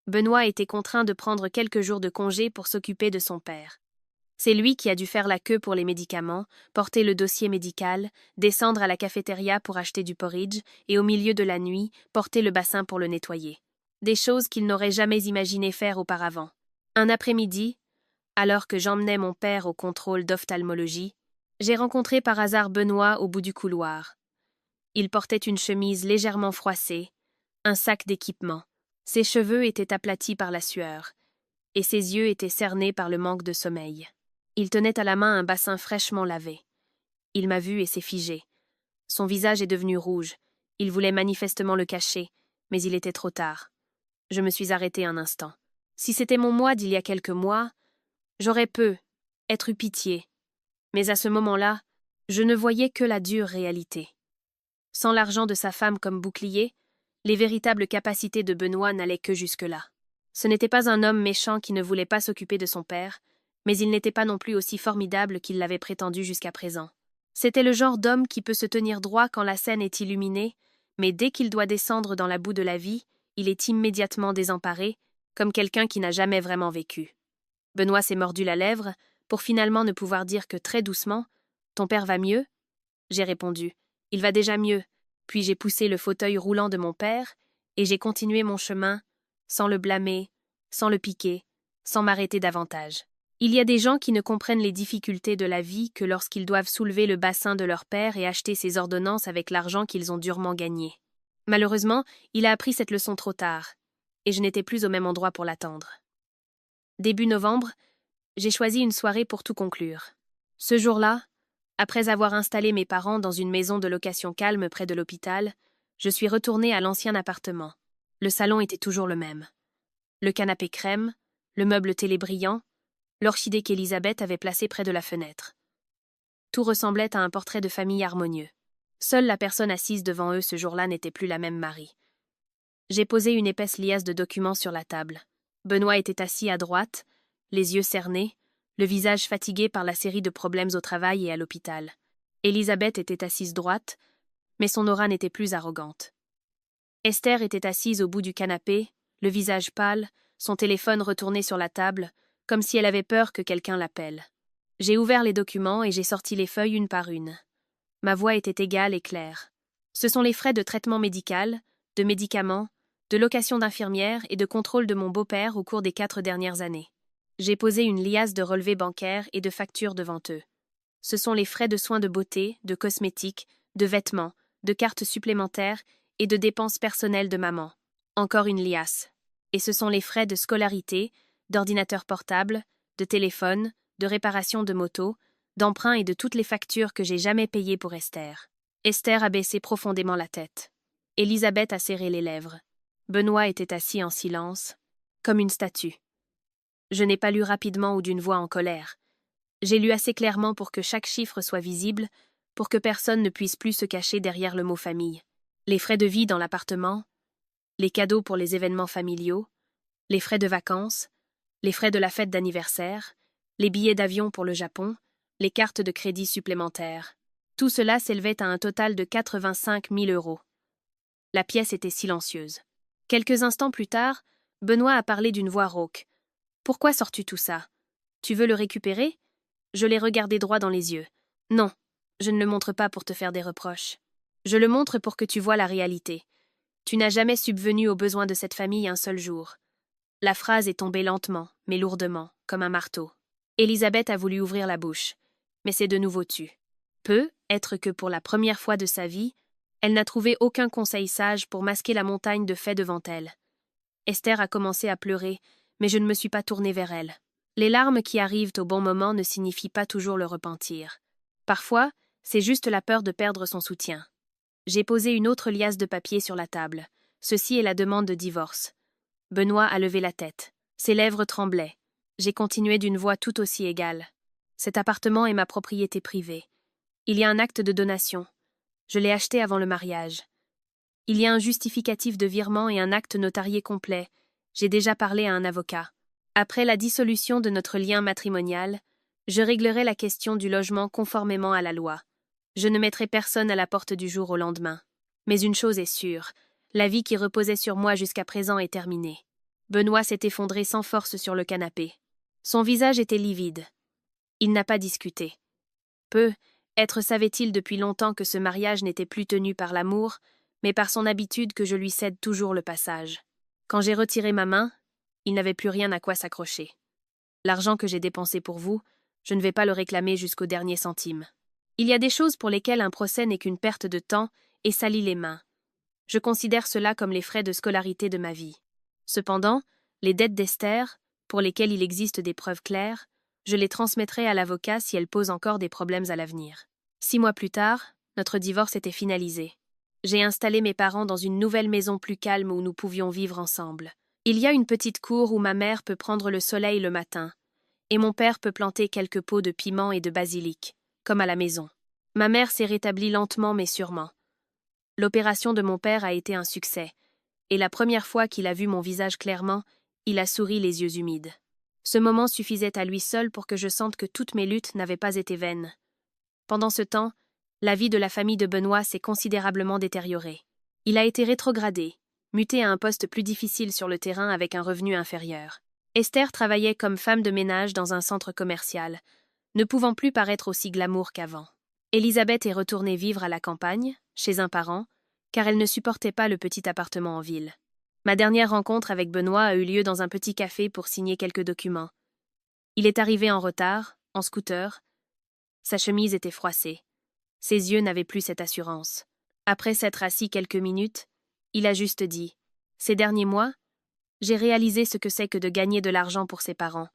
Benoît était contraint de prendre quelques jours de congé pour s'occuper de son père. C'est lui qui a dû faire la queue pour les médicaments, porter le dossier médical, descendre à la cafétéria pour acheter du porridge et au milieu de la nuit, porter le bassin pour le nettoyer. Des choses qu'il n'aurait jamais imaginé faire auparavant. Un après-midi, alors que j'emmenais mon père au contrôle d'ophtalmologie, j'ai rencontré par hasard Benoît au bout du couloir. Il portait une chemise légèrement froissée, un sac d'équipement. Ses cheveux étaient aplatis par la sueur, et ses yeux étaient cernés par le manque de sommeil. Il tenait à la main un bassin fraîchement lavé. Il m'a vu et s'est figé. Son visage est devenu rouge. Il voulait manifestement le cacher, mais il était trop tard. Je me suis arrêtée un instant. Si c'était mon moi d'il y a quelques mois, j'aurais être eu pitié. Mais à ce moment-là, je ne voyais que la dure réalité. Sans l'argent de sa femme comme bouclier, les véritables capacités de Benoît n'allaient que jusque-là. Ce n'était pas un homme méchant qui ne voulait pas s'occuper de son père, mais il n'était pas non plus aussi formidable qu'il l'avait prétendu jusqu'à présent. C'était le genre d'homme qui peut se tenir droit quand la scène est illuminée, mais dès qu'il doit descendre dans la boue de la vie, il est immédiatement désemparé, comme quelqu'un qui n'a jamais vraiment vécu. Benoît s'est mordu la lèvre, pour finalement ne pouvoir dire que très doucement « Ton père va mieux ?» J'ai répondu « Il va déjà mieux », puis j'ai poussé le fauteuil roulant de mon père, et j'ai continué mon chemin, sans le blâmer, sans le piquer, sans m'arrêter davantage. Il y a des gens qui ne comprennent les difficultés de la vie que lorsqu'ils doivent soulever le bassin de leur père et acheter ses ordonnances avec l'argent qu'ils ont durement gagné. Malheureusement, il a appris cette leçon trop tard, et je n'étais plus au même endroit pour l'attendre. Début novembre, j'ai choisi une soirée pour tout conclure. Ce jour-là, après avoir installé mes parents dans une maison de location calme près de l'hôpital, je suis retournée à l'ancien appartement. Le salon était toujours le même. Le canapé crème, le meuble télé brillant, l'orchidée qu'Elisabeth avait placée près de la fenêtre. Tout ressemblait à un portrait de famille harmonieux. Seule la personne assise devant eux ce jour-là n'était plus la même Marie. J'ai posé une épaisse liasse de documents sur la table. Benoît était assis à droite, les yeux cernés, le visage fatigué par la série de problèmes au travail et à l'hôpital. Elisabeth était assise droite, mais son aura n'était plus arrogante. Esther était assise au bout du canapé, le visage pâle, son téléphone retourné sur la table, comme si elle avait peur que quelqu'un l'appelle. J'ai ouvert les documents et j'ai sorti les feuilles une par une. Ma voix était égale et claire. Ce sont les frais de traitement médical, de médicaments, de location d'infirmière et de contrôle de mon beau-père au cours des 4 dernières années. J'ai posé une liasse de relevés bancaires et de factures devant eux. Ce sont les frais de soins de beauté, de cosmétiques, de vêtements, de cartes supplémentaires et de dépenses personnelles de maman. Encore une liasse. Et ce sont les frais de scolarité, d'ordinateur portable, de téléphone, de réparation de moto, d'emprunt et de toutes les factures que j'ai jamais payées pour Esther. Esther a baissé profondément la tête. Elisabeth a serré les lèvres. Benoît était assis en silence, comme une statue. Je n'ai pas lu rapidement ou d'une voix en colère. J'ai lu assez clairement pour que chaque chiffre soit visible, pour que personne ne puisse plus se cacher derrière le mot famille. Les frais de vie dans l'appartement, les cadeaux pour les événements familiaux, les frais de vacances, les frais de la fête d'anniversaire, les billets d'avion pour le Japon, les cartes de crédit supplémentaires. Tout cela s'élevait à un total de 85 000 €. La pièce était silencieuse. Quelques instants plus tard, Benoît a parlé d'une voix rauque. « Pourquoi sors-tu tout ça? Tu veux le récupérer ?» Je l'ai regardé droit dans les yeux. « Non, je ne le montre pas pour te faire des reproches. Je le montre pour que tu vois la réalité. Tu n'as jamais subvenu aux besoins de cette famille un seul jour. » La phrase est tombée lentement, mais lourdement, comme un marteau. Elisabeth a voulu ouvrir la bouche, mais c'est de nouveau tu. Peut-être que pour la première fois de sa vie, elle n'a trouvé aucun conseil sage pour masquer la montagne de faits devant elle. Esther a commencé à pleurer, mais je ne me suis pas tournée vers elle. Les larmes qui arrivent au bon moment ne signifient pas toujours le repentir. Parfois, c'est juste la peur de perdre son soutien. J'ai posé une autre liasse de papier sur la table. Ceci est la demande de divorce. Benoît a levé la tête. Ses lèvres tremblaient. J'ai continué d'une voix tout aussi égale. Cet appartement est ma propriété privée. Il y a un acte de donation. Je l'ai acheté avant le mariage. Il y a un justificatif de virement et un acte notarié complet. J'ai déjà parlé à un avocat. Après la dissolution de notre lien matrimonial, je réglerai la question du logement conformément à la loi. Je ne mettrai personne à la porte du jour au lendemain. Mais une chose est sûre, la vie qui reposait sur moi jusqu'à présent est terminée. Benoît s'est effondré sans force sur le canapé. Son visage était livide. Il n'a pas discuté. Être savait-il depuis longtemps que ce mariage n'était plus tenu par l'amour, mais par son habitude que je lui cède toujours le passage. Quand j'ai retiré ma main, il n'avait plus rien à quoi s'accrocher. L'argent que j'ai dépensé pour vous, je ne vais pas le réclamer jusqu'au dernier centime. Il y a des choses pour lesquelles un procès n'est qu'une perte de temps et salit les mains. Je considère cela comme les frais de scolarité de ma vie. Cependant, les dettes d'Esther, pour lesquelles il existe des preuves claires, je les transmettrai à l'avocat si elles posent encore des problèmes à l'avenir. 6 mois plus tard, notre divorce était finalisé. J'ai installé mes parents dans une nouvelle maison plus calme où nous pouvions vivre ensemble. Il y a une petite cour où ma mère peut prendre le soleil le matin, et mon père peut planter quelques pots de piment et de basilic, comme à la maison. Ma mère s'est rétablie lentement mais sûrement. L'opération de mon père a été un succès, et la première fois qu'il a vu mon visage clairement, il a souri les yeux humides. Ce moment suffisait à lui seul pour que je sente que toutes mes luttes n'avaient pas été vaines. Pendant ce temps, la vie de la famille de Benoît s'est considérablement détériorée. Il a été rétrogradé, muté à un poste plus difficile sur le terrain avec un revenu inférieur. Esther travaillait comme femme de ménage dans un centre commercial, ne pouvant plus paraître aussi glamour qu'avant. Elisabeth est retournée vivre à la campagne, chez un parent, car elle ne supportait pas le petit appartement en ville. Ma dernière rencontre avec Benoît a eu lieu dans un petit café pour signer quelques documents. Il est arrivé en retard, en scooter. Sa chemise était froissée. Ses yeux n'avaient plus cette assurance. Après s'être assis quelques minutes, il a juste dit « Ces derniers mois, j'ai réalisé ce que c'est que de gagner de l'argent pour ses parents,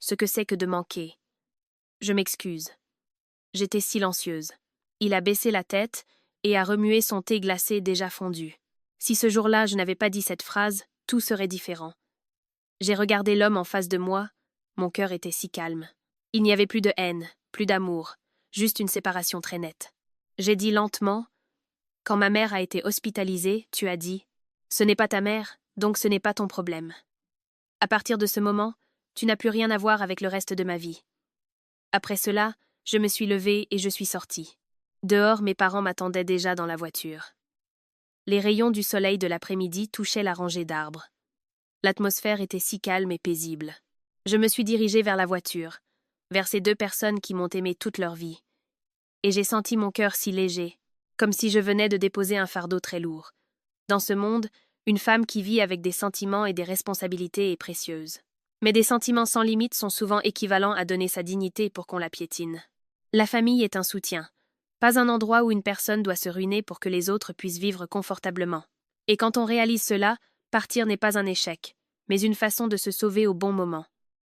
ce que c'est que de manquer. Je m'excuse. » J'étais silencieuse. Il a baissé la tête et a remué son thé glacé déjà fondu. Si ce jour-là je n'avais pas dit cette phrase, tout serait différent. J'ai regardé l'homme en face de moi, mon cœur était si calme. Il n'y avait plus de haine, plus d'amour, juste une séparation très nette. J'ai dit lentement, « Quand ma mère a été hospitalisée, tu as dit, ce n'est pas ta mère, donc ce n'est pas ton problème. À partir de ce moment, tu n'as plus rien à voir avec le reste de ma vie. » Après cela, je me suis levée et je suis sortie. Dehors, mes parents m'attendaient déjà dans la voiture. Les rayons du soleil de l'après-midi touchaient la rangée d'arbres. L'atmosphère était si calme et paisible. Je me suis dirigée vers la voiture, vers ces deux personnes qui m'ont aimée toute leur vie. Et j'ai senti mon cœur si léger, comme si je venais de déposer un fardeau très lourd. Dans ce monde, une femme qui vit avec des sentiments et des responsabilités est précieuse. Mais des sentiments sans limite sont souvent équivalents à donner sa dignité pour qu'on la piétine. La famille est un soutien, pas un endroit où une personne doit se ruiner pour que les autres puissent vivre confortablement. Et quand on réalise cela, partir n'est pas un échec, mais une façon de se sauver au bon moment.